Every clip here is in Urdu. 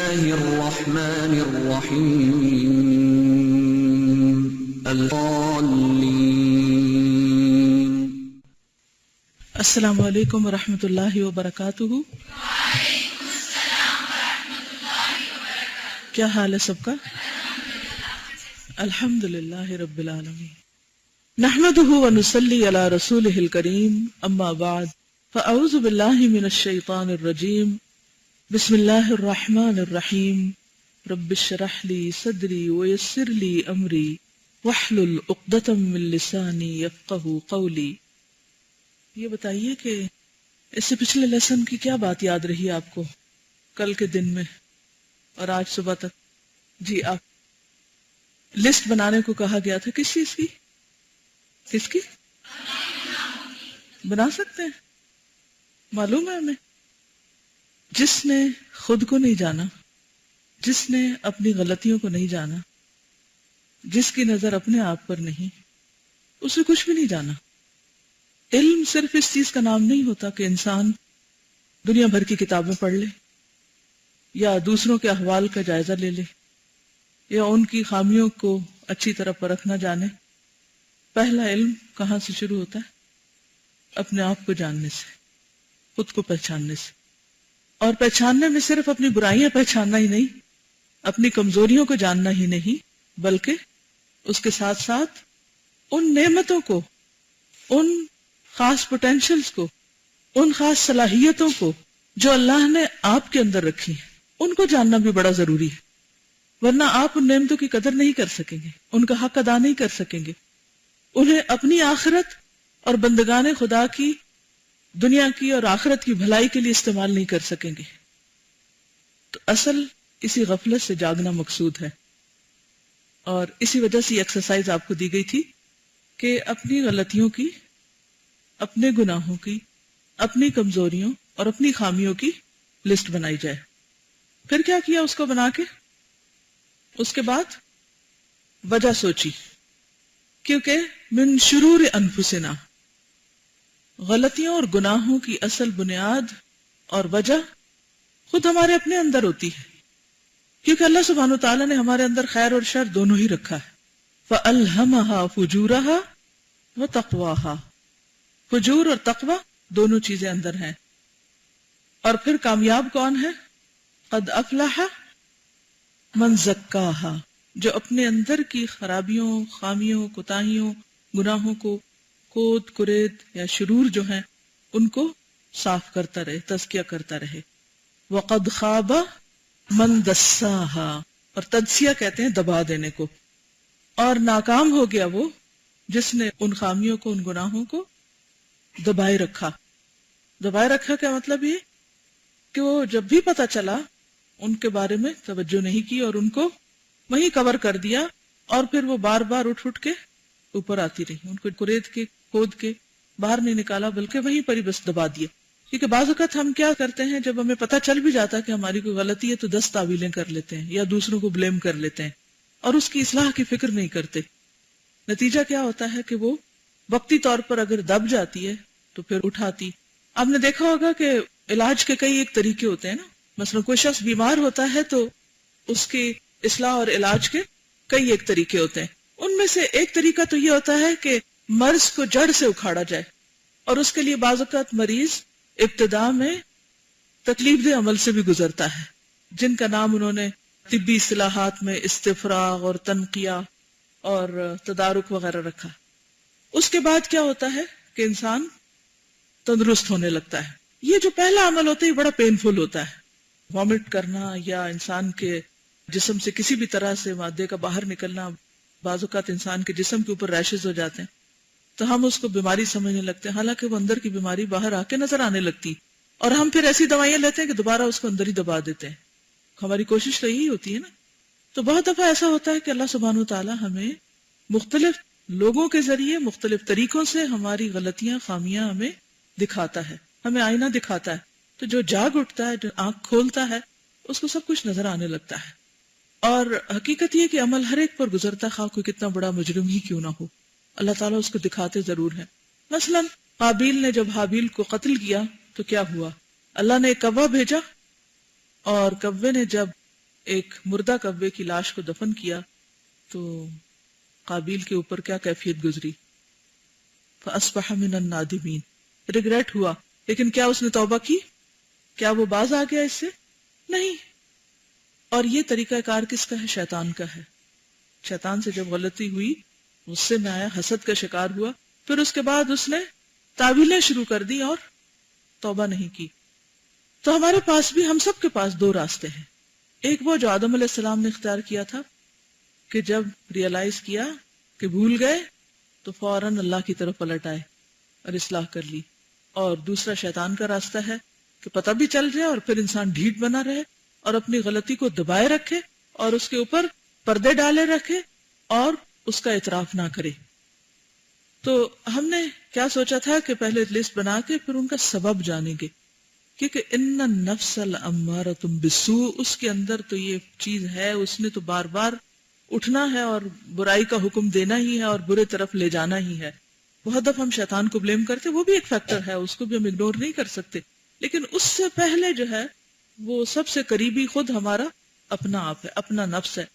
الله الرحمن الرحيم الضالين. السلام علیکم ورحمۃ اللہ وبرکاتہ. کیا حال ہے سب کا؟ الحمد للہ رب العالمین. نحمده ونصلی علی رسولہ الکریم. اما بعد فاعوذ باللہ من الشیطان الرجیم. بسم اللہ الرحمن الرحیم. رب اشرح لی صدری ویسر لی امری واحلل عقدۃ من لسانی یفقہوا قولی. یہ بتائیے کہ اس سے پچھلے لیسن کی کیا بات یاد رہی آپ کو کل کے دن میں اور آج صبح تک؟ جی، آپ لسٹ بنانے کو کہا گیا تھا. کس چیز کی؟ کس کی؟ بنا سکتے ہیں؟ معلوم ہے ہمیں، جس نے خود کو نہیں جانا، جس نے اپنی غلطیوں کو نہیں جانا، جس کی نظر اپنے آپ پر نہیں، اسے کچھ بھی نہیں جانا. علم صرف اس چیز کا نام نہیں ہوتا کہ انسان دنیا بھر کی کتابیں پڑھ لے یا دوسروں کے احوال کا جائزہ لے لے یا ان کی خامیوں کو اچھی طرح پرکھنا جانے. پہلا علم کہاں سے شروع ہوتا ہے؟ اپنے آپ کو جاننے سے، خود کو پہچاننے سے. اور پہچاننے میں صرف اپنی برائیاں پہچاننا ہی نہیں، اپنی کمزوریوں کو جاننا ہی نہیں، بلکہ اس کے ساتھ ساتھ ان نعمتوں کو، ان خاص پوٹینشلز کو، ان خاص صلاحیتوں کو جو اللہ نے آپ کے اندر رکھی ہیں، ان کو جاننا بھی بڑا ضروری ہے. ورنہ آپ ان نعمتوں کی قدر نہیں کر سکیں گے، ان کا حق ادا نہیں کر سکیں گے، انہیں اپنی آخرت اور بندگان خدا کی، دنیا کی اور آخرت کی بھلائی کے لیے استعمال نہیں کر سکیں گے. تو اصل اسی غفلت سے جاگنا مقصود ہے. اور اسی وجہ سے یہ ایکسرسائز آپ کو دی گئی تھی کہ اپنی غلطیوں کی، اپنے گناہوں کی، اپنی کمزوریوں اور اپنی خامیوں کی لسٹ بنائی جائے. پھر کیا کیا اس کو بنا کے؟ اس کے بعد وجہ سوچی، کیونکہ من شرور انفسنا، غلطیوں اور گناہوں کی اصل بنیاد اور وجہ خود ہمارے اپنے اندر ہوتی ہے. کیونکہ اللہ سبحانہ وتعالیٰ نے ہمارے اندر خیر اور شر دونوں ہی رکھا ہے. فَأَلْهَمَهَا فُجُورَهَا وَتَقْوَاهَا. فجور اور تقوی دونوں چیزیں اندر ہیں. اور پھر کامیاب کون ہے؟ قد افلح من زکاہا، جو اپنے اندر کی خرابیوں، خامیوں، کوتاہیوں، گناہوں کو، کود کرید یا شرور جو ہیں ان کو صاف کرتا رہے، تزکیہ کرتا رہے. وقد خاب من دساہا، اور تجزیہ کہتے ہیں دبا دینے کو. اور ناکام ہو گیا وہ جس نے ان خامیوں کو، ان گناہوں کو دبائے رکھا. دبائے رکھا کا مطلب یہ کہ وہ جب بھی پتہ چلا ان کے بارے میں توجہ نہیں کی اور ان کو وہیں کور کر دیا، اور پھر وہ بار بار اٹھ کے اوپر آتی رہی. ان کو کرید کے، کھود کے باہر نہیں نکالا، بلکہ وہیں پر ہی بس دبا دیا. کیونکہ بعض اوقات ہم کیا کرتے ہیں، جب ہمیں پتہ چل بھی جاتا کہ ہماری کوئی غلطی ہے تو 10 تعویلیں کر لیتے ہیں یا دوسروں کو بلیم کر لیتے ہیں اور اس کی اصلاح کی فکر نہیں کرتے. نتیجہ کیا ہوتا ہے کہ وہ وقتی طور پر اگر دب جاتی ہے تو پھر اٹھاتی. آپ نے دیکھا ہوگا کہ علاج کے کئی ایک طریقے ہوتے ہیں نا. مثلا کوئی شخص بیمار ہوتا ہے تو اس کی اصلاح اور علاج کے کئی ایک طریقے ہوتے ہیں. ان میں سے ایک طریقہ تو یہ ہوتا ہے کہ مرض کو جڑ سے اکھاڑا جائے، اور اس کے لیے بعض اوقات مریض ابتدا میں تکلیف دہ عمل سے بھی گزرتا ہے، جن کا نام انہوں نے طبی اصطلاحات میں استفراغ اور تنقیہ اور تدارک وغیرہ رکھا. اس کے بعد کیا ہوتا ہے کہ انسان تندرست ہونے لگتا ہے. یہ جو پہلا عمل ہوتا ہے یہ بڑا پینفل ہوتا ہے. وامٹ کرنا یا انسان کے جسم سے کسی بھی طرح سے مادے کا باہر نکلنا، بعض اوقات انسان کے جسم کے اوپر ریشز ہو جاتے ہیں تو ہم اس کو بیماری سمجھنے لگتے ہیں، حالانکہ وہ اندر کی بیماری باہر آ کے نظر آنے لگتی، اور ہم پھر ایسی دوائیاں لیتے ہیں کہ دوبارہ اس کو اندر ہی دبا دیتے ہیں. ہماری کوشش تو یہی ہوتی ہے نا. تو بہت دفعہ ایسا ہوتا ہے کہ اللہ سبحانہ وتعالی ہمیں مختلف لوگوں کے ذریعے، مختلف طریقوں سے ہماری غلطیاں، خامیاں ہمیں دکھاتا ہے، ہمیں آئینہ دکھاتا ہے. تو جو جاگ اٹھتا ہے، جو آنکھ کھولتا ہے، اس کو سب کچھ نظر آنے لگتا ہے. اور حقیقت یہ کہ عمل ہر ایک پر گزرتا، خواہ کوئی کتنا بڑا مجرم ہی کیوں نہ ہو، اللہ تعالیٰ اس کو دکھاتے ضرور ہیں. مثلا قابیل نے جب حابیل کو قتل کیا تو کیا ہوا؟ اللہ نے ایک کوہ بھیجا، اور کوے نے جب ایک مردہ کبے کی لاش کو دفن کیا تو قابیل کے اوپر کیا کیفیت گزری، فَأَصْبَحَ مِنَ النَّادِمِينَ، ریگریٹ ہوا، لیکن کیا اس نے توبہ کی؟ کیا وہ باز آ گیا اس سے؟ نہیں۔ اور یہ طریقہ کار کس کا ہے؟ شیطان کا ہے۔ شیطان سے جب غلطی ہوئی، غصے میں آیا، حسد کا شکار ہوا، پھر اس کے بعد اس نے تعویلیں شروع کر دی اور توبہ نہیں کی۔ تو ہمارے پاس بھی، ہم سب کے پاس دو راستے ہیں۔ ایک وہ جو آدم علیہ السلام نے اختیار کیا تھا کہ جب ریئلائز کیا کہ بھول گئے تو فوراً اللہ کی طرف پلٹ آئے اور اصلاح کر لی۔ اور دوسرا شیطان کا راستہ ہے کہ پتہ بھی چل جائے اور پھر انسان ڈھیٹ بنا رہے اور اپنی غلطی کو دبائے رکھے اور اس کے اوپر پردے ڈالے رکھے اور اس کا اعتراف نہ کرے۔ تو ہم نے کیا سوچا تھا کہ پہلے لسٹ بنا کے پھر ان کا سبب جانیں گے، کیونکہ ان النفس لامارۃ بالسوء، اس کے اندر تو یہ چیز ہے، اس نے تو بار بار اٹھنا ہے اور برائی کا حکم دینا ہی ہے اور برے طرف لے جانا ہی ہے۔ بہت دفعہ ہم شیطان کو بلیم کرتے، وہ بھی ایک فیکٹر ہے، اس کو بھی ہم اگنور نہیں کر سکتے، لیکن اس سے پہلے جو ہے وہ سب سے قریبی خود ہمارا اپنا آپ ہے، اپنا نفس ہے،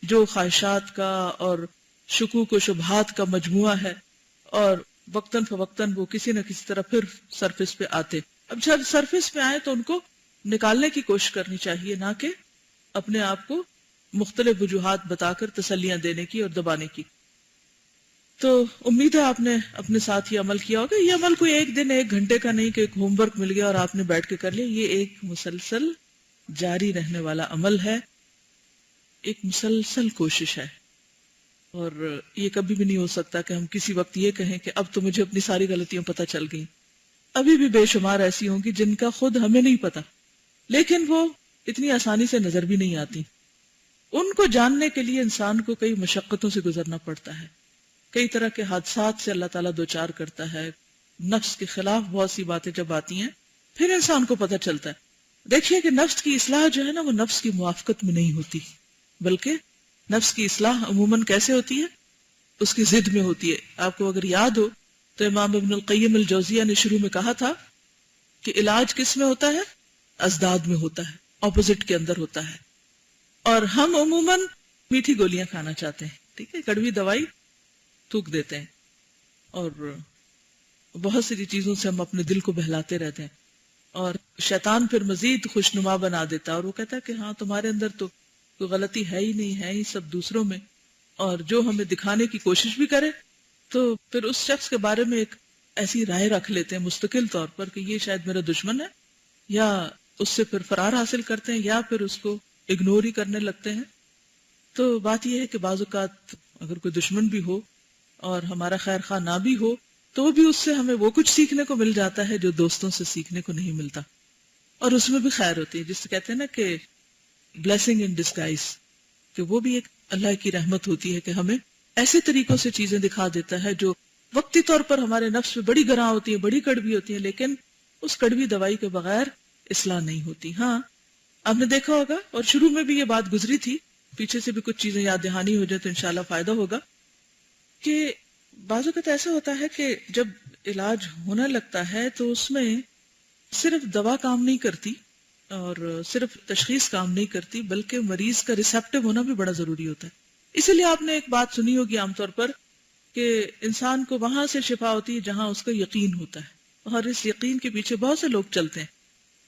جو خواہشات کا اور شکوک و شبہات کا مجموعہ ہے، اور وقتاً فوقتاً وہ کسی نہ کسی طرح پھر سرفیس پہ آتے۔ اب جب سرفیس پہ آئے تو ان کو نکالنے کی کوشش کرنی چاہیے، نہ کہ اپنے آپ کو مختلف وجوہات بتا کر تسلیاں دینے کی اور دبانے کی۔ تو امید ہے آپ نے اپنے ساتھ یہ عمل کیا ہوگا۔ یہ عمل کوئی ایک دن ایک گھنٹے کا نہیں کہ ایک ہوم ورک مل گیا اور آپ نے بیٹھ کے کر لیا، یہ ایک مسلسل جاری رہنے والا عمل ہے، ایک مسلسل کوشش ہے، اور یہ کبھی بھی نہیں ہو سکتا کہ ہم کسی وقت یہ کہیں کہ اب تو مجھے اپنی ساری غلطیاں پتہ چل گئیں۔ ابھی بھی بے شمار ایسی ہوں گی جن کا خود ہمیں نہیں پتا، لیکن وہ اتنی آسانی سے نظر بھی نہیں آتی۔ ان کو جاننے کے لیے انسان کو کئی مشقتوں سے گزرنا پڑتا ہے، کئی طرح کے حادثات سے اللہ تعالیٰ دوچار کرتا ہے، نفس کے خلاف بہت سی باتیں جب آتی ہیں پھر انسان کو پتہ چلتا ہے۔ دیکھیے کہ نفس کی اصلاح جو ہے نا، وہ نفس کی موافقت میں نہیں ہوتی، بلکہ نفس کی اصلاح عموماً کیسے ہوتی ہے؟ اس کی ضد میں ہوتی ہے۔ آپ کو اگر یاد ہو تو امام ابن القیم الجوزیہ نے شروع میں کہا تھا کہ علاج کس میں ہوتا ہے؟ ازداد میں ہوتا ہے، اپوزٹ کے اندر ہوتا ہے۔ اور ہم عموماً میٹھی گولیاں کھانا چاہتے ہیں، ٹھیک ہے، کڑوی دوائی تھوک دیتے ہیں، اور بہت سی چیزوں سے ہم اپنے دل کو بہلاتے رہتے ہیں، اور شیطان پھر مزید خوشنما بنا دیتا ہے، اور وہ کہتا ہے کہ ہاں تمہارے اندر تو کوئی غلطی ہے ہی نہیں، ہے ہی سب دوسروں میں، اور جو ہمیں دکھانے کی کوشش بھی کرے تو پھر اس شخص کے بارے میں ایک ایسی رائے رکھ لیتے ہیں مستقل طور پر کہ یہ شاید میرا دشمن ہے، یا اس سے پھر فرار حاصل کرتے ہیں، یا پھر اس کو اگنور ہی کرنے لگتے ہیں۔ تو بات یہ ہے کہ بعض اوقات اگر کوئی دشمن بھی ہو اور ہمارا خیر خواہ نہ بھی ہو تو بھی اس سے ہمیں وہ کچھ سیکھنے کو مل جاتا ہے جو دوستوں سے سیکھنے کو نہیں ملتا، اور اس میں بھی خیر ہوتی ہے، جس سے کہتے ہیں نا کہ بلیسنگ ان ڈسگائز، کہ وہ بھی ایک اللہ کی رحمت ہوتی ہے کہ ہمیں ایسے طریقوں سے چیزیں دکھا دیتا ہے جو وقتی طور پر ہمارے نفس پہ بڑی گراں ہوتی ہیں، بڑی کڑوی ہوتی ہیں، لیکن اس کڑوی دوائی کے بغیر اصلاح نہیں ہوتی۔ ہاں آپ نے دیکھا ہوگا، اور شروع میں بھی یہ بات گزری تھی، پیچھے سے بھی کچھ چیزیں یاد دہانی ہو جائے تو انشاءاللہ فائدہ ہوگا، کہ بعض اوقات ایسا ہوتا ہے کہ جب علاج ہونے لگتا ہے تو اس میں صرف دوا کام نہیں کرتی اور صرف تشخیص کام نہیں کرتی، بلکہ مریض کا ریسیپٹیو ہونا بھی بڑا ضروری ہوتا ہے۔ اسی لیے آپ نے ایک بات سنی ہوگی عام طور پر کہ انسان کو وہاں سے شفا ہوتی ہے جہاں اس کا یقین ہوتا ہے، اور اس یقین کے پیچھے بہت سے لوگ چلتے ہیں۔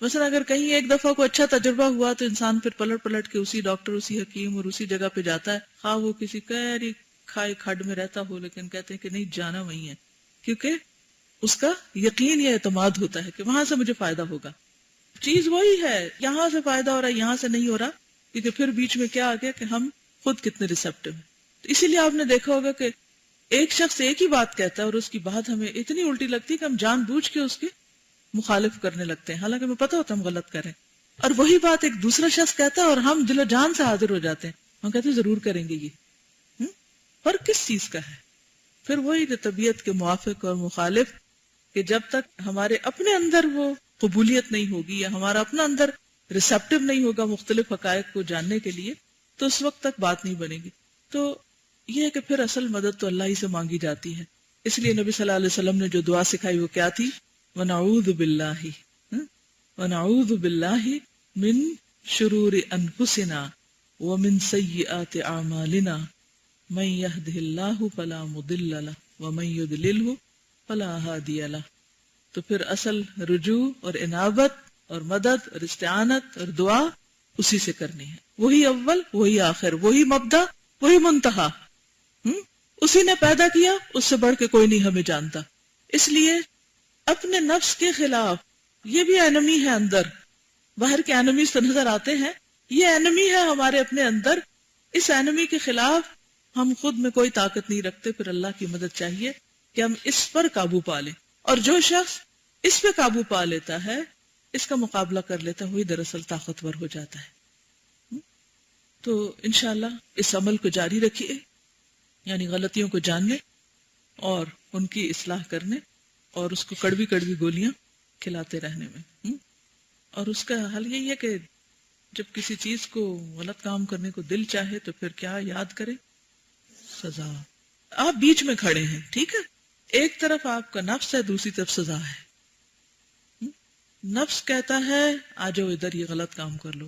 مثلا اگر کہیں ایک دفعہ کو اچھا تجربہ ہوا تو انسان پھر پلٹ پلٹ کے اسی ڈاکٹر، اسی حکیم اور اسی جگہ پہ جاتا ہے، خواہ وہ کسی گہری کھائے کھڈ میں رہتا ہو، لیکن کہتے ہیں کہ نہیں، جانا وہیں ہے، کیونکہ اس کا یقین یا اعتماد ہوتا ہے کہ وہاں سے مجھے فائدہ ہوگا۔ چیز وہی ہے، یہاں سے فائدہ ہو رہا ہے، یہاں سے نہیں ہو رہا، کیونکہ پھر بیچ میں کیا آ گیا کہ ہم خود کتنے ریسیپٹیو ہیں۔ تو اسی لیے آپ نے دیکھا ہوگا کہ ایک شخص ایک ہی بات کہتا ہے اور اس کی بات ہمیں اتنی الٹی لگتی ہے کہ ہم جان بوجھ کے اس کی مخالف کرنے لگتے ہیں، حالانکہ ہمیں پتہ ہوتا ہے ہم غلط کریں، اور وہی بات ایک دوسرا شخص کہتا ہے اور ہم دل و جان سے حاضر ہو جاتے ہیں، ہم کہتے ہیں ضرور کریں گے یہ۔ فرق کس چیز کا ہے؟ پھر وہی جو طبیعت کے موافق اور مخالف، کہ جب تک ہمارے اپنے اندر وہ قبولیت نہیں ہوگی یا ہمارا اپنا اندر ریسیپٹیو نہیں ہوگا مختلف حقائق کو جاننے کے لیے، تو اس وقت تک بات نہیں بنے گی۔ تو یہ ہے کہ پھر اصل مدد تو اللہ ہی سے مانگی جاتی ہے۔ اس لیے نبی صلی اللہ علیہ وسلم نے جو دعا سکھائی وہ کیا تھی؟ وَنَعُوذُ بِاللَّهِ وَنَعُوذُ بِاللَّهِ مِن شُرُورِ أَنفُسِنَا وَمِن سَيِّئَاتِ أَعْمَالِنَا مَن يَهْدِهِ اللَّهُ فَلَا مُضِلَّ لَهُ وَمَن يُضْلِلْهُ فَلَا هَادِيَ لَهُ. تو پھر اصل رجوع اور انابت اور مدد اور استعانت اور دعا اسی سے کرنی ہے. وہی اول، وہی آخر، وہی مبدا، وہی منتہا. اسی نے پیدا کیا، اس سے بڑھ کے کوئی نہیں ہمیں جانتا. اس لیے اپنے نفس کے خلاف، یہ بھی اینمی ہے اندر. باہر کے اینمیز تو نظر آتے ہیں، یہ اینمی ہے ہمارے اپنے اندر. اس اینمی کے خلاف ہم خود میں کوئی طاقت نہیں رکھتے، پھر اللہ کی مدد چاہیے کہ ہم اس پر قابو پا لیں. اور جو شخص اس پہ قابو پا لیتا ہے، اس کا مقابلہ کر لیتا ہے، وہی دراصل طاقتور ہو جاتا ہے. تو انشاءاللہ اس عمل کو جاری رکھیے، یعنی غلطیوں کو جاننے اور ان کی اصلاح کرنے اور اس کو کڑوی کڑوی گولیاں کھلاتے رہنے میں. اور اس کا حل یہی ہے کہ جب کسی چیز کو غلط کام کرنے کو دل چاہے تو پھر کیا یاد کرے؟ سزا. آپ بیچ میں کھڑے ہیں، ٹھیک ہے، ایک طرف آپ کا نفس ہے، دوسری طرف سزا ہے. نفس کہتا ہے آ جاؤ ادھر، یہ غلط کام کر لو،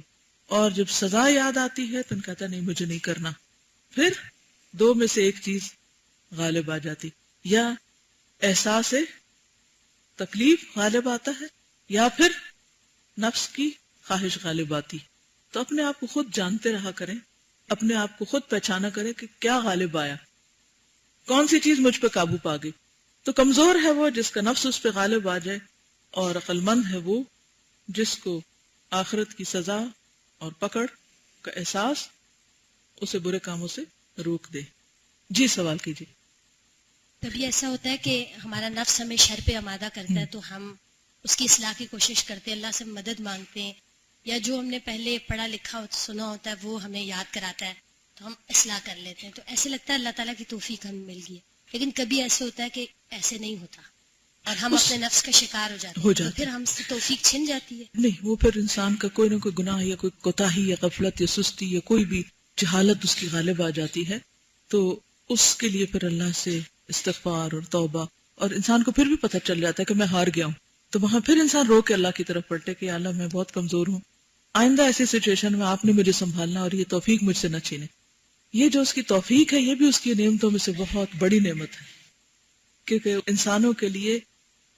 اور جب سزا یاد آتی ہے تو کہتا ہے نہیں مجھے نہیں کرنا. پھر دو میں سے ایک چیز غالب آ جاتی، یا احساس تکلیف غالب آتا ہے یا پھر نفس کی خواہش غالب آتی. تو اپنے آپ کو خود جانتے رہا کریں، اپنے آپ کو خود پہچانا کریں کہ کیا غالب آیا، کون سی چیز مجھ پہ قابو پا گئی. تو کمزور ہے وہ جس کا نفس اس پہ غالب آ جائے، اور عقل مند ہے وہ جس کو آخرت کی سزا اور پکڑ کا احساس اسے برے کاموں سے روک دے. جی سوال کیجیے. کبھی ایسا ہوتا ہے کہ ہمارا نفس ہمیں شر پہ آمادہ کرتا ہے تو ہم اس کی اصلاح کی کوشش کرتے ہیں، اللہ سے مدد مانگتے ہیں، یا جو ہم نے پہلے پڑھا لکھا سنا ہوتا ہے وہ ہمیں یاد کراتا ہے تو ہم اصلاح کر لیتے ہیں، تو ایسے لگتا ہے اللہ تعالیٰ کی توفیق ہمیں مل گئی ہے. لیکن کبھی ایسے ہوتا ہے کہ ایسے نہیں ہوتا اور ہم اپنے نفس کا شکار ہو جاتے ہیں، تو پھر ہم سے توفیق چھن جاتی ہے. نہیں، وہ پھر انسان کا کوئی نہ کوئی گناہ یا کوئی کوتاہی یا غفلت یا سستی یا کوئی بھی جہالت اس کی غالب آ جاتی ہے، تو اس کے لیے پھر اللہ سے استغفار اور توبہ، اور انسان کو پھر بھی پتہ چل جاتا ہے کہ میں ہار گیا ہوں، تو وہاں پھر انسان رو کے اللہ کی طرف پلٹے کہ اللہ میں بہت کمزور ہوں، آئندہ ایسی سچویشن میں آپ نے مجھے سنبھالنا اور یہ توفیق مجھ سے نہ چھینے. یہ جو اس کی توفیق ہے یہ بھی اس کی نعمتوں میں سے بہت بڑی نعمت ہے، کیونکہ انسانوں کے لیے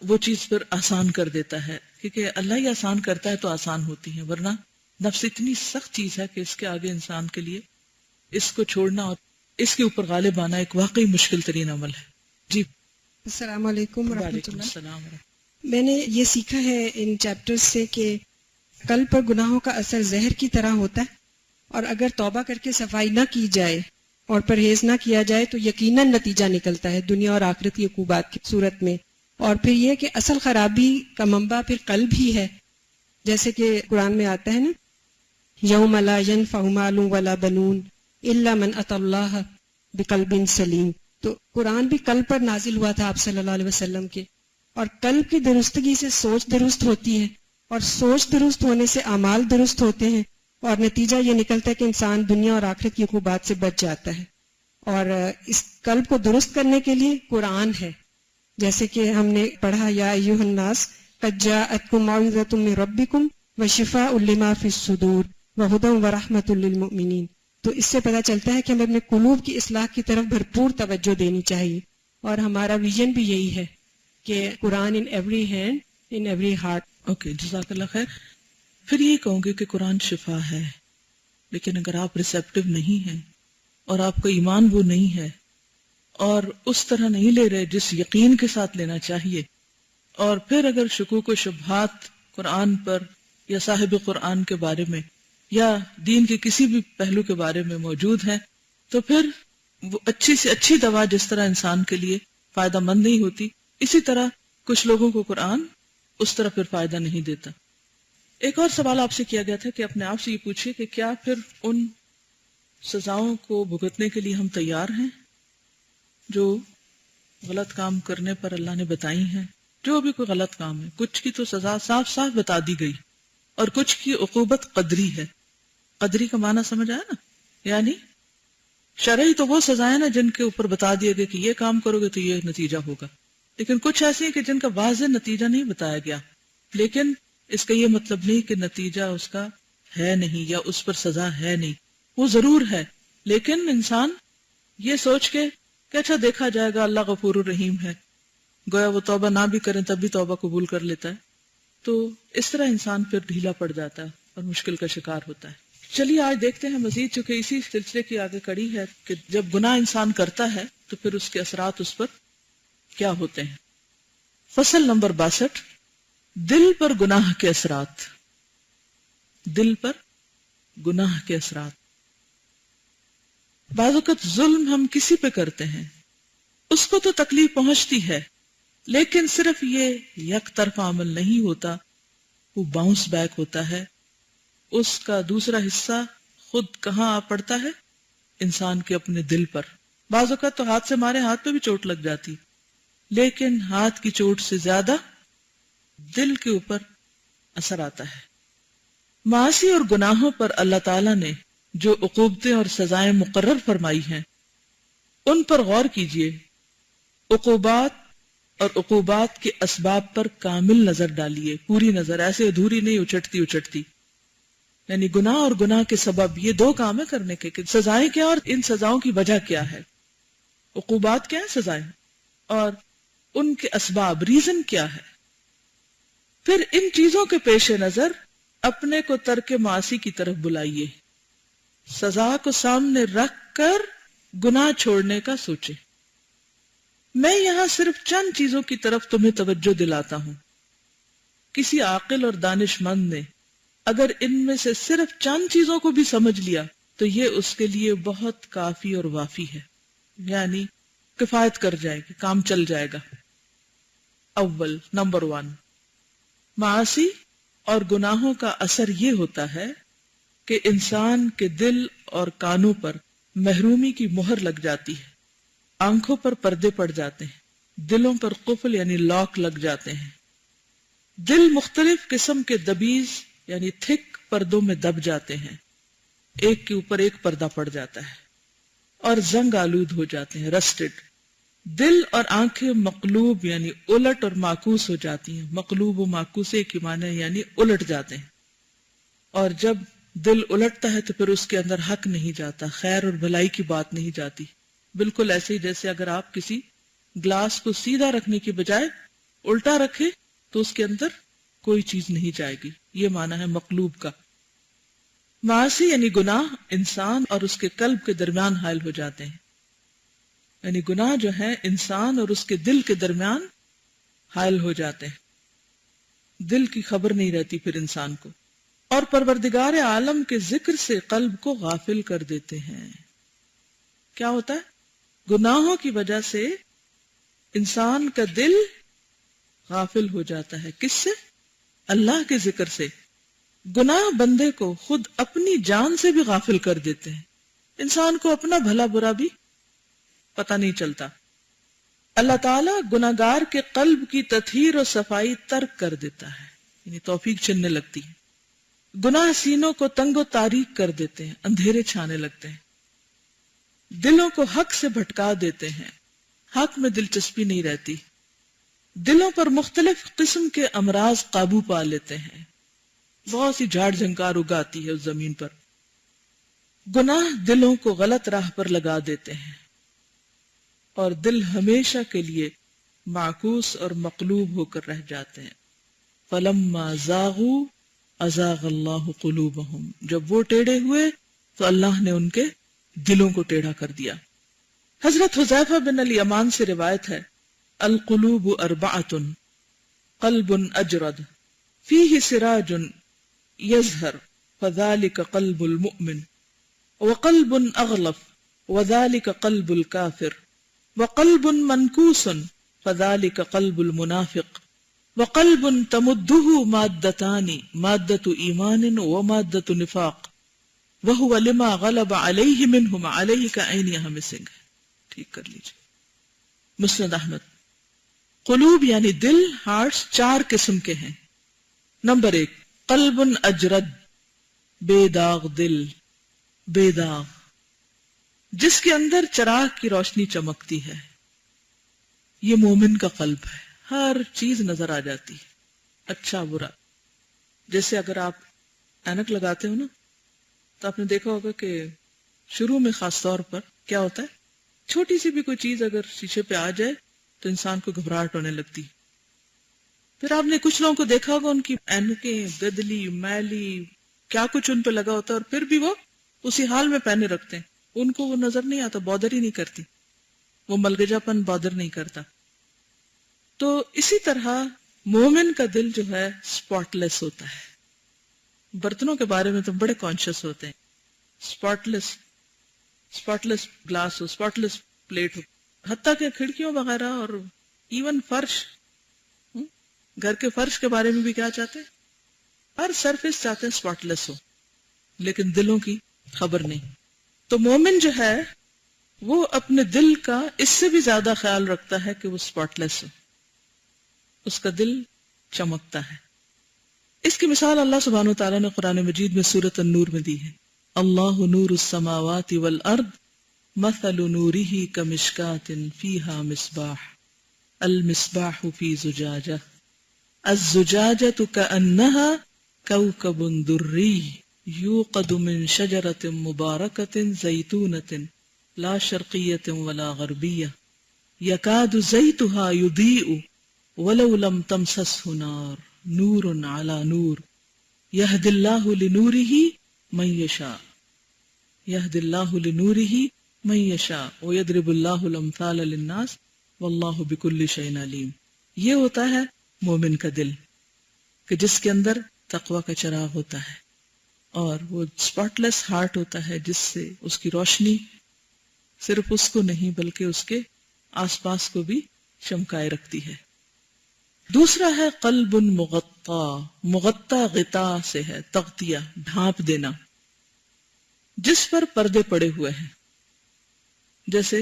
وہ چیز پھر آسان کر دیتا ہے، کیونکہ اللہ ہی آسان کرتا ہے تو آسان ہوتی ہیں، ورنہ نفس اتنی سخت چیز ہے کہ اس کے آگے انسان کے لیے اس کو چھوڑنا اور اس کے اوپر غالب آنا ایک واقعی مشکل ترین عمل ہے. جی السلام علیکم ورحمۃ وعلیکم اللہ. السلام. میں نے یہ سیکھا ہے ان چیپٹرز سے کہ قلب پر گناہوں کا اثر زہر کی طرح ہوتا ہے، اور اگر توبہ کر کے صفائی نہ کی جائے اور پرہیز نہ کیا جائے تو یقیناً نتیجہ نکلتا ہے دنیا اور آخرت کی عقوبات کی صورت میں. اور پھر یہ کہ اصل خرابی کا منبع پھر قلب ہی ہے، جیسے کہ قرآن میں آتا ہے نا، یوم لا ینفع مال ولا بنون الا من اتى اللہ بقلب سلیم. تو قرآن بھی قلب پر نازل ہوا تھا آپ صلی اللہ علیہ وسلم کے، اور قلب کی درستگی سے سوچ درست ہوتی ہے، اور سوچ درست ہونے سے اعمال درست ہوتے ہیں، اور نتیجہ یہ نکلتا ہے کہ انسان دنیا اور آخرت کی عقوبات سے بچ جاتا ہے. اور اس قلب کو درست کرنے کے لیے قرآن ہے، جیسے کہ ہم نے پڑھا یا ایھا الناس قد جاءتکم موعظۃ من ربکم وشفاء لما فی الصدور وہدی ورحمۃ للمؤمنین. تو اس سے پتہ چلتا ہے کہ ہمیں اپنے قلوب کی اصلاح کی طرف بھرپور توجہ دینی چاہیے، اور ہمارا ویژن بھی یہی ہے کہ Quran in every hand in every heart. Okay, جزاک اللہ خیر. پھر یہ کہوں گے کہ قرآن شفا ہے، لیکن اگر آپ ریسیپٹیو نہیں ہیں اور آپ کا ایمان وہ نہیں ہے اور اس طرح نہیں لے رہے جس یقین کے ساتھ لینا چاہیے، اور پھر اگر شکوک و شبہات قرآن پر یا صاحب قرآن کے بارے میں یا دین کے کسی بھی پہلو کے بارے میں موجود ہیں، تو پھر وہ اچھی سے اچھی دوا جس طرح انسان کے لیے فائدہ مند نہیں ہوتی، اسی طرح کچھ لوگوں کو قرآن اس طرح پھر فائدہ نہیں دیتا. ایک اور سوال آپ سے کیا گیا تھا کہ اپنے آپ سے یہ پوچھیے کہ کیا پھر ان سزاؤں کو بھگتنے کے لیے ہم تیار ہیں جو غلط کام کرنے پر اللہ نے بتائی ہیں. جو بھی کوئی غلط کام ہے، کچھ کی تو سزا صاف صاف بتا دی گئی اور کچھ کی عقوبت قدری ہے. قدری کا معنی سمجھ آیا نا، یعنی شرعی تو وہ سزائیں نا جن کے اوپر بتا دیا گیا کہ یہ کام کرو گے تو یہ نتیجہ ہوگا، لیکن کچھ ایسی ہیں کہ جن کا واضح نتیجہ نہیں بتایا گیا، لیکن اس کا یہ مطلب نہیں کہ نتیجہ اس کا ہے نہیں یا اس پر سزا ہے نہیں. وہ ضرور ہے، لیکن انسان یہ سوچ کے کہ اچھا دیکھا جائے گا، اللہ غفور الرحیم ہے، گویا وہ توبہ نہ بھی کریں تب بھی توبہ قبول کر لیتا ہے، تو اس طرح انسان پھر ڈھیلا پڑ جاتا ہے اور مشکل کا شکار ہوتا ہے۔ چلیے آج دیکھتے ہیں مزید، چونکہ اسی سلسلے کی آگے کڑی ہے کہ جب گناہ انسان کرتا ہے تو پھر اس کے اثرات اس پر کیا ہوتے ہیں۔ فصل نمبر 62، دل پر گناہ کے اثرات۔ دل پر گناہ کے اثرات۔ بعض اوقات ظلم ہم کسی پہ کرتے ہیں، اس کو تو تکلیف پہنچتی ہے، لیکن صرف یہ یک طرفہ عمل نہیں ہوتا، وہ باؤنس بیک ہوتا ہے، اس کا دوسرا حصہ خود کہاں آ پڑتا ہے؟ انسان کے اپنے دل پر۔ بعض اوقات تو ہاتھ سے مارے ہاتھ پہ بھی چوٹ لگ جاتی، لیکن ہاتھ کی چوٹ سے زیادہ دل کے اوپر اثر آتا ہے۔ معاصی اور گناہوں پر اللہ تعالیٰ نے جو عقوبتیں اور سزائیں مقرر فرمائی ہیں ان پر غور کیجئے۔ عقوبات اور عقوبات کے اسباب پر کامل نظر ڈالیے، پوری نظر، ایسے ادھوری نہیں اچٹتی۔ یعنی گناہ اور گناہ کے سبب، یہ دو کام ہے کرنے کے، کہ سزائیں کیا اور ان سزاؤں کی وجہ کیا ہے۔ عقوبات کیا ہیں؟ سزائیں، اور ان کے اسباب، ریزن کیا ہے۔ پھر ان چیزوں کے پیش نظر اپنے کو ترک معاصی کی طرف بلائیے، سزا کو سامنے رکھ کر گناہ چھوڑنے کا سوچے۔ میں یہاں صرف چند چیزوں کی طرف تمہیں توجہ دلاتا ہوں۔ کسی عاقل اور دانش مند نے اگر ان میں سے صرف چند چیزوں کو بھی سمجھ لیا تو یہ اس کے لیے بہت کافی اور وافی ہے، یعنی کفایت کر جائے گی، کام چل جائے گا۔ اول، نمبر 1، معاصی اور گناہوں کا اثر یہ ہوتا ہے کہ انسان کے دل اور کانوں پر محرومی کی مہر لگ جاتی ہے، آنکھوں پر پردے پڑ جاتے ہیں، دلوں پر قفل یعنی لاک لگ جاتے ہیں، دل مختلف قسم کے دبیز یعنی تھک پردوں میں دب جاتے ہیں، ایک کے اوپر ایک پردہ پڑ جاتا ہے، اور زنگ آلود ہو جاتے ہیں، رسٹڈ۔ دل اور آنکھیں مقلوب یعنی الٹ اور معکوس ہو جاتی ہیں، مقلوب و معکوس ایک ہی معنی یعنی الٹ جاتے ہیں، اور جب دل الٹتا ہے تو پھر اس کے اندر حق نہیں جاتا، خیر اور بھلائی کی بات نہیں جاتی۔ بالکل ایسے ہی جیسے اگر آپ کسی گلاس کو سیدھا رکھنے کی بجائے الٹا رکھے تو اس کے اندر کوئی چیز نہیں جائے گی، یہ معنی ہے مقلوب کا۔ معاصی یعنی گناہ انسان اور اس کے قلب کے درمیان حائل ہو جاتے ہیں، یعنی گناہ جو ہے انسان اور اس کے دل کے درمیان حائل ہو جاتے ہیں، دل کی خبر نہیں رہتی پھر انسان کو، اور پروردگار عالم کے ذکر سے قلب کو غافل کر دیتے ہیں۔ کیا ہوتا ہے؟ گناہوں کی وجہ سے انسان کا دل غافل ہو جاتا ہے، کس سے؟ اللہ کے ذکر سے۔ گناہ بندے کو خود اپنی جان سے بھی غافل کر دیتے ہیں، انسان کو اپنا بھلا برا بھی پتہ نہیں چلتا۔ اللہ تعالیٰ گناہگار کے قلب کی تطہیر و صفائی ترک کر دیتا ہے، یعنی توفیق چھننے لگتی ہے۔ گناہ سینوں کو تنگ و تاریک کر دیتے ہیں، اندھیرے چھانے لگتے ہیں، دلوں کو حق سے بھٹکا دیتے ہیں، حق میں دلچسپی نہیں رہتی، دلوں پر مختلف قسم کے امراض قابو پا لیتے ہیں، بہت سی جھاڑ جھنکار اگاتی ہے اس زمین پر۔ گناہ دلوں کو غلط راہ پر لگا دیتے ہیں اور دل ہمیشہ کے لیے معکوس اور مقلوب ہو کر رہ جاتے ہیں۔ فَلَمَّا زَاغُوا أَزَاغَ اللَّهُ قُلُوبَهُمْ، جب وہ ٹیڑھے ہوئے تو اللہ نے ان کے دلوں کو ٹیڑھا کر دیا۔ حضرت حذیفہ بن الیمان سے روایت ہے، القلوب اربعۃ، قلب اجرد فیہ سراج یظہر فذلک قلب المؤمن، وقلب اغلف وذلک قلب الکافر، وقلب منکوس فذلک قلب المنافق، وقلب تمدہ مادتان، مادۃ ایمان ومادۃ نفاق، وَهُوَ لِمَا غَلَبَ عَلَيْهِ مِنْهُمَا، علیہ کا عین یہاں مسنگ ہے، ٹھیک کر لیجئے۔ مسند احمد۔ قلوب یعنی دل، ہارٹس 4 قسم کے ہیں۔ نمبر 1، قلب اجرد، بے داغ دل، بے داغ، جس کے اندر چراغ کی روشنی چمکتی ہے، یہ مومن کا قلب ہے، ہر چیز نظر آ جاتی ہے، اچھا برا۔ جیسے اگر آپ اینک لگاتے ہو نا تو آپ نے دیکھا ہوگا کہ شروع میں خاص طور پر کیا ہوتا ہے، چھوٹی سی بھی کوئی چیز اگر شیشے پہ آ جائے تو انسان کو گھبراہٹ ہونے لگتی. پھر آپ نے کچھ لوگوں کو دیکھا ہوگا ان کی اینکیں گدلی میلی کیا کچھ ان پہ لگا ہوتا ہے، اور پھر بھی وہ اسی حال میں پہنے رکھتے ہیں، ان کو وہ نظر نہیں آتا، بادر ہی نہیں کرتی، وہ ملگجا پن بادر نہیں کرتا. تو اسی طرح مومن کا دل جو ہے اسپاٹ لیس ہوتا ہے. برتنوں کے بارے میں تو بڑے کانشیس ہوتے ہیں، اسپاٹ لیس گلاس ہو، اسپاٹ لیس پلیٹ ہو، حتیٰ کہ کھڑکیوں وغیرہ اور ایون فرش، گھر کے فرش کے بارے میں بھی کیا چاہتے ہیں، ہر سرفیس چاہتے ہیں اسپاٹ لیس ہو، لیکن دلوں کی خبر نہیں. تو مومن جو ہے وہ اپنے دل کا اس سے بھی زیادہ خیال رکھتا ہے کہ وہ اسپاٹ لیس ہو، اس کا دل چمکتا ہے. اس کی مثال اللہ سبحانہ وتعالیٰ نے قرآن مجید میں سورۃ النور میں دی ہے. اللہ نور السماوات والارض مثل نورہ کمشکاۃ فیہا مصباح المصباح فی زجاجہ الزجاجۃ کأنہا کوکب دری یوقد من شجرۃ مبارکۃ زیتونۃ لا شرقیۃ ولا غربیہ یکاد زیتھا یضیء ولو لم تمسسہ نار نور علی نور یہدی اللہ لنورہ من یشاء یہدی اللہ لنورہ من یشاء ویضرب اللہ الامثال للناس واللہ بکل شیء علیم. یہ ہوتا ہے مومن کا دل کہ جس کے اندر تقوی کا چراغ ہوتا ہے، اور وہ اسپاٹ لیس ہارٹ ہوتا ہے جس سے اس کی روشنی صرف اس کو نہیں بلکہ اس کے آس پاس کو بھی چمکائے رکھتی ہے. دوسرا ہے قلب مغطا. مغطا غطا سے ہے، تغطیہ، ڈھانپ دینا، جس پر پردے پڑے ہوئے ہیں. جیسے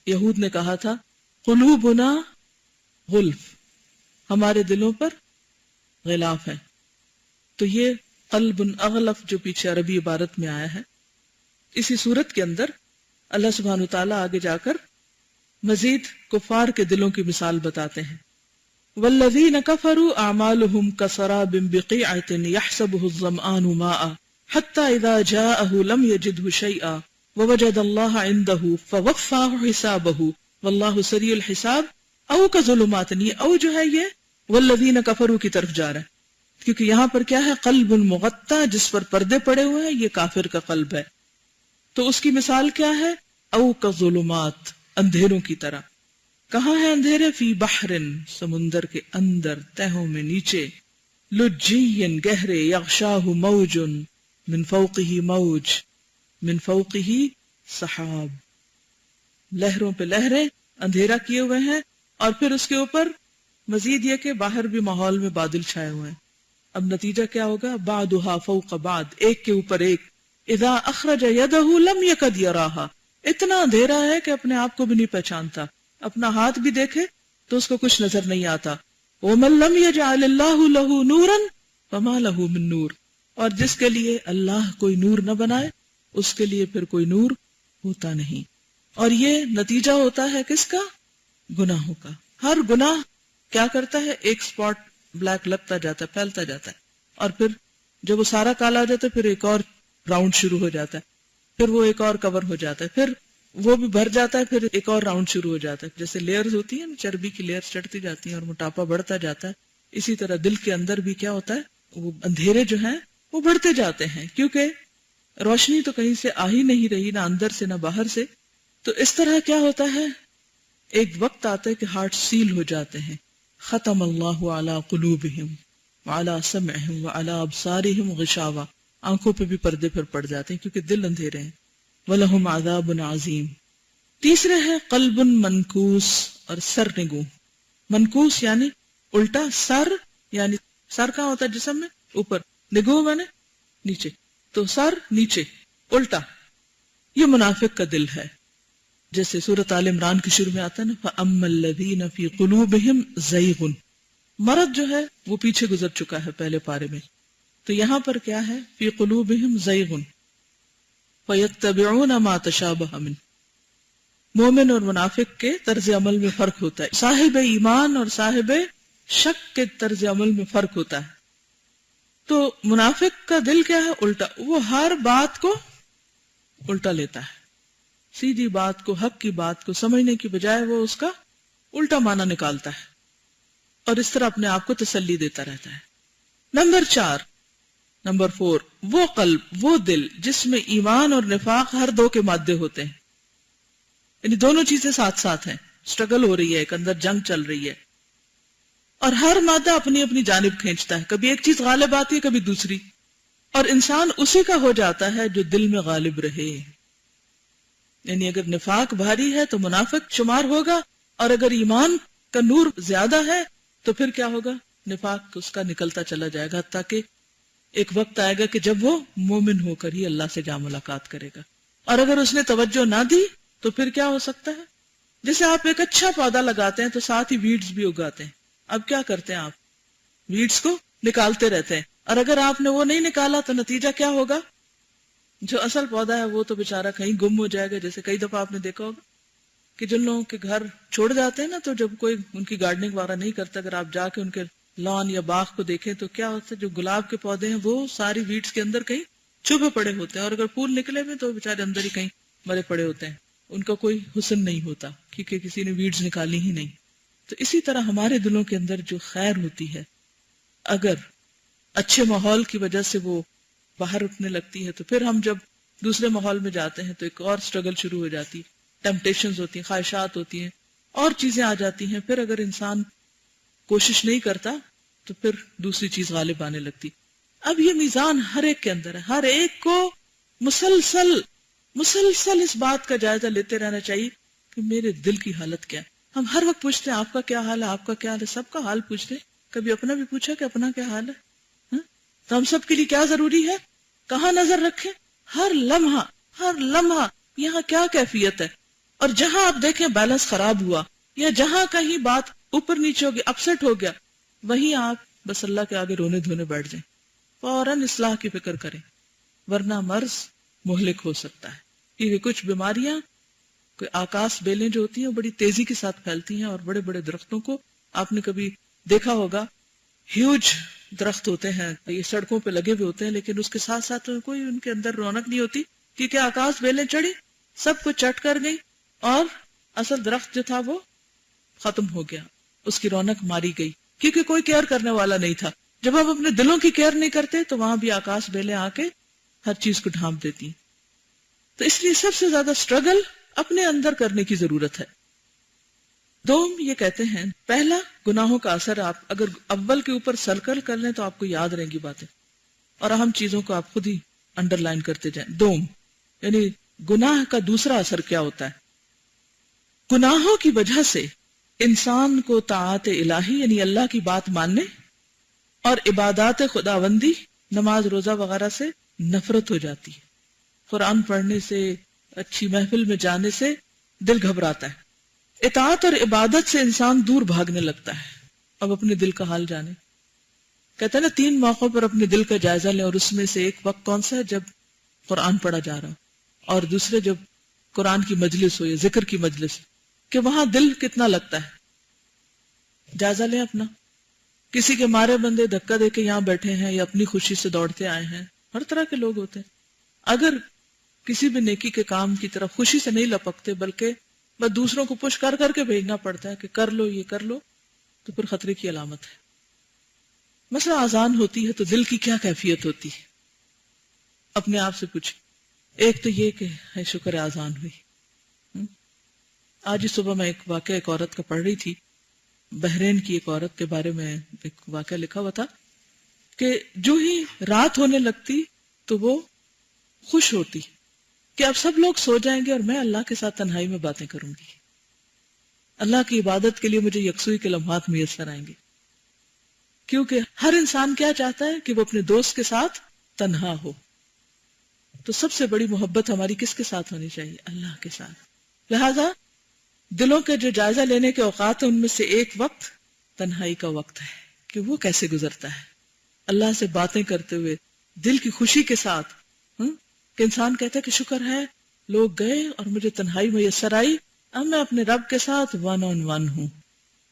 یہود نے کہا تھا قلوبنا غلف، ہمارے دلوں پر غلاف ہے. تو یہ قلب اغلف جو پیچھے عربی عبارت میں آیا ہے، اسی صورت کے اندر اللہ سبحانہ وتعالیٰ آگے جا کر مزید کفار کے دلوں کی مثال بتاتے ہیں. والذین کفروا اعمالهم کسراب بقیعۃ یحسبہ الظمآن ماء حتی اذا جاءہ لم یجدہ شیئا ووجد اللہ عندہ فوفاہ حسابہ واللہ سریع الحساب. او کظلمات، یہ او جو ہے یہ والذین کفروا کی طرف جا رہا ہے، کیونکہ یہاں پر کیا ہے، قلب مغطا جس پر پردے پڑے ہوئے ہیں، یہ کافر کا قلب ہے. تو اس کی مثال کیا ہے، او کظلمات، اندھیروں کی طرح. کہاں ہے اندھیرے؟ فی بحر، سمندر کے اندر، تہوں میں نیچے، لجی، گہرے، یغشاہ موج من فوقہ موج من فوقہ سحاب، لہروں پہ لہریں اندھیرا کیے ہوئے ہیں، اور پھر اس کے اوپر مزید یہ کہ باہر بھی ماحول میں بادل چھائے ہوئے ہیں. اب نتیجہ کیا ہوگا، بعدھا فوق بعد، ایک کے اوپر ایک. اذا اخرج یدہ لم یکد یراہا، اتنا اندھیرا ہے کہ اپنے آپ کو بھی نہیں پہچانتا، اپنا ہاتھ بھی دیکھے تو اس کو کچھ نظر نہیں آتا. ومن لم یجعل اللہ لہ نورا فما لہ من نور، اور جس کے لیے اللہ کوئی نور نہ بنائے اس کے لیے پھر کوئی نور ہوتا نہیں. اور یہ نتیجہ ہوتا ہے کس کا؟ گناہوں کا. ہر گناہ کیا کرتا ہے، ایک سپاٹ بلیک لگتا جاتا ہے، پھیلتا جاتا ہے، اور پھر جب وہ سارا کالا ہو جاتا ہے پھر ایک اور راؤنڈ شروع ہو جاتا ہے، پھر وہ ایک اور کور ہو جاتا ہے، پھر وہ بھی بھر جاتا ہے، پھر ایک اور راؤنڈ شروع ہو جاتا ہے. جیسے لیئرز ہوتی ہیں، چربی کی لیئر چڑھتی جاتی ہیں اور موٹاپا بڑھتا جاتا ہے، اسی طرح دل کے اندر بھی کیا ہوتا ہے، وہ اندھیرے جو ہیں وہ بڑھتے جاتے ہیں، کیونکہ روشنی تو کہیں سے آ ہی نہیں رہی، نہ اندر سے نہ باہر سے. تو اس طرح کیا ہوتا ہے، ایک وقت آتا ہے کہ ہارٹ سیل ہو جاتے ہیں. ختم اللہ علی قلوبہم وعلی سمعہم وعلی ابصارہم غشاوہ، آنکھوں پہ بھی پردے پھر پڑ جاتے ہیں کیونکہ دل اندھیرے ہیں. وَلَهُمْ عَذَابٌ عَظِيمٌ. تیسرے ہے قلب منکوس اور سر نگوں. منکوس یعنی الٹا، سر یعنی سر کہاں ہوتا ہے جسم میں؟ اوپر، نگوں میں نے نیچے، تو سر نیچے الٹا. یہ منافق کا دل ہے. جیسے سورۃ آل عمران کی شروع میں آتا ہے نا، فَأَمَّا الَّذِينَ فِي قُلُوبِهِمْ زَيْغٌ، مرض جو ہے وہ پیچھے گزر چکا ہے پہلے پارے میں. تو یہاں پر کیا ہے، فی قلوبہم زیغ فیتبعون ما تشابہ من. مومن اور منافق کے طرز عمل میں فرق ہوتا ہے، صاحب ایمان اور صاحب شک کے طرز عمل میں فرق ہوتا ہے. تو منافق کا دل کیا ہے، الٹا، وہ ہر بات کو الٹا لیتا ہے. سیدھی بات کو، حق کی بات کو سمجھنے کی بجائے وہ اس کا الٹا معنی نکالتا ہے اور اس طرح اپنے آپ کو تسلی دیتا رہتا ہے. نمبر 4 وہ قلب، وہ دل جس میں ایمان اور نفاق ہر دو کے مادے ہوتے ہیں، یعنی دونوں چیزیں ساتھ ساتھ ہیں، سٹرگل ہو رہی ہے، ایک اندر جنگ چل رہی ہے اور ہر مادہ اپنی اپنی جانب کھینچتا ہے، کبھی ایک چیز غالب آتی ہے کبھی دوسری، اور انسان اسی کا ہو جاتا ہے جو دل میں غالب رہے. یعنی اگر نفاق بھاری ہے تو منافق شمار ہوگا، اور اگر ایمان کا نور زیادہ ہے تو پھر کیا ہوگا؟ نفاق اس کا نکلتا چلا جائے گا، تاکہ ایک وقت آئے گا کہ جب وہ مومن ہو کر ہی اللہ سے جا ملاقات کرے گا. اور اگر اس نے توجہ نہ دی تو پھر کیا ہو سکتا ہے؟ جیسے آپ ایک اچھا پودا لگاتے ہیں تو ساتھ ہی ویڈز بھی اگاتے ہیں. اب کیا کرتے ہیں آپ؟ ویڈز کو نکالتے رہتے ہیں، اور اگر آپ نے وہ نہیں نکالا تو نتیجہ کیا ہوگا؟ جو اصل پودا ہے وہ تو بےچارہ کہیں گم ہو جائے گا. جیسے کئی دفعہ آپ نے دیکھا ہوگا کہ جن لوگوں کے گھر چھوڑ جاتے ہیں نا، تو جب کوئی ان کی گارڈننگ وغیرہ نہیں کرتا، اگر آپ جا کے ان کے لان یا باغ کو دیکھیں تو کیا ہوتا ہے، جو گلاب کے پودے ہیں وہ ساری ویڈز کے اندر کہیں چھپے پڑے ہوتے ہیں، اور اگر پھول نکلے ہوئے تو بےچارے اندر ہی کہیں مرے پڑے ہوتے ہیں. ان کا کوئی حسن نہیں ہوتا کیونکہ کسی نے ویڈز نکالی ہی نہیں. تو اسی طرح ہمارے دلوں کے اندر جو خیر ہوتی ہے، اگر اچھے ماحول کی وجہ سے وہ باہر اٹھنے لگتی ہے، تو پھر ہم جب دوسرے ماحول میں جاتے ہیں تو ایک اور سٹرگل شروع ہو جاتی ہے، ٹیمپٹیشنز ہوتی ہیں، خواہشات ہوتی ہیں، اور چیزیں آ جاتی ہیں. پھر اگر انسان کوشش نہیں کرتا تو پھر دوسری چیز غالب آنے لگتی. اب یہ میزان ہر ایک کے اندر ہے، ہر ایک کو مسلسل اس بات کا جائزہ لیتے رہنا چاہیے کہ میرے دل کی حالت کیا ہے. ہم ہر وقت پوچھتے ہیں آپ کا کیا حال ہے، آپ کا کیا حال ہے، سب کا حال پوچھتے ہیں. کبھی اپنا بھی پوچھا کہ اپنا کیا حال ہے؟ تو ہم سب کے لیے کیا ضروری ہے؟ کہاں نظر رکھیں؟ ہر لمحہ یہاں کیا کیفیت ہے. اور جہاں آپ دیکھیں بیلنس خراب ہوا یا جہاں کہیں بات اوپر نیچے ہو گیا، اپسٹ ہو گیا، وہیں آپ بس اللہ کے آگے رونے دھونے بیٹھ جائیں، فوراً اصلاح کی فکر کریں، ورنہ مرض مہلک ہو سکتا ہے. کیونکہ کچھ بیماریاں، کوئی آکاش بیلیں جو ہوتی ہیں وہ بڑی تیزی کے ساتھ پھیلتی ہیں، اور بڑے بڑے درختوں کو آپ نے کبھی دیکھا ہوگا، ہیوج درخت ہوتے ہیں، یہ سڑکوں پہ لگے ہوئے ہوتے ہیں، لیکن اس کے ساتھ ساتھ کوئی ان کے اندر رونق نہیں ہوتی، کیونکہ آکاش بیلیں چڑھی، سب کو چٹ کر گئی، اور اصل درخت جو تھا وہ ختم ہو گیا، اس کی رونق ماری گئی، کیونکہ کوئی کیئر کرنے والا نہیں تھا. جب ہم اپنے دلوں کی کیئر نہیں کرتے تو وہاں بھی آکاش بیلیں آ کے ہر چیز کو ڈھانپ دیتی ہیں. تو اس لیے سب سے زیادہ سٹرگل اپنے اندر کرنے کی ضرورت ہے. دوم یہ کہتے ہیں، پہلا گناہوں کا اثر، آپ اگر اول کے اوپر سرکل کر لیں تو آپ کو یاد رہیں گی باتیں، اور اہم چیزوں کو آپ خود ہی انڈر لائن کرتے جائیں. دوم یعنی گناہ کا دوسرا اثر کیا ہوتا ہے. گناہوں کی وجہ سے انسان کو طاعت الہی یعنی اللہ کی بات ماننے اور عبادات خداوندی، نماز روزہ وغیرہ سے نفرت ہو جاتی ہے. قرآن پڑھنے سے، اچھی محفل میں جانے سے دل گھبراتا ہے. اطاعت اور عبادت سے انسان دور بھاگنے لگتا ہے. اب اپنے دل کا حال جانے. کہتے ہیں نا 3 موقعوں پر اپنے دل کا جائزہ لیں، اور اس میں سے ایک وقت کون سا ہے؟ جب قرآن پڑھا جا رہا ہو، اور دوسرے جب قرآن کی مجلس ہو یا ذکر کی مجلس، کہ وہاں دل کتنا لگتا ہے. جائزہ لیں اپنا. کسی کے مارے بندے دھکا دے کے یہاں بیٹھے ہیں یا اپنی خوشی سے دوڑتے آئے ہیں، ہر طرح کے لوگ ہوتے ہیں. اگر کسی بھی نیکی کے کام کی طرف خوشی سے نہیں لپکتے بلکہ بس دوسروں کو پش کر کر کے بھیجنا پڑتا ہے کہ کر لو یہ کر لو، تو پھر خطرے کی علامت ہے. مثلا اذان ہوتی ہے تو دل کی کیا کیفیت ہوتی ہے؟ اپنے آپ سے پوچھیں. ایک تو یہ کہ ہے شکر اذان ہوئی. آج ہی صبح میں ایک عورت کا پڑھ رہی تھی، بحرین کی ایک عورت کے بارے میں ایک واقعہ لکھا ہوا تھا کہ جو ہی رات ہونے لگتی تو وہ خوش ہوتی کہ اب سب لوگ سو جائیں گے اور میں اللہ کے ساتھ تنہائی میں باتیں کروں گی. اللہ کی عبادت کے لیے مجھے یکسوئی کے لمحات میسر آئیں گے. کیونکہ ہر انسان کیا چاہتا ہے کہ وہ اپنے دوست کے ساتھ تنہا ہو. تو سب سے بڑی محبت ہماری کس کے ساتھ ہونی چاہیے؟ اللہ کے ساتھ. لہذا دلوں کے جو جائزہ لینے کے اوقات ہیں ان میں سے ایک وقت تنہائی کا وقت ہے کہ وہ کیسے گزرتا ہے اللہ سے باتیں کرتے ہوئے دل کی خوشی کے ساتھ. کہ انسان کہتا ہے کہ شکر ہے لوگ گئے اور مجھے تنہائی میسر آئی، اب میں اپنے رب کے ساتھ 1 on 1 ہوں،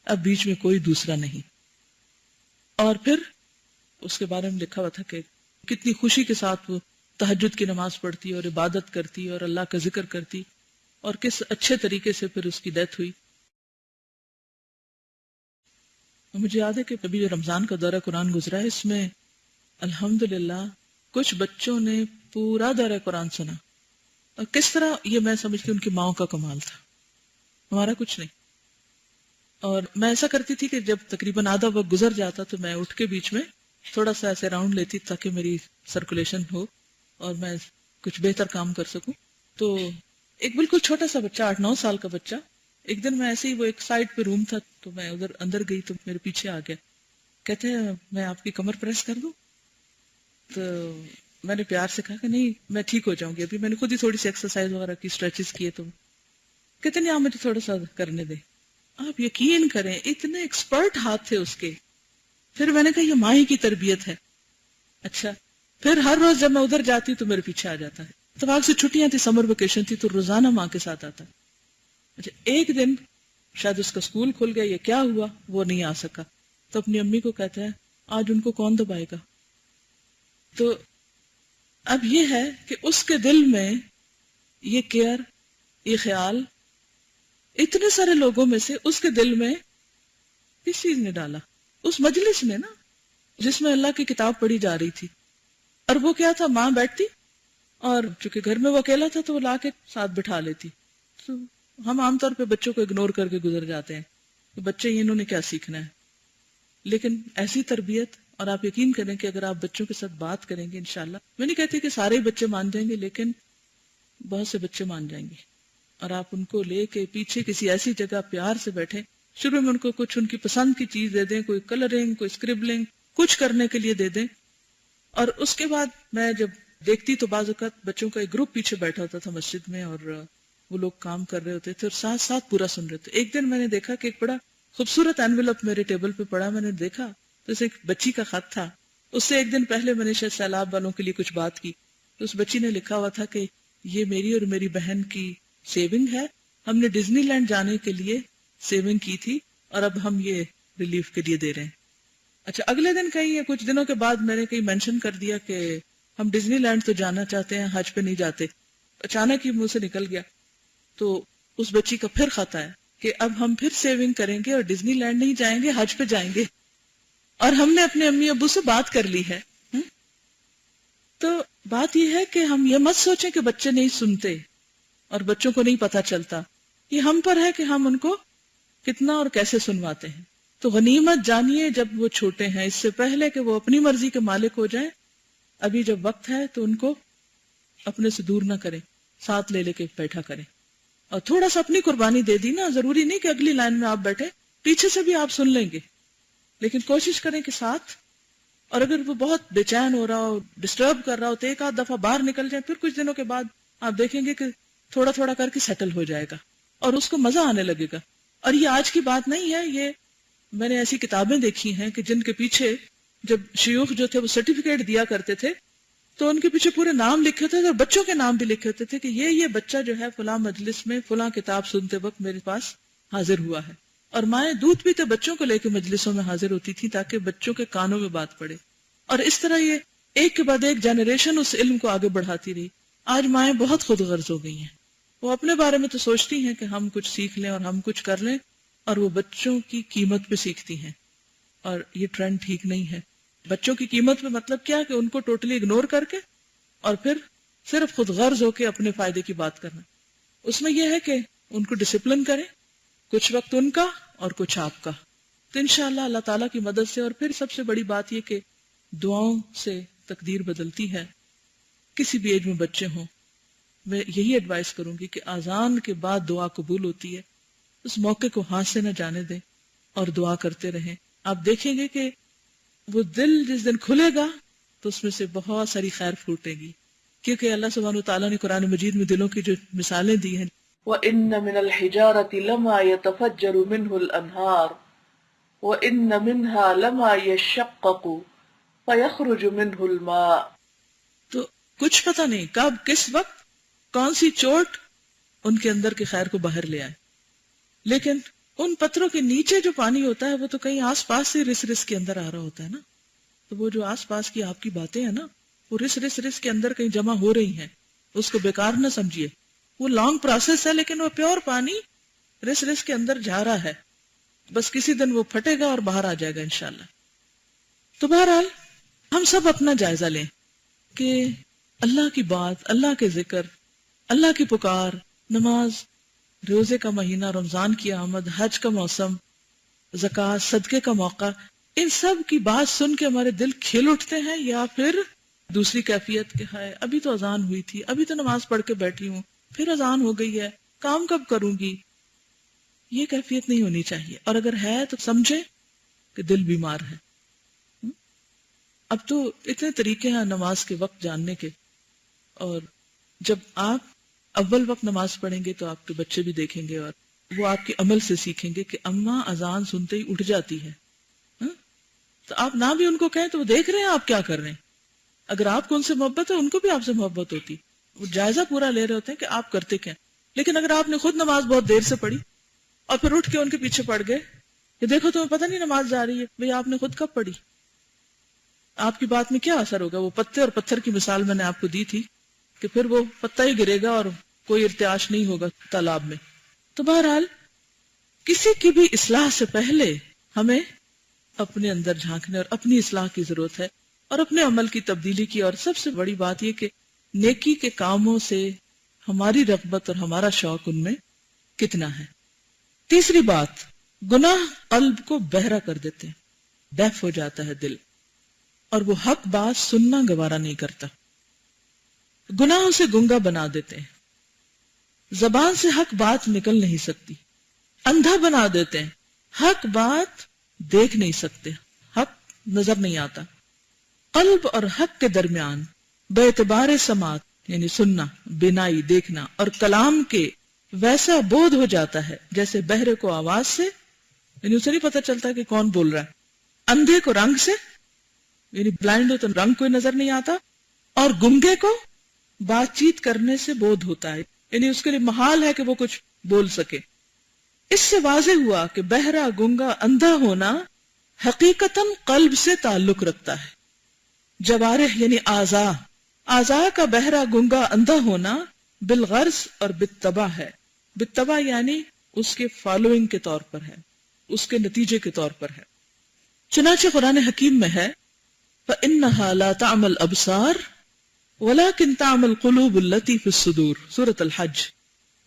اب بیچ میں کوئی دوسرا نہیں. اور پھر اس کے بارے میں لکھا ہوا تھا کہ کتنی خوشی کے ساتھ وہ تہجد کی نماز پڑھتی اور عبادت کرتی اور اللہ کا ذکر کرتی، اور کس اچھے طریقے سے پھر اس کی ڈیتھ ہوئی۔ مجھے یاد ہے کہ ابھی جو رمضان کا دورہ قرآن گزرا ہے، اس میں الحمدللہ کچھ بچوں نے پورا دورہ قرآن سنا، اور کس طرح یہ میں سمجھتی ہوں ان کی ماؤں کا کمال تھا، ہمارا کچھ نہیں۔ اور میں ایسا کرتی تھی کہ جب تقریباً آدھا وقت گزر جاتا تو میں اٹھ کے بیچ میں تھوڑا سا ایسے راؤنڈ لیتی تاکہ میری سرکولیشن ہو اور میں کچھ بہتر کام کر سکوں۔ تو ایک بالکل چھوٹا سا بچہ، 8-9 سال کا بچہ، ایک دن میں ایسے ہی، وہ ایک سائڈ پہ روم تھا تو میں ادھر اندر گئی تو میرے پیچھے آ گیا، کہتے ہیں میں آپ کی کمر پریس کر دوں؟ تو میں نے پیار سے کہا کہ نہیں، میں ٹھیک ہو جاؤں گی، ابھی میں نے خود ہی تھوڑی سی ایکسرسائز وغیرہ کی، اسٹریچز کیے، تو کہتے نہیں آپ مجھے تھوڑا سا کرنے دیں۔ آپ یقین کریں اتنے ایکسپرٹ ہاتھ تھے اس کے۔ پھر میں نے کہا یہ ماں ہی کی تربیت ہے۔ اچھا، پھر ہر روز جب میں ادھر جاتی تو میرے پیچھے آ جاتا ہے۔ اتفاق سے چھٹیاں تھی، سمر ویکیشن تھی، تو روزانہ ماں کے ساتھ آتا۔ اچھا، ایک دن شاید اس کا اسکول کھل گیا یا کیا ہوا، وہ نہیں آ سکا، تو اپنی امی کو کہتا ہے آج ان کو کون دبائے گا؟ تو اب یہ ہے کہ اس کے دل میں یہ کیئر، یہ خیال اتنے سارے لوگوں میں سے اس کے دل میں کس چیز نے ڈالا؟ اس مجلس نے نا، جس میں اللہ کی کتاب پڑھی جا رہی تھی۔ اور وہ کیا تھا، ماں بیٹھتی اور چونکہ گھر میں وہ اکیلا تھا تو وہ لا کے ساتھ بٹھا لیتی۔ تو ہم عام طور پہ بچوں کو اگنور کر کے گزر جاتے ہیں کہ بچے انہوں نے کیا سیکھنا ہے، لیکن ایسی تربیت، اور آپ یقین کریں کہ اگر آپ بچوں کے ساتھ بات کریں گے انشاءاللہ، میں نہیں کہتی کہ سارے بچے مان جائیں گے، لیکن بہت سے بچے مان جائیں گے، اور آپ ان کو لے کے پیچھے کسی ایسی جگہ پیار سے بیٹھیں، شروع میں ان کو کچھ ان کی پسند کی چیز دے دیں، کوئی کلرنگ، کوئی اسکربلنگ، کچھ کرنے کے لیے دے دیں، اور اس کے بعد میں جب دیکھتی تو بعض اوقات بچوں کا ایک گروپ پیچھے بیٹھا ہوتا تھا مسجد میں، اور وہ لوگ کام کر رہے ہوتے تھے اور ساتھ ساتھ پورا سن رہے تھے۔ ایک دن میں نے دیکھا کہ ایک بڑا خوبصورت انویلپ میرے ٹیبل پہ پڑا، میں نے دیکھا تو اسے ایک بچی کا خط تھا۔ اس سے ایک دن پہلے میں نے شاید سیلاب والوں کے لیے کچھ بات کی، تو اس بچی نے لکھا ہوا تھا کہ یہ میری اور میری بہن کی سیونگ ہے، ہم نے ڈزنی لینڈ جانے کے لیے سیونگ کی تھی اور اب ہم یہ ریلیف کے لیے دے رہے ہیں۔ اچھا، اگلے دن کہیں یا کچھ دنوں کے بعد میں نے کہیں مینشن کر دیا کہ ہم ڈزنی لینڈ تو جانا چاہتے ہیں، حج پہ نہیں جاتے۔ اچانک ہی منہ سے نکل گیا، تو اس بچی کا پھر خط آیا کہ اب ہم پھر سیونگ کریں گے اور ڈزنی لینڈ نہیں جائیں گے، حج پہ جائیں گے، اور ہم نے اپنے امی ابو سے بات کر لی ہے۔ تو بات یہ ہے کہ ہم یہ مت سوچیں کہ بچے نہیں سنتے اور بچوں کو نہیں پتا چلتا، یہ ہم پر ہے کہ ہم ان کو کتنا اور کیسے سنواتے ہیں۔ تو غنیمت جانیے جب وہ چھوٹے ہیں، اس سے پہلے کہ وہ اپنی مرضی کے مالک ہو جائیں، ابھی جب وقت ہے تو ان کو اپنے سے دور نہ کریں، ساتھ لے لے کے بیٹھا کریں، اور تھوڑا سا اپنی قربانی دے دی نا، ضروری نہیں کہ اگلی لائن میں آپ بیٹھے، پیچھے سے بھی آپ سن لیں گے، لیکن کوشش کریں کہ ساتھ۔ اور اگر وہ بہت بے چین ہو رہا ہو، ڈسٹرب کر رہا ہو، تو ایک آدھ دفعہ باہر نکل جائیں، پھر کچھ دنوں کے بعد آپ دیکھیں گے کہ تھوڑا تھوڑا کر کے سیٹل ہو جائے گا اور اس کو مزہ آنے لگے گا۔ اور یہ آج کی بات نہیں ہے، یہ میں نے ایسی کتابیں دیکھی ہیں کہ جن کے پیچھے جب شیوخ جو تھے وہ سرٹیفکیٹ دیا کرتے تھے تو ان کے پیچھے پورے نام لکھے ہوتے تھے اور بچوں کے نام بھی لکھے ہوتے تھے کہ یہ بچہ جو ہے فلاں مجلس میں فلاں کتاب سنتے وقت میرے پاس حاضر ہوا ہے۔ اور مائیں دودھ پیتے بچوں کو لے کے مجلسوں میں حاضر ہوتی تھی تاکہ بچوں کے کانوں میں بات پڑے، اور اس طرح یہ ایک کے بعد ایک جنریشن اس علم کو آگے بڑھاتی رہی۔ آج مائیں بہت خود غرض ہو گئی ہیں، وہ اپنے بارے میں تو سوچتی ہیں کہ ہم کچھ سیکھ لیں اور ہم کچھ کر لیں، اور وہ بچوں کی قیمت پہ سیکھتی ہیں، اور یہ ٹرینڈ ٹھیک نہیں ہے۔ بچوں کی قیمت پہ مطلب کیا کہ ان کو ٹوٹلی اگنور کر کے اور پھر صرف خود غرض ہو کے اپنے فائدے کی بات کرنا۔ اس میں یہ ہے کہ ان کو ڈسپلن کریں، کچھ وقت ان کا اور کچھ آپ کا، تو انشاءاللہ اللہ تعالیٰ کی مدد سے۔ اور پھر سب سے بڑی بات یہ کہ دعاؤں سے تقدیر بدلتی ہے، کسی بھی ایج میں بچے ہوں، میں یہی ایڈوائز کروں گی کہ اذان کے بعد دعا قبول ہوتی ہے، اس موقع کو ہاتھ سے نہ جانے دیں اور دعا کرتے رہیں۔ آپ دیکھیں گے کہ وہ دل جس دن کھلے گا تو اس میں سے بہت ساری خیر پھوٹے گی، کیونکہ اللہ سبحانہ وتعالیٰ نے قرآن مجید میں دلوں کی جو مثالیں دی ہیں، وَإِنَّ مِنَ الْحِجَارَةِ لَمَا يَتَفَجَّرُ مِنْهُ الْأَنْهَارُ وَإِنَّ مِنْهَا لَمَا يَشَّقَّقُ فَيَخْرُجُ مِنْهُ الْمَاءُ۔ تو کچھ پتہ نہیں کب کس وقت کون سی چوٹ ان کے اندر کے خیر کو باہر لے آئے، لیکن ان پتھروں کے نیچے جو پانی ہوتا ہے وہ تو کہیں آس پاس سے رس رس کے اندر آ رہا ہوتا ہے نا، تو وہ جو آس پاس کی آپ کی باتیں ہیں نا، وہ رس کے اندر کہیں جمع ہو رہی ہیں، اس کو بیکار نہ سمجھیے. وہ لانگ پروسیس ہے، لیکن وہ پیور پانی رس کے اندر جا رہا ہے. بس کسی دن وہ پھٹے گا اور باہر آ جائے گا انشاءاللہ. تو بہرحال ہم سب اپنا جائزہ لیں کہ اللہ کی بات، اللہ کے ذکر، اللہ کی پکار، نماز، روزے کا مہینہ، رمضان کی آمد، حج کا موسم، زکوٰۃ، صدقے کا موقع، ان سب کی بات سن کے ہمارے دل کھل اٹھتے ہیں، یا پھر دوسری کیفیت کہ ہے ابھی تو اذان ہوئی تھی، ابھی تو نماز پڑھ کے بیٹھی ہوں، پھر اذان ہو گئی ہے، کام کب کروں گی. یہ کیفیت نہیں ہونی چاہیے. اور اگر ہے تو سمجھے کہ دل بیمار ہے. اب تو اتنے طریقے ہیں نماز کے وقت جاننے کے، اور جب آپ اول وقت نماز پڑھیں گے تو آپ کے بچے بھی دیکھیں گے اور وہ آپ کے عمل سے سیکھیں گے کہ اماں اذان سنتے ہی اٹھ جاتی ہے. تو آپ نہ بھی ان کو کہیں تو وہ دیکھ رہے ہیں آپ کیا کر رہے ہیں. اگر آپ کو ان سے محبت ہے، ان کو بھی آپ سے محبت ہوتی. وہ جائزہ پورا لے رہے ہوتے ہیں کہ آپ کرتے کیا. لیکن اگر آپ نے خود نماز بہت دیر سے پڑھی اور پھر اٹھ کے ان کے پیچھے پڑ گئے کہ دیکھو تمہیں پتہ نہیں نماز جا رہی ہے، بھئی آپ نے خود کب پڑھی؟ آپ کی بات میں کیا اثر ہوگا؟ وہ پتے اور پتھر کی مثال میں نے آپ کو دی تھی کہ پھر وہ پتہ ہی گرے گا اور کوئی ارتعاش نہیں ہوگا تالاب میں. تو بہرحال کسی کی بھی اصلاح سے پہلے ہمیں اپنے اندر جھانکنے اور اپنی اصلاح کی ضرورت ہے، اور اپنے عمل کی تبدیلی کی. اور سب سے بڑی بات یہ کہ نیکی کے کاموں سے ہماری رغبت اور ہمارا شوق ان میں کتنا ہے. تیسری بات، گناہ قلب کو بہرا کر دیتے ہیں، ڈیف ہو جاتا ہے دل، اور وہ حق بات سننا گوارا نہیں کرتا. گناہوں سے گنگا بنا دیتے ہیں، زبان سے حق بات نکل نہیں سکتی. اندھا بنا دیتے ہیں، حق بات دیکھ نہیں سکتے، حق نظر نہیں آتا. قلب اور حق کے درمیان بے اعتبار سماعت یعنی سننا، بینائی دیکھنا، اور کلام کے ویسا بودھ ہو جاتا ہے جیسے بہرے کو آواز سے، یعنی اسے نہیں پتا چلتا کہ کون بول رہا ہے، اندھے کو رنگ سے، یعنی بلائنڈ ہو تو رنگ کوئی نظر نہیں آتا، اور گنگے کو بات چیت کرنے سے بودھ ہوتا ہے، یعنی اس کے لیے محال ہے کہ وہ کچھ بول سکے. اس سے واضح ہوا کہ بہرا، گنگا، اندھا ہونا حقیقتاً قلب سے تعلق رکھتا ہے. جوارح یعنی اعضاء کا بہرا، گنگا، اندھا ہونا بالغرض اور بالتبع ہے. بالتبع یعنی اس کے فالوئنگ کے طور پر ہے، اس کے نتیجے کے طور پر ہے. چنانچہ قرآن حکیم میں ہے فَإِنَّهَا لَا تَعْمَى الْأَبْصَارُ وَلَكِنْ تَعْمَى الْقُلُوبُ الَّتِي فِي الصُّدُورِ. سورۃ الحج.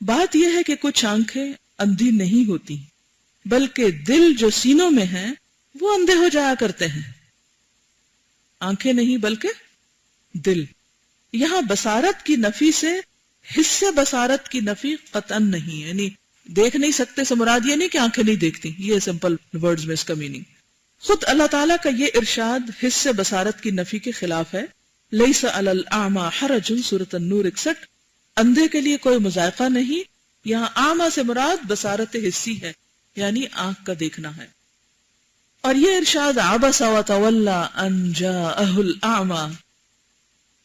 بات یہ ہے کہ کچھ آنکھیں اندھی نہیں ہوتی، بلکہ دل جو سینوں میں ہیں وہ اندھے ہو جایا کرتے ہیں. آنکھیں نہیں بلکہ دل. یہاں بصارت کی نفی سے حصے بصارت کی نفی قطعاً نہیں، یعنی دیکھ نہیں سکتے سے مراد یہ نہیں کہ آنکھیں نہیں دیکھتی، یہ سمپل ورڈز میں اس کا میننگ. خود اللہ تعالیٰ کا یہ ارشاد حصے بصارت کی نفی کے خلاف ہے. لیس علی الاعمی حرج، سورۃ النور 61. اندھے کے لیے کوئی مذائقہ نہیں. یہاں اعمی سے مراد بصارت حسی ہے، یعنی آنکھ کا دیکھنا ہے. اور یہ ارشاد عبس وتولی ان جاءہ الاعمی،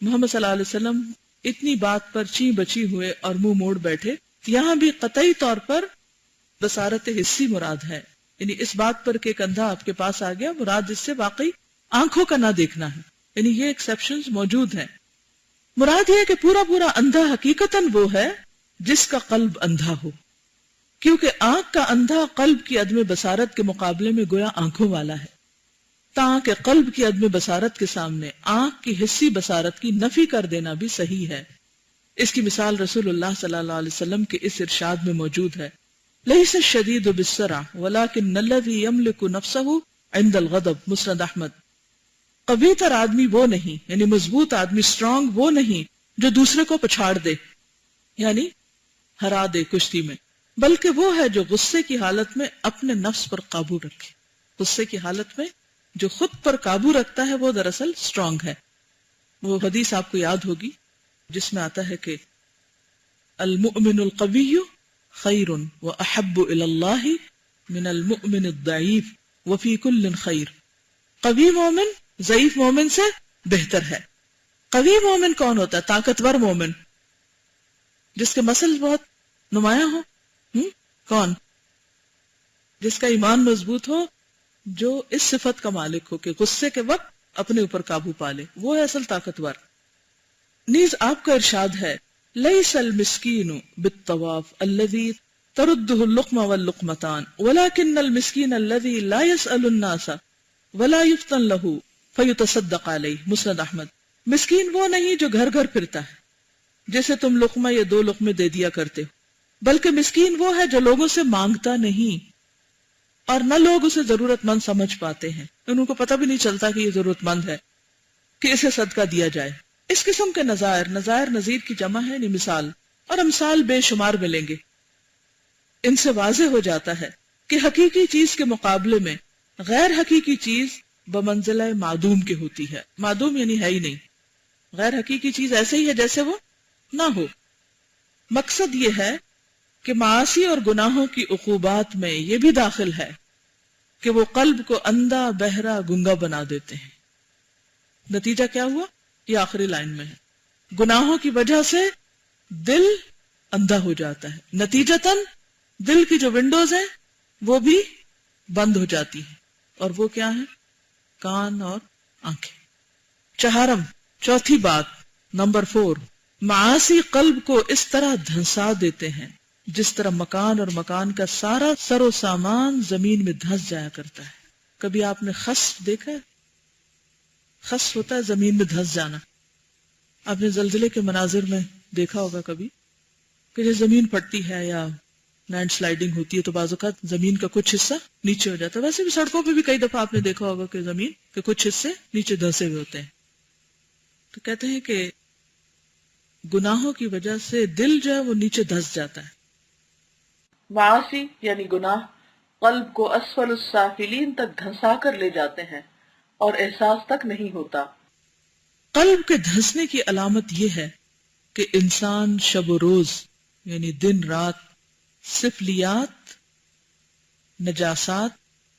محمد صلی اللہ علیہ وسلم اتنی بات پر چیں بچی ہوئے اور منہ موڑ بیٹھے. یہاں بھی قطعی طور پر بصارت حسی مراد ہے، یعنی اس بات پر کہ ایک اندھا آپ کے پاس آ گیا، مراد اس سے واقعی آنکھوں کا نہ دیکھنا ہے. یعنی یہ ایکسیپشنز موجود ہیں. مراد یہ ہے کہ پورا اندھا حقیقتاً وہ ہے جس کا قلب اندھا ہو، کیونکہ آنکھ کا اندھا قلب کی عدم بصارت کے مقابلے میں گویا آنکھوں والا ہے، تاکہ قلب کی عدم بصارت کے سامنے آنکھ کی حسی بصارت کی نفی کر دینا بھی صحیح ہے. اس کی مثال رسول اللہ صلی اللہ علیہ وسلم کے اس ارشاد میں موجود ہے. لیس الشدید بالسرعہ ولکن الذی یملک نفسہ عند الغضب، مسند احمد. قوی تر آدمی وہ نہیں، یعنی مضبوط آدمی، اسٹرانگ وہ نہیں جو دوسرے کو پچھاڑ دے، یعنی ہرا دے کشتی میں، بلکہ وہ ہے جو غصے کی حالت میں اپنے نفس پر قابو رکھے. غصے کی حالت میں جو خود پر قابو رکھتا ہے وہ دراصل اسٹرانگ ہے. وہ حدیث آپ کو یاد ہوگی جس میں آتا ہے کہ المؤمن القوی خیر واحب الی اللہ من المؤمن الضعیف وفی کل خیر. قوی مومن ضعیف مومن سے بہتر ہے. قوی مومن کون ہوتا ہے؟ طاقتور مومن جس کے مسلز بہت نمایاں ہو. کون؟ جس کا ایمان مضبوط ہو، جو اس صفت کا مالک ہو کہ غصے کے وقت اپنے اوپر قابو پا لے، وہ ہے اصل طاقتور. نیز آپ کا ارشاد ہے لیس المسکین بالطواف الذی ترده اللقمہ واللقمتان ولكن المسکین الذی لا يسأل الناس ولا يفتن له فیتصدق علیہ، مسند احمد۔ مسکین وہ نہیں جو گھر گھر پھرتا ہے جیسے تم لقمہ یا 2 لقمے دے دیا کرتے ہو، بلکہ مسکین وہ ہے جو لوگوں سے مانگتا نہیں اور نہ لوگ اسے ضرورت مند سمجھ پاتے ہیں، ان کو پتہ بھی نہیں چلتا کہ یہ ضرورت مند ہے کہ اسے صدقہ دیا جائے۔ اس قسم کے نظائر نظیر کی جمع ہے، یعنی مثال، اور امثال بے شمار ملیں گے۔ ان سے واضح ہو جاتا ہے کہ حقیقی چیز کے مقابلے میں غیر حقیقی چیز بمنزلہ معدوم کے ہوتی ہے۔ معدوم یعنی ہے ہی نہیں، غیر حقیقی چیز ایسے ہی ہے جیسے وہ نہ ہو۔ مقصد یہ ہے کہ معاصی اور گناہوں کی عقوبات میں یہ بھی داخل ہے کہ وہ قلب کو اندھا، بہرا، گنگا بنا دیتے ہیں۔ نتیجہ کیا ہوا؟ یہ آخری لائن میں ہے، گناہوں کی وجہ سے دل اندھا ہو جاتا ہے، نتیجتاً دل کی جو ونڈوز ہیں وہ بھی بند ہو جاتی ہیں، اور وہ کیا ہے؟ کان اور آنکھیں۔ چوتھی بات، نمبر 4، معاصی قلب کو اس طرح دھنسا دیتے ہیں جس طرح مکان اور مکان کا سارا سر و سامان زمین میں دھنس جایا کرتا ہے۔ کبھی آپ نے خسف دیکھا ہے؟ خسف ہوتا ہے زمین میں دھنس جانا۔ آپ نے زلزلے کے مناظر میں دیکھا ہوگا کبھی کہ جب زمین پھٹتی ہے یا لینڈ سلائیڈنگ ہوتی ہے تو بعض اوقات زمین کا کچھ حصہ نیچے ہو جاتا ہے۔ ویسے بھی سڑکوں پہ بھی کئی دفعہ آپ نے دیکھا ہوگا کہ زمین کے کچھ حصے نیچے دھنسے ہوئے ہوتے ہیں۔ تو کہتے ہیں کہ گناہوں کی وجہ سے دل جو ہے وہ نیچے دھس جاتا ہے۔ معاصی یعنی گناہ قلب کو اسفل السافلین تک دھنسا کر لے جاتے ہیں اور احساس تک نہیں ہوتا۔ قلب کے دھنسنے کی علامت یہ ہے کہ انسان شب و روز یعنی دن رات سفلیات، نجاسات،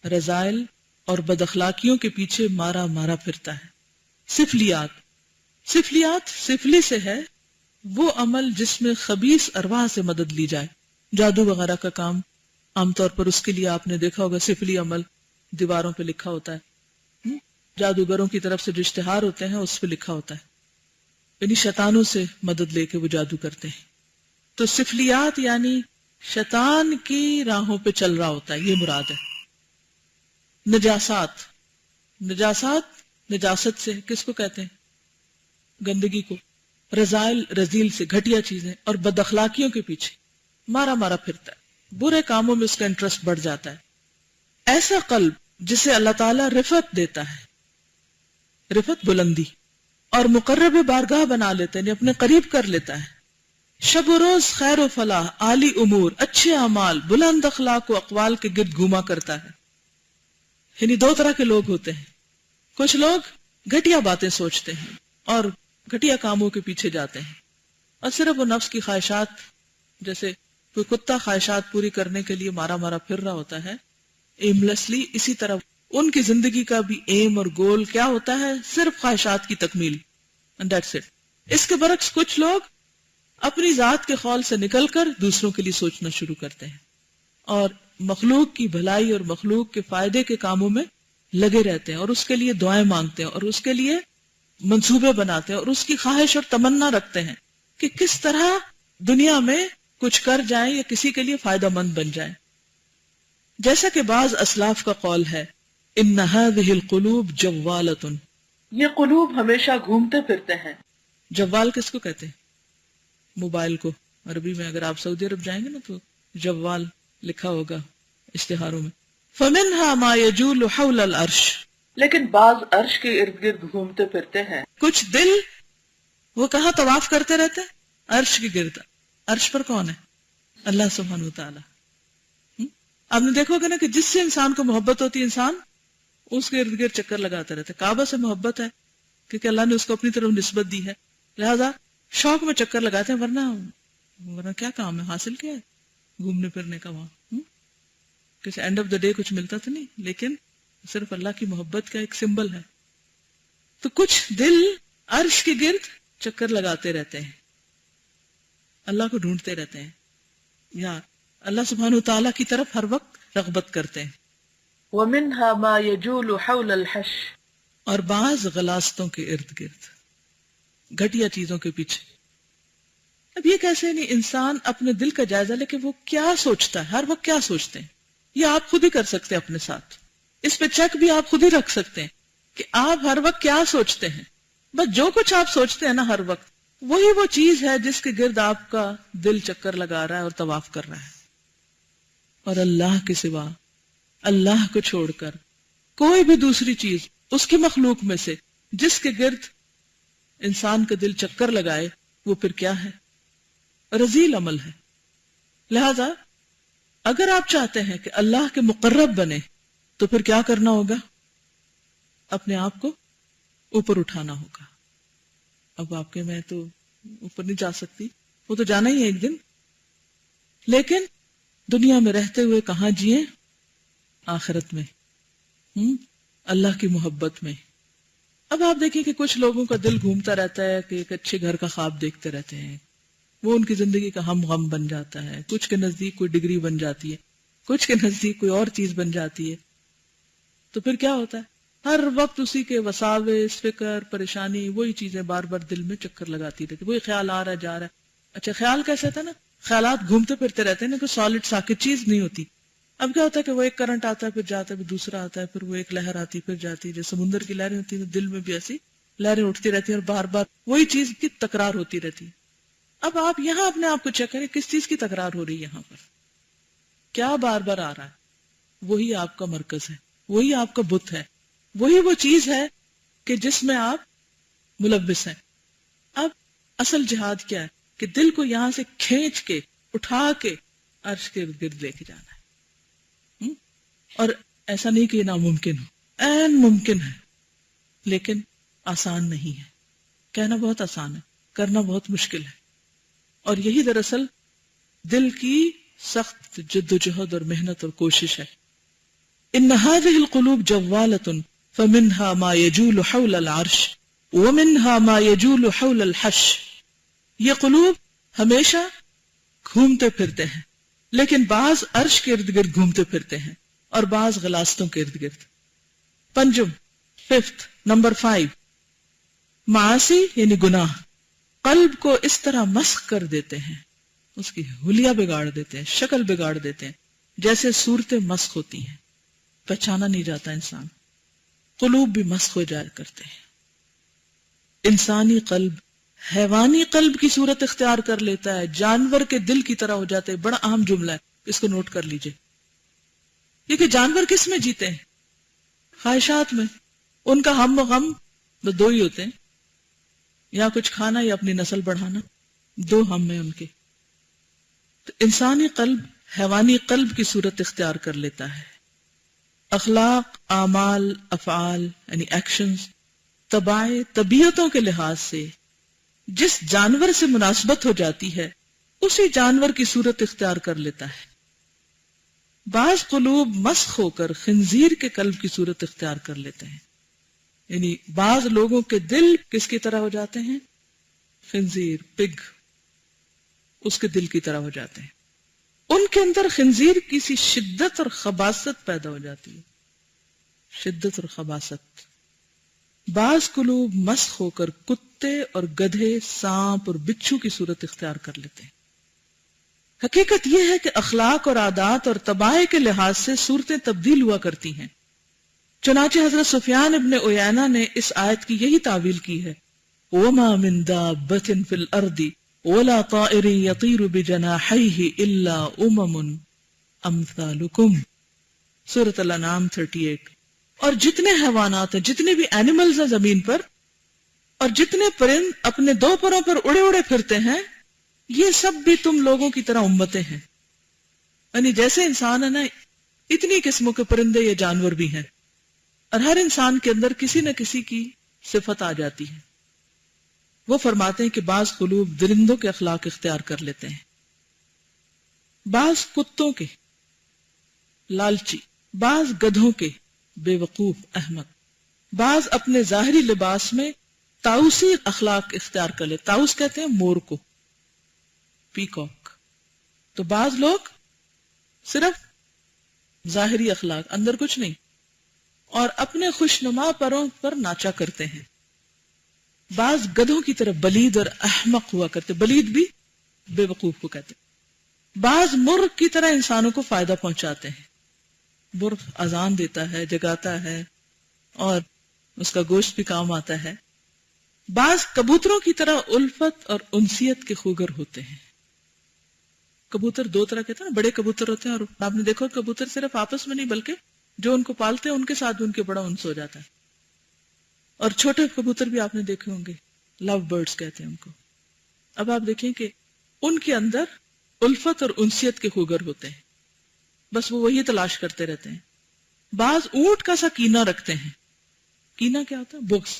رذائل اور بد اخلاقیوں کے پیچھے مارا پھرتا ہے۔ سفلیات سفلی سے ہے وہ عمل جس میں خبیث ارواح سے مدد لی جائے، جادو وغیرہ کا کام۔ عام طور پر اس کے لیے آپ نے دیکھا ہوگا سفلی عمل دیواروں پہ لکھا ہوتا ہے، جادوگروں کی طرف سے جو اشتہار ہوتے ہیں اس پہ لکھا ہوتا ہے، یعنی شیطانوں سے مدد لے کے وہ جادو کرتے ہیں۔ تو سفلیات یعنی شیطان کی راہوں پہ چل رہا ہوتا ہے، یہ مراد ہے۔ نجاست سے کس کو کہتے ہیں؟ گندگی کو۔ رذائل رذیل سے، گھٹیا چیزیں، اور بد اخلاقیوں کے پیچھے مارا پھرتا ہے، برے کاموں میں اس کا انٹرسٹ بڑھ جاتا ہے۔ ایسا قلب جسے اللہ تعالیٰ رفعت دیتا ہے، رفعت بلندی، اور مقرب بارگاہ بنا لیتا ہے، یعنی اپنے قریب کر لیتا ہے، شب و روز خیر و فلاح، عالی امور، اچھے اعمال، بلند اخلاق و اقوال کے گرد گھوما کرتا ہے۔ یعنی 2 طرح کے لوگ ہوتے ہیں، کچھ لوگ گھٹیا باتیں سوچتے ہیں اور گھٹیا کاموں کے پیچھے جاتے ہیں، اور صرف وہ نفس کی خواہشات، جیسے کوئی کتا خواہشات پوری کرنے کے لیے مارا پھر رہا ہوتا ہے ایملیسلی، اسی طرح ان کی زندگی کا بھی ایم اور گول کیا ہوتا ہے؟ صرف خواہشات کی تکمیل، and that's it۔ اس کے برعکس کچھ لوگ اپنی ذات کے خول سے نکل کر دوسروں کے لیے سوچنا شروع کرتے ہیں اور مخلوق کی بھلائی اور مخلوق کے فائدے کے کاموں میں لگے رہتے ہیں، اور اس کے لیے دعائیں مانگتے ہیں، اور اس کے لیے منصوبے بناتے ہیں، اور اس کی خواہش اور تمنا رکھتے ہیں کہ کس طرح دنیا میں کچھ کر جائیں یا کسی کے لیے فائدہ مند بن جائیں۔ جیسا کہ بعض اسلاف کا قول ہے، ان هذه القلوب جوالۃ، یہ قلوب ہمیشہ گھومتے پھرتے ہیں۔ جوال کس کو کہتے ہیں؟ موبائل کو۔ عربی میں اگر آپ سعودی عرب جائیں گے نا تو جوال لکھا ہوگا اشتہاروں میں۔ فمنها ما يجول حول العرش، لیکن بعض عرش کے ارد گرد گھومتے پھرتے ہیں۔ کچھ دل وہ کہاں طواف کرتے رہتے ہیں؟ عرش کے گرد۔ عرش پر کون ہے؟ اللہ سبحانہ وتعالی۔ آپ نے دیکھو گے نا کہ جس سے انسان کو محبت ہوتی ہے انسان اس کے ارد گرد چکر لگاتا رہتا ہے۔ کعبہ سے محبت ہے کیونکہ اللہ نے اس کو اپنی طرف نسبت دی ہے، لہذا شوق میں چکر لگاتے ہیں، ورنہ کیا کام ہے، حاصل کیا ہے گھومنے پھرنے کا وہاں؟ کسی اینڈ آف دا ڈے کچھ ملتا تو نہیں، لیکن صرف اللہ کی محبت کا ایک سمبل ہے۔ تو کچھ دل عرش کے گرد چکر لگاتے رہتے ہیں، اللہ کو ڈھونڈتے رہتے ہیں، یا اللہ سبحانہ وتعالی کی طرف ہر وقت رغبت کرتے ہیں۔ وَمِنْهَا مَا يَجُولُ حَوْلَ الْحَشْ، اور بعض غلاستوں کے ارد گرد، گھٹیا چیزوں کے پیچھے. اب یہ کیسے نہیں انسان اپنے دل کا جائزہ لے کہ وہ کیا سوچتا ہے، ہر وقت کیا سوچتے ہیں. یہ آپ خود ہی کر سکتے ہیں اپنے ساتھ. اس پہ چیک بھی آپ خود ہی رکھ سکتے ہیں کہ آپ ہر وقت کیا سوچتے ہیں. بس جو کچھ آپ سوچتے ہیں نا ہر وقت، وہی وہ چیز ہے جس کے گرد آپ کا دل چکر لگا رہا ہے اور طواف کر رہا ہے. اور اللہ کے سوا، اللہ کو چھوڑ کر کوئی بھی دوسری چیز اس کی مخلوق میں سے جس کے گرد انسان کا دل چکر لگائے، وہ پھر کیا ہے؟ رذیل عمل ہے. لہذا اگر آپ چاہتے ہیں کہ اللہ کے مقرب بنے تو پھر کیا کرنا ہوگا؟ اپنے آپ کو اوپر اٹھانا ہوگا. اب آپ کے میں تو اوپر نہیں جا سکتی، وہ تو جانا ہی ہے ایک دن، لیکن دنیا میں رہتے ہوئے کہاں جئیں؟ آخرت میں، اللہ کی محبت میں. اب آپ دیکھیں کہ کچھ لوگوں کا دل گھومتا رہتا ہے کہ ایک اچھے گھر کا خواب دیکھتے رہتے ہیں، وہ ان کی زندگی کا ہم غم بن جاتا ہے. کچھ کے نزدیک کوئی ڈگری بن جاتی ہے، کچھ کے نزدیک کوئی اور چیز بن جاتی ہے. تو پھر کیا ہوتا ہے؟ ہر وقت اسی کے وساوس، فکر، پریشانی، وہی چیزیں بار بار دل میں چکر لگاتی رہتی، وہی خیال آ رہا ہے جا رہا ہے. اچھا خیال کیسا تھا نا، خیالات گھومتے پھرتے رہتے ہیں نا، کوئی سالڈ ساکت چیز نہیں ہوتی. اب کیا ہوتا ہے کہ وہ ایک کرنٹ آتا ہے پھر جاتا ہے، پھر دوسرا آتا ہے، پھر وہ ایک لہر آتی پھر جاتی ہے. جیسے سمندر کی لہریں ہوتی ہیں، دل میں بھی ایسی لہریں اٹھتی رہتی ہیں اور بار بار وہی چیز کی تکرار ہوتی رہتی ہے. اب آپ یہاں اپنے آپ کو چیک کریں کس چیز کی تکرار ہو رہی ہے، یہاں پر کیا بار بار آ رہا ہے؟ وہی آپ کا مرکز ہے، وہی آپ کا بت ہے، وہی وہ چیز ہے کہ جس میں آپ ملوث ہیں. اب اصل جہاد کیا ہے کہ دل کو یہاں سے کھینچ کے اٹھا کے عرش کے گرد لے کے جانا ہے. اور ایسا نہیں کہ یہ ناممکن ہو، عین ممکن ہے، لیکن آسان نہیں ہے. کہنا بہت آسان ہے، کرنا بہت مشکل ہے. اور یہی دراصل دل کی سخت جد و جہد اور محنت اور کوشش ہے. ان هذه القلوب جوالة فمنها ما يجول حول العرش ومنها ما يجول حول الحش. یہ قلوب ہمیشہ گھومتے پھرتے ہیں، لیکن بعض عرش کے ارد گرد گھومتے پھرتے ہیں اور بعض غلاستوں کے ارد گرد. پنجم، ففتھ، نمبر 5، معاصی یعنی گناہ قلب کو اس طرح مسخ کر دیتے ہیں، اس کی حلیہ بگاڑ دیتے ہیں، شکل بگاڑ دیتے ہیں، جیسے صورتیں مسخ ہوتی ہیں، پہچانا نہیں جاتا انسان. قلوب بھی مسخ ہو جایا کرتے ہیں. انسانی قلب حیوانی قلب کی صورت اختیار کر لیتا ہے، جانور کے دل کی طرح ہو جاتے ہیں. بڑا اہم جملہ ہے، اس کو نوٹ کر لیجئے. کیونکہ جانور کس میں جیتے ہیں؟ خواہشات میں. ان کا ہم و غم دو ہی ہوتے ہیں، یا کچھ کھانا یا اپنی نسل بڑھانا، دو ہم ہیں ان کے. تو انسانی قلب حیوانی قلب کی صورت اختیار کر لیتا ہے. اخلاق، اعمال، افعال یعنی ایکشنز، طبائع، طبیعتوں کے لحاظ سے جس جانور سے مناسبت ہو جاتی ہے اسی جانور کی صورت اختیار کر لیتا ہے. بعض قلوب مسخ ہو کر خنزیر کے قلب کی صورت اختیار کر لیتے ہیں. یعنی بعض لوگوں کے دل کس کی طرح ہو جاتے ہیں؟ خنزیر، پگ، اس کے دل کی طرح ہو جاتے ہیں. ان کے اندر خنزیر کی سی شدت اور خباثت پیدا ہو جاتی ہے، شدت اور خباثت. بعض قلوب مسخ ہو کر کتے اور گدھے، سانپ اور بچھو کی صورت اختیار کر لیتے ہیں. حقیقت یہ ہے کہ اخلاق اور عادات اور طبائع کے لحاظ سے صورتیں تبدیل ہوا کرتی ہیں. چنانچہ حضرت سفیان ابن عیینہ نے اس آیت کی یہی تعویل کی ہے، وَمَا مِن دَابَّةٍ فِي الْأَرْضِ وَلَا طَائِرٍ يَطِيرُ بِجَنَاحَيْهِ إِلَّا أُمَمٌ أَمْثَالُكُمْ، سورۃ الانعام 38. اور جتنے حیوانات ہیں، جتنے بھی اینیملز ہیں زمین پر، اور جتنے پرند اپنے دو پروں پر اڑے اڑے پھرتے ہیں، یہ سب بھی تم لوگوں کی طرح امتیں ہیں. یعنی جیسے انسان ہے نا، اتنی قسموں کے پرندے یا جانور بھی ہیں، اور ہر انسان کے اندر کسی نہ کسی کی صفت آ جاتی ہے. وہ فرماتے ہیں کہ بعض قلوب درندوں کے اخلاق اختیار کر لیتے ہیں، بعض کتوں کے لالچی، بعض گدھوں کے بے وقوف احمق، بعض اپنے ظاہری لباس میں طاؤسی اخلاق اختیار کر لے. طاؤس کہتے ہیں مور کو، پیکاک. تو بعض لوگ صرف ظاہری اخلاق، اندر کچھ نہیں، اور اپنے خوشنما پروں پر ناچا کرتے ہیں. بعض گدھوں کی طرح بلید اور احمق ہوا کرتے، بلید بھی بے وقوف کو کہتے، بعض مرغ کی طرح انسانوں کو فائدہ پہنچاتے ہیں، مرغ اذان دیتا ہے، جگاتا ہے اور اس کا گوشت بھی کام آتا ہے، بعض کبوتروں کی طرح الفت اور انسیت کے خوگر ہوتے ہیں۔ کبوتر دو طرح کے تھے نا، بڑے کبوتر ہوتے ہیں اور آپ نے دیکھو کبوتر صرف آپس میں نہیں بلکہ جو ان کو پالتے ہیں ان کے ساتھ بھی ان کے بڑا انس ہو جاتا ہے، اور چھوٹے کبوتر بھی آپ نے دیکھے ہوں گے، لو برڈز کہتے ہیں ان کو۔ اب آپ دیکھیں کہ ان کے اندر الفت اور انسیت کے خوگر ہوتے ہیں، بس وہ وہی تلاش کرتے رہتے ہیں۔ بعض اونٹ کا سا کینہ رکھتے ہیں، کینہ کیا ہوتا ہے؟ بغض۔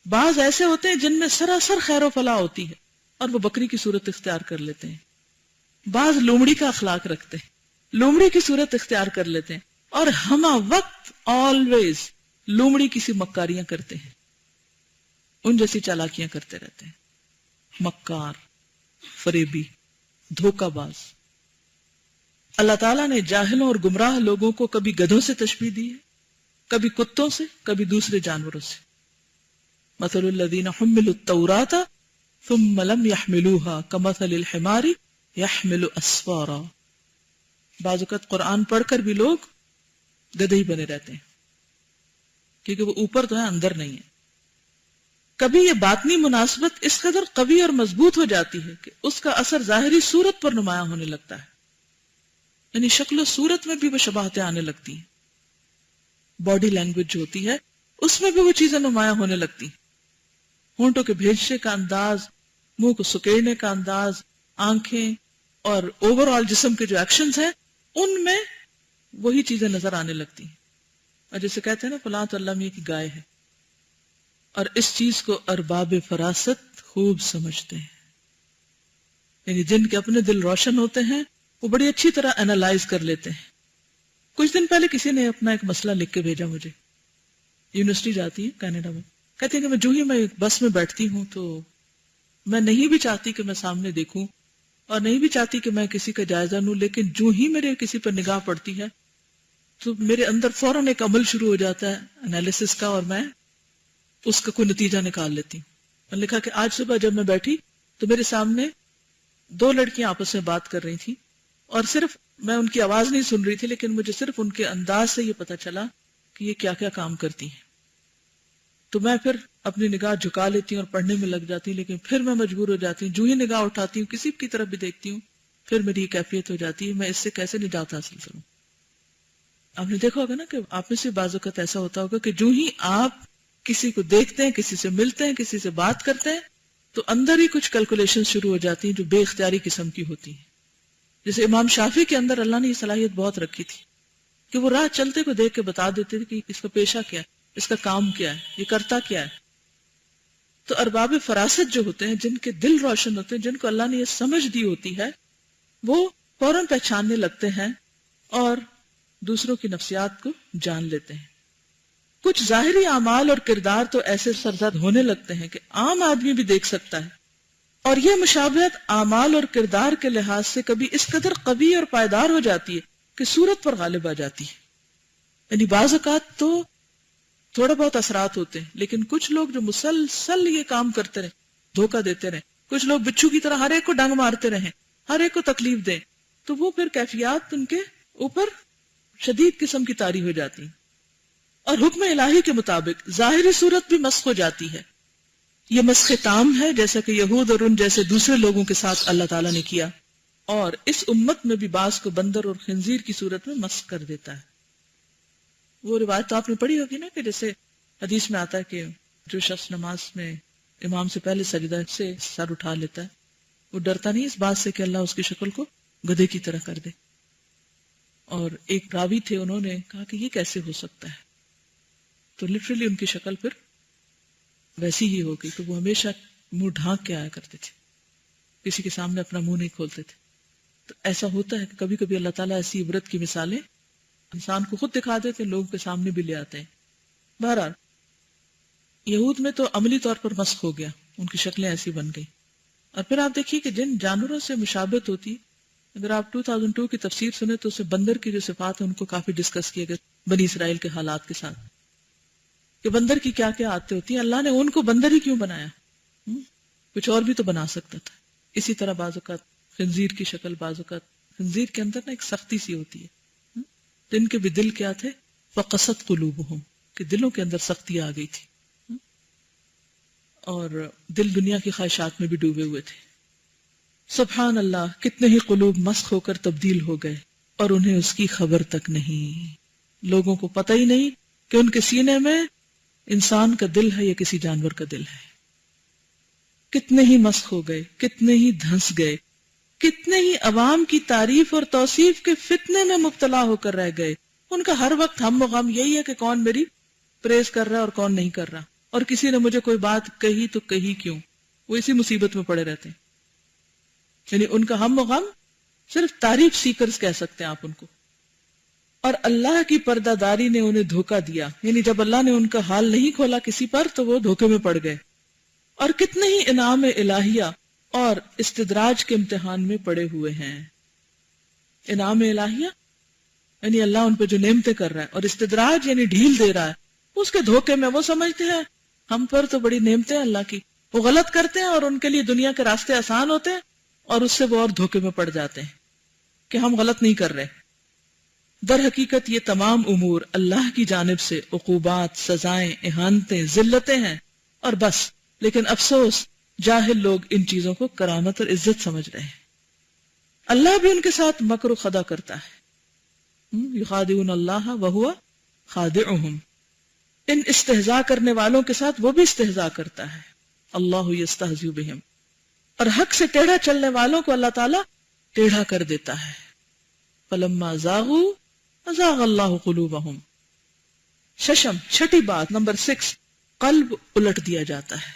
بعض ایسے ہوتے ہیں جن میں سراسر خیر و فلاح ہوتی ہے اور وہ بکری کی صورت اختیار کر لیتے ہیں۔ بعض لومڑی کا اخلاق رکھتے ہیں، لومڑی کی صورت اختیار کر لیتے ہیں، اور ہمہ وقت آلویز لومڑی کسی مکاریاں کرتے ہیں، ان جیسی چالاکیاں کرتے رہتے ہیں، مکار، فریبی، دھوکہ باز۔ اللہ تعالیٰ نے جاہلوں اور گمراہ لوگوں کو کبھی گدھوں سے تشبیہ دی ہے، کبھی کتوں سے، کبھی دوسرے جانوروں سے۔ مثل الذین حملوا التوراۃ ثم لم يحملوها كمثل الحمار يحمل اسفارا۔ بعض اوقات قرآن پڑھ کر بھی لوگ گدھے ہی بنے رہتے ہیں، کیونکہ وہ اوپر تو ہے اندر نہیں ہے۔ کبھی یہ باطنی مناسبت اس قدر قوی اور مضبوط ہو جاتی ہے کہ اس کا اثر ظاہری صورت پر نمایاں ہونے لگتا ہے، یعنی شکل و صورت میں بھی وہ شباہتیں آنے لگتی ہیں، باڈی لینگویج جو ہوتی ہے اس میں بھی وہ چیزیں نمایاں ہونے لگتی ہیں، ہونٹوں کے بھیجنے کا انداز، منہ کو سکیڑنے کا انداز، آنکھیں اور اوور آل جسم کے جو ایکشنز ہیں ان میں وہی چیزیں نظر آنے لگتی ہیں۔ اور جسے کہتے ہیں نا فلاں تو اللہ میاں کی گائے ہے، اور اس چیز کو ارباب فراست خوب سمجھتے ہیں، یعنی جن کے اپنے دل روشن ہوتے ہیں وہ بڑی اچھی طرح انالائز کر لیتے ہیں۔ کچھ دن پہلے کسی نے اپنا ایک مسئلہ لکھ کے بھیجا مجھے، یونیورسٹی جاتی ہے کینیڈا میں، کہتے ہیں کہ میں جو ہی میں بس میں بیٹھتی ہوں تو میں نہیں بھی چاہتی کہ میں سامنے دیکھوں اور نہیں بھی چاہتی کہ میں کسی کا جائزہ لوں، لیکن جو ہی میرے کسی پر نگاہ پڑتی ہے تو میرے اندر فوراً ایک عمل شروع ہو جاتا ہے انالیسس کا، اور میں اس کا کوئی نتیجہ نکال لیتی ہوں۔ میں نے لکھا کہ آج صبح جب میں بیٹھی تو میرے سامنے دو لڑکیاں آپس میں بات کر رہی تھیں، اور صرف میں ان کی آواز نہیں سن رہی تھی، لیکن مجھے صرف ان کے انداز سے یہ پتا چلا کہ یہ کیا کیا کام کرتی ہیں۔ تو میں پھر اپنی نگاہ جھکا لیتی ہوں اور پڑھنے میں لگ جاتی ہوں، لیکن پھر میں مجبور ہو جاتی ہوں، جو ہی نگاہ اٹھاتی ہوں کسی کی طرف بھی دیکھتی ہوں پھر میری یہ کیفیت ہو جاتی ہے، میں اس سے کیسے نجات حاصل کروں۔ آپ نے دیکھا ہوگا نا کہ آپ میں سے بعض اوقات ایسا ہوتا ہوگا کہ جو ہی آپ کسی کو دیکھتے ہیں، کسی سے ملتے ہیں، کسی سے بات کرتے ہیں تو اندر ہی کچھ کیلکولیشن شروع ہو جاتی ہیں جو بے اختیاری قسم کی ہوتی ہیں۔ جیسے امام شافعی کے اندر اللہ نے یہ صلاحیت بہت رکھی تھی کہ وہ راہ چلتے کو دیکھ کے بتا دیتے تھے کہ اس کا پیشہ کیا ہے، اس کا کام کیا ہے، یہ کرتا کیا ہے۔ تو ارباب فراست جو ہوتے ہیں، جن کے دل روشن ہوتے ہیں، جن کو اللہ نے یہ سمجھ دی ہوتی ہے، وہ فوراً پہچاننے لگتے ہیں اور دوسروں کی نفسیات کو جان لیتے ہیں۔ کچھ ظاہری اعمال اور کردار تو ایسے سرزد ہونے لگتے ہیں کہ عام آدمی بھی دیکھ سکتا ہے، اور یہ مشابہت اعمال اور کردار کے لحاظ سے کبھی اس قدر قوی اور پائیدار ہو جاتی ہے کہ صورت پر غالب آ جاتی ہے۔ یعنی بعض اوقات تو تھوڑا بہت اثرات ہوتے ہیں، لیکن کچھ لوگ جو مسلسل یہ کام کرتے رہے، دھوکہ دیتے رہے، کچھ لوگ بچھو کی طرح ہر ایک کو ڈنگ مارتے رہیں، ہر ایک کو تکلیف دیں، تو وہ پھر کیفیات ان کے اوپر شدید قسم کی طاری ہو جاتی ہیں، اور حکم الہی کے مطابق ظاہری صورت بھی مسخ ہو جاتی ہے۔ یہ مسخ تام ہے، جیسا کہ یہود اور ان جیسے دوسرے لوگوں کے ساتھ اللہ تعالیٰ نے کیا، اور اس امت میں بھی بعض کو بندر اور خنزیر کی صورت میں مسخ کر دیتا ہے۔ وہ روایت تو آپ نے پڑھی ہوگی نا کہ جیسے حدیث میں آتا ہے کہ جو شخص نماز میں امام سے پہلے سجدہ سے سر اٹھا لیتا ہے، وہ ڈرتا نہیں اس بات سے کہ اللہ اس کی شکل کو گدھے کی طرح کر دے۔ اور ایک راوی تھے، انہوں نے کہا کہ یہ کیسے ہو سکتا ہے، تو لٹرلی ان کی شکل پھر ویسی ہی ہو گئی کہ وہ ہمیشہ منہ ڈھانک کے آیا کرتے تھے، کسی کے سامنے اپنا منہ نہیں کھولتے تھے۔ تو ایسا ہوتا ہے کہ کبھی کبھی اللہ تعالیٰ ایسی عبرت کی مثالیں انسان کو خود دکھا دیتے ہیں، لوگوں کے سامنے بھی لے آتے ہیں۔ بہرحال یہود میں تو عملی طور پر مسخ ہو گیا، ان کی شکلیں ایسی بن گئی۔ اور پھر آپ دیکھیے کہ جن جانوروں سے مشابہت ہوتی، اگر آپ 2002 کی تفسیر سنیں تو اسے بندر کی جو صفات ہیں ان کو کافی ڈسکس کیے گئے بنی اسرائیل کے حالات کے ساتھ، کہ بندر کی کیا کیا عادتیں ہوتی ہیں. اللہ نے ان کو بندر ہی کیوں بنایا؟ کچھ اور بھی تو بنا سکتا تھا. اسی طرح بعض اوقات خنزیر کی شکل، بعض اوقات خنزیر کے اندر نا ایک سختی سی ہوتی ہے. تو ان کے بھی دل کیا تھے؟ فقست قلوبہم، کہ دلوں کے اندر سختی آ گئی تھی اور دل دنیا کی خواہشات میں بھی ڈوبے ہوئے تھے. سبحان اللہ، کتنے ہی قلوب مسخ ہو کر تبدیل ہو گئے اور انہیں اس کی خبر تک نہیں. لوگوں کو پتہ ہی نہیں کہ ان کے سینے میں انسان کا دل ہے یا کسی جانور کا دل ہے. کتنے ہی مسخ ہو گئے، کتنے ہی دھنس گئے، کتنے ہی عوام کی تعریف اور توصیف کے فتنے میں مبتلا ہو کر رہ گئے. ان کا ہر وقت ہم و غم یہی ہے کہ کون میری پریز کر رہا ہے اور کون نہیں کر رہا، اور کسی نے مجھے کوئی بات کہی تو کہی کیوں. وہ اسی مصیبت میں پڑے رہتے ہیں. یعنی ان کا ہم و غم صرف تعریف سیکرز کہہ سکتے ہیں آپ ان کو. اور اللہ کی پردہ داری نے انہیں دھوکہ دیا. یعنی جب اللہ نے ان کا حال نہیں کھولا کسی پر تو وہ دھوکے میں پڑ گئے. اور کتنے ہی انعام الہیہ اور استدراج کے امتحان میں پڑے ہوئے ہیں. انعام الہیہ یعنی اللہ ان پہ جو نعمتیں کر رہا ہے، اور استدراج یعنی ڈھیل دے رہا ہے. اس کے دھوکے میں وہ سمجھتے ہیں ہم پر تو بڑی نعمتیں اللہ کی، وہ غلط کرتے ہیں اور ان کے لیے دنیا کے راستے آسان ہوتے ہیں، اور اس سے وہ اور دھوکے میں پڑ جاتے ہیں کہ ہم غلط نہیں کر رہے. در حقیقت یہ تمام امور اللہ کی جانب سے عقوبات، سزائیں، اہانتیں، ذلتیں ہیں اور بس. لیکن افسوس جاہل لوگ ان چیزوں کو کرامت اور عزت سمجھ رہے ہیں. اللہ بھی ان کے ساتھ مکر و خدا کرتا ہے. یخادعون اللہ وہو خادعہم. ان استہزاء کرنے والوں کے ساتھ وہ بھی استہزاء کرتا ہے. اللہ یستہزئ بہم. اور حق سے ٹیڑھا چلنے والوں کو اللہ تعالیٰ ٹیڑھا کر دیتا ہے. فلما زاغوا ازاغ اللہ قلوبہم. ششم، چھٹی بات، نمبر 6، قلب الٹ دیا جاتا ہے،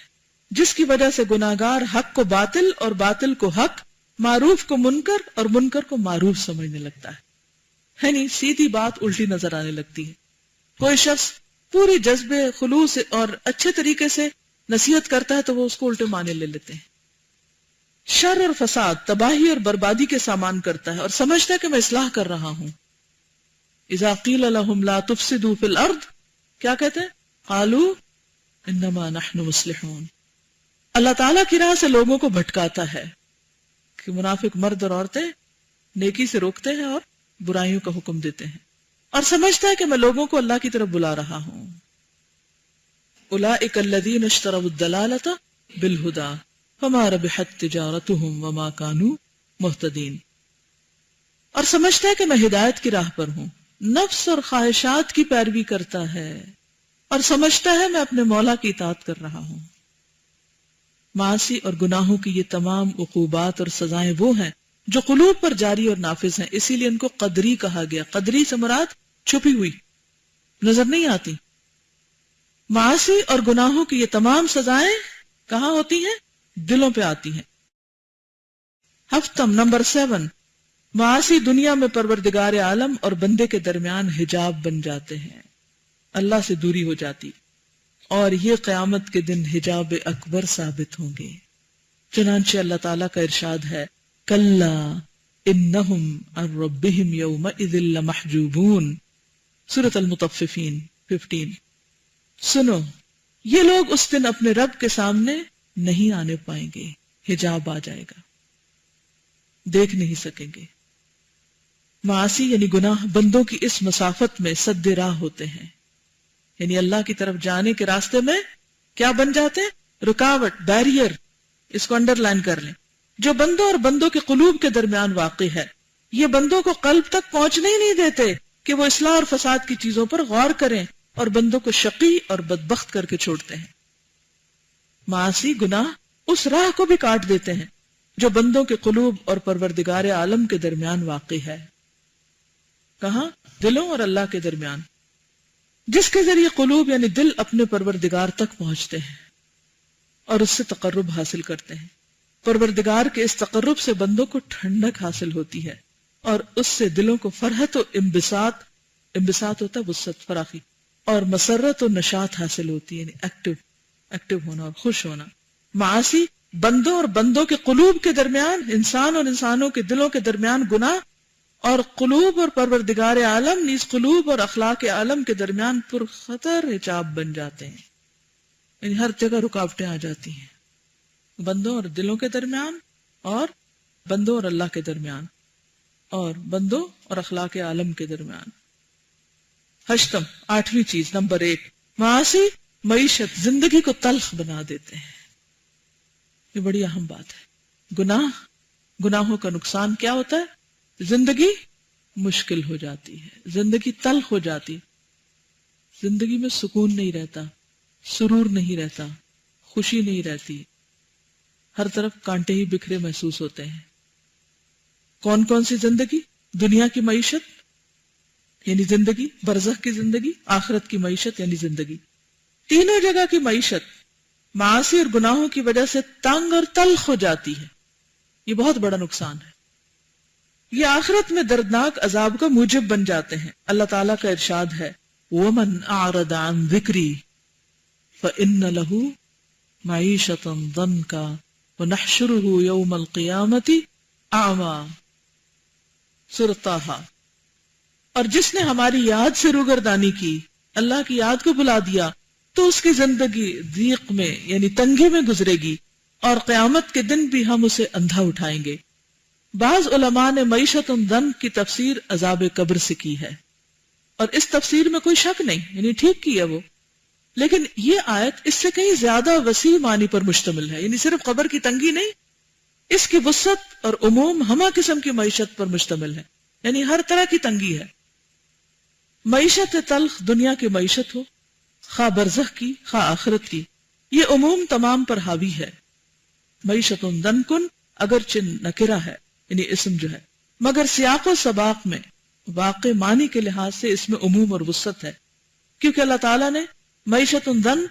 جس کی وجہ سے گناہگار حق کو باطل اور باطل کو حق، معروف کو منکر اور منکر کو معروف سمجھنے لگتا ہے. یعنی سیدھی بات الٹی نظر آنے لگتی ہے. کوئی شخص پوری جذبے خلوص اور اچھے طریقے سے نصیحت کرتا ہے تو وہ اس کو الٹے معنی لے لیتے ہیں. شر اور فساد، تباہی اور بربادی کے سامان کرتا ہے اور سمجھتا ہے کہ میں اصلاح کر رہا ہوں. اذا قیل لهم لا تفسدوا فی الارض، کیا کہتے ہیں؟ قالوا انما نحن مصلحون. اللہ تعالیٰ کی راہ سے لوگوں کو بھٹکاتا ہے کہ منافق مرد اور عورتیں نیکی سے روکتے ہیں اور برائیوں کا حکم دیتے ہیں، اور سمجھتا ہے کہ میں لوگوں کو اللہ کی طرف بلا رہا ہوں. اولئک الذین اشتروا الضلالۃ بالہدی فما ربحت تجارتهم وما كانوا مہتدین. اور سمجھتا ہے کہ میں ہدایت کی راہ پر ہوں، نفس اور خواہشات کی پیروی کرتا ہے اور سمجھتا ہے میں اپنے مولا کی اطاعت کر رہا ہوں. معاصی اور گناہوں کی یہ تمام عقوبات اور سزائیں وہ ہیں جو قلوب پر جاری اور نافذ ہیں. اسی لیے ان کو قدری کہا گیا. قدری سے مراد چھپی ہوئی، نظر نہیں آتی. معاصی اور گناہوں کی یہ تمام سزائیں کہاں ہوتی ہیں؟ دلوں پہ آتی ہیں. ہفتم نمبر 7، معاصی دنیا میں پروردگار عالم اور بندے کے درمیان حجاب بن جاتے ہیں، اللہ سے دوری ہو جاتی، اور یہ قیامت کے دن حجاب اکبر ثابت ہوں گے. چنانچہ اللہ تعالیٰ کا ارشاد ہے، کلا انہم عن ربہم یومئذ لمحجوبون، سورۃ المطففین 15. سنو، یہ لوگ اس دن اپنے رب کے سامنے نہیں آنے پائیں گے، حجاب آ جائے گا، دیکھ نہیں سکیں گے. معاصی یعنی گناہ بندوں کی اس مسافت میں سد راہ ہوتے ہیں، یعنی اللہ کی طرف جانے کے راستے میں کیا بن جاتے ہیں؟ رکاوٹ، بیریئر. اس کو انڈر لائن کر لیں، جو بندوں اور بندوں کے قلوب کے درمیان واقع ہے. یہ بندوں کو قلب تک پہنچنے ہی نہیں دیتے کہ وہ اصلاح اور فساد کی چیزوں پر غور کریں، اور بندوں کو شقی اور بدبخت کر کے چھوڑتے ہیں. معاصی گناہ اس راہ کو بھی کاٹ دیتے ہیں جو بندوں کے قلوب اور پروردگار عالم کے درمیان واقع ہے. کہاں؟ دلوں اور اللہ کے درمیان، جس کے ذریعے قلوب یعنی دل اپنے پروردگار تک پہنچتے ہیں اور اس سے تقرب حاصل کرتے ہیں. پروردگار کے اس تقرب سے بندوں کو ٹھنڈک حاصل ہوتی ہے اور اس سے دلوں کو فرحت و انبساط ہوتا ہے، وسعت، فراخی، اور مسرت و نشاط حاصل ہوتی ہے، یعنی ایکٹیو ہونا اور خوش ہونا. معاصی بندوں اور بندوں کے قلوب کے درمیان، انسان اور انسانوں کے دلوں کے درمیان گناہ اور قلوب اور پروردگار عالم نیز قلوب اور اخلاق عالم کے درمیان پر خطر حجاب بن جاتے ہیں. یعنی ہر جگہ رکاوٹیں آ جاتی ہیں بندوں اور دلوں کے درمیان، اور بندوں اور اللہ کے درمیان، اور بندوں اور اخلاق عالم کے درمیان. ہشتم، 8ویں چیز، نمبر 1، معاصی معیشت زندگی کو تلخ بنا دیتے ہیں. یہ بڑی اہم بات ہے. گناہوں کا نقصان کیا ہوتا ہے؟ زندگی مشکل ہو جاتی ہے، زندگی تلخ ہو جاتی، زندگی میں سکون نہیں رہتا، سرور نہیں رہتا، خوشی نہیں رہتی، ہر طرف کانٹے ہی بکھرے محسوس ہوتے ہیں. کون کون سی زندگی؟ دنیا کی معیشت یعنی زندگی، برزخ کی زندگی، آخرت کی معیشت یعنی زندگی. تینوں جگہ کی معیشت معاصی اور گناہوں کی وجہ سے تنگ اور تلخ ہو جاتی ہے. یہ بہت بڑا نقصان ہے. یہ آخرت میں دردناک عذاب کا موجب بن جاتے ہیں. اللہ تعالیٰ کا ارشاد ہے، وَمَنْ أَعْرَضَ عَنْ ذِكْرِي فَإِنَّ لَهُ مَعِيشَةً ضَنْكًا وَنَحْشُرُهُ يَوْمَ الْقِيَامَةِ أَعْمَى. سورۃ طٰہٰ. اور جس نے ہماری یاد سے روگردانی کی، اللہ کی یاد کو بھلا دیا، تو اس کی زندگی ضیق میں یعنی تنگی میں گزرے گی، اور قیامت کے دن بھی ہم اسے اندھا اٹھائیں گے. بعض علماء نے معیشت ضنک کی تفسیر عذاب قبر سے کی ہے، اور اس تفسیر میں کوئی شک نہیں، یعنی ٹھیک کی ہے وہ. لیکن یہ آیت اس سے کہیں زیادہ وسیع معنی پر مشتمل ہے. یعنی صرف قبر کی تنگی نہیں، اس کی وسعت اور عموم ہمہ قسم کی معیشت پر مشتمل ہے، یعنی ہر طرح کی تنگی ہے. معیشت تلخ دنیا کی معیشت ہو، خواہ برزخ کی خواہ آخرت کی، یہ عموم تمام پر حاوی ہے. معیشت ضنکن اگرچہ نکرہ ہے یعنی اسم جو ہے، مگر سیاق و سباق میں واقع معنی کے لحاظ سے اس میں عموم اور وسعت ہے، کیونکہ اللہ تعالیٰ نے معیشت ضنک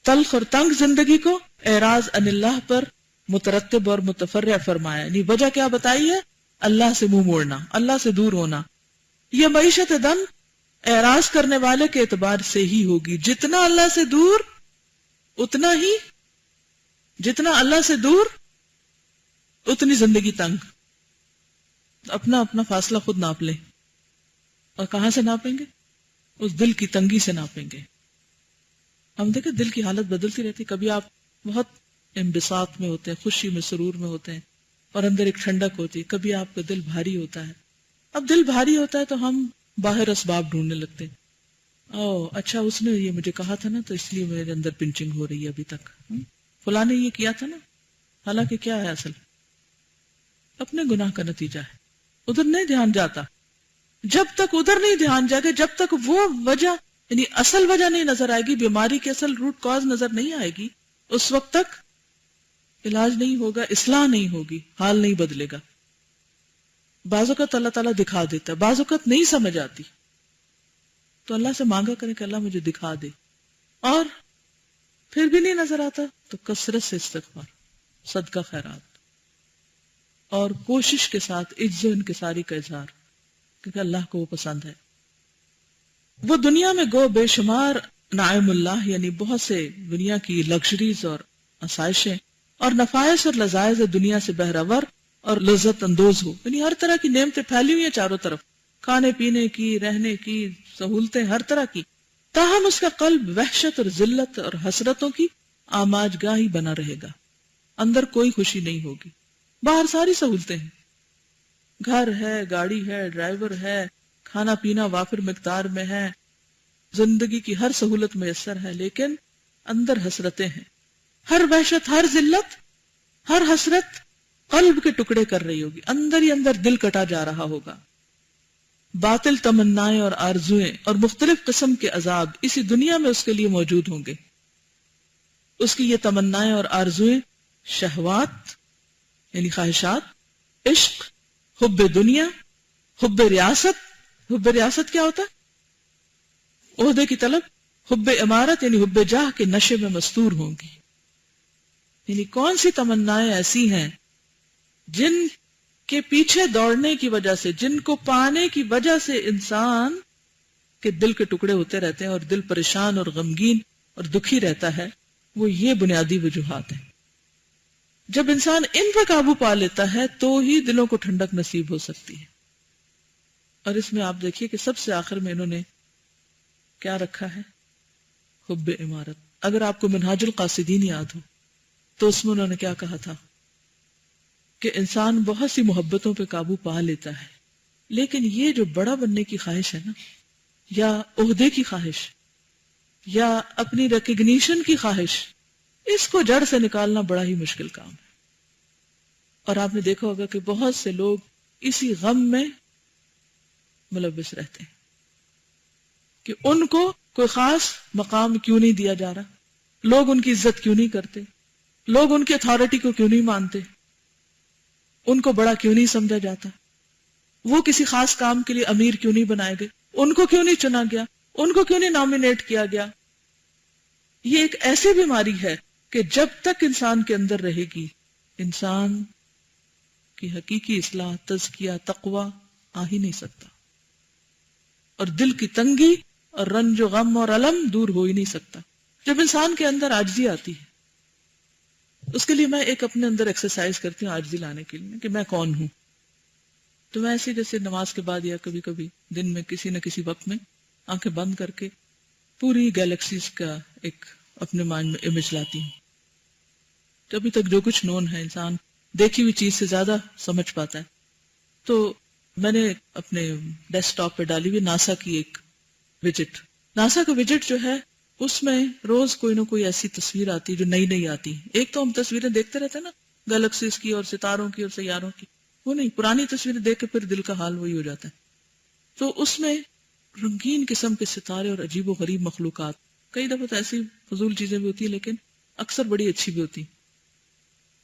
تلخ اور تنگ زندگی کو اعراض عن اللہ پر مترتب اور متفرع فرمایا. یعنی وجہ کیا بتائی ہے؟ اللہ سے منہ موڑنا، اللہ سے دور ہونا. یہ معیشت ضنک اعراض کرنے والے کے اعتبار سے ہی ہوگی. جتنا اللہ سے دور جتنا اللہ سے دور اتنی زندگی تنگ. اپنا فاصلہ خود ناپ لیں. اور کہاں سے ناپیں گے؟ اس دل کی تنگی سے ناپیں گے. ہم دیکھیں دل کی حالت بدلتی رہتی. کبھی آپ بہت انبساط میں ہوتے ہیں، خوشی میں، سرور میں ہوتے ہیں، اور اندر ایک ٹھنڈک ہوتی ہے. کبھی آپ کا دل بھاری ہوتا ہے. اب دل بھاری ہوتا ہے تو ہم باہر اسباب ڈھونڈنے لگتے ہیں. اچھا اس نے یہ مجھے کہا تھا نا، تو اس لیے میرے اندر پنچنگ ہو رہی ہے ابھی تک. فلاں نے یہ کیا تھا نا. حالانکہ کیا ہے اصل؟ اپنے گناہ کا نتیجہ ہے. ادھر نہیں دھیان جاتا. جب تک ادھر نہیں دھیان جائے گا، جب تک وہ وجہ یعنی اصل وجہ نہیں نظر آئے گی، بیماری کی اصل روٹ کاز نظر نہیں آئے گی، اس وقت تک علاج نہیں ہوگا، اصلاح نہیں ہوگی، حال نہیں بدلے گا. بعض اوقات اللہ تعالیٰ دکھا دیتا ہے، بعض اوقات نہیں سمجھ آتی، تو اللہ سے مانگا کریں کہ اللہ مجھے دکھا دے. اور پھر بھی نہیں نظر آتا تو کثرت سے استغفار، صدقہ خیرات، اور کوشش کے ساتھ عجز و انکساری کا اظہار، کیونکہ اللہ کو وہ پسند ہے. وہ دنیا میں گو بے شمار نعیم اللہ یعنی بہت سے دنیا کی لگژریز اور آسائشیں اور نفائس اور لذائذ دنیا سے بہرور اور لذت اندوز ہو. یعنی ہر طرح کی نعمتیں پھیلی ہوئی ہیں چاروں طرف، کھانے پینے کی، رہنے کی سہولتیں ہر طرح کی. تاہم اس کا قلب وحشت اور ذلت اور حسرتوں کی آماج گاہی بنا رہے گا. اندر کوئی خوشی نہیں ہوگی. باہر ساری سہولتیں ہیں، گھر ہے، گاڑی ہے، ڈرائیور ہے، کھانا پینا وافر مقدار میں ہے، زندگی کی ہر سہولت میسر ہے، لیکن اندر حسرتیں ہیں. ہر وحشت، ہر ذلت، ہر حسرت قلب کے ٹکڑے کر رہی ہوگی. اندر ہی اندر دل کٹا جا رہا ہوگا. باطل تمنائیں اور آرزویں اور مختلف قسم کے عذاب اسی دنیا میں اس کے لیے موجود ہوں گے. اس کی یہ تمنائیں اور آرزویں شہوات یعنی خواہشات، عشق، حب دنیا، حب ریاست. حب ریاست کیا ہوتا ہے؟ عہدے کی طلب. حب امارت یعنی حب جاہ کے نشے میں مستور ہوں گی. یعنی کون سی تمنائیں ایسی ہیں جن کے پیچھے دوڑنے کی وجہ سے، جن کو پانے کی وجہ سے انسان کے دل کے ٹکڑے ہوتے رہتے ہیں اور دل پریشان اور غمگین اور دکھی رہتا ہے. وہ یہ بنیادی وجوہات ہیں. جب انسان ان پر قابو پا لیتا ہے تو ہی دلوں کو ٹھنڈک نصیب ہو سکتی ہے. اور اس میں آپ دیکھیے کہ سب سے آخر میں انہوں نے کیا رکھا ہے؟ حب عمارت. اگر آپ کو منہاج القاصدین یاد ہو تو اس میں انہوں نے کیا کہا تھا کہ انسان بہت سی محبتوں پہ قابو پا لیتا ہے، لیکن یہ جو بڑا بننے کی خواہش ہے نا، یا عہدے کی خواہش، یا اپنی ریکگنیشن کی خواہش، اس کو جڑ سے نکالنا بڑا ہی مشکل کام ہے. اور آپ نے دیکھا ہوگا کہ بہت سے لوگ اسی غم میں ملوث رہتے ہیں کہ ان کو کوئی خاص مقام کیوں نہیں دیا جا رہا، لوگ ان کی عزت کیوں نہیں کرتے، لوگ ان کی اتھارٹی کو کیوں نہیں مانتے، ان کو بڑا کیوں نہیں سمجھا جاتا، وہ کسی خاص کام کے لیے امیر کیوں نہیں بنائے گئے، ان کو کیوں نہیں چنا گیا، ان کو کیوں نہیں نامینیٹ کیا گیا. یہ ایک ایسی بیماری ہے کہ جب تک انسان کے اندر رہے گی، انسان کی حقیقی اصلاح، تزکیہ، تقوی آ ہی نہیں سکتا، اور دل کی تنگی اور رنج و غم اور الم دور ہو ہی نہیں سکتا. جب انسان کے اندر عاجزی آتی ہے، اس کے لیے میں ایک اپنے اندر ایکسرسائز کرتی ہوں عاجزی لانے کے لیے کہ میں کون ہوں. تو میں ایسے جیسے نماز کے بعد یا کبھی کبھی دن میں کسی نہ کسی وقت میں آنکھیں بند کر کے پوری گیلیکسیز کا ایک اپنے مائنڈ میں امیج لاتی ہوں. تو ابھی تک جو کچھ نون ہے، انسان دیکھی ہوئی چیز سے زیادہ سمجھ پاتا ہے. تو میں نے اپنے ڈیسک ٹاپ پہ ڈالی ہوئی ناسا کی ایک وجٹ. ناسا کا وجٹ جو ہے اس میں روز کوئی نہ کوئی ایسی تصویر آتی جو نئی نئی آتی. ایک تو ہم تصویریں دیکھتے رہتے ہیں نا گیلیکسیز کی اور ستاروں کی اور سیاروں کی، وہ نہیں، پرانی تصویریں دیکھ کے پھر دل کا حال وہی ہو جاتا ہے. تو اس میں رنگین قسم کے ستارے اور عجیب و غریب مخلوقات، کئی دفعہ تو ایسی فضول چیزیں بھی ہوتی ہیں لیکن اکثر بڑی اچھی بھی ہوتی.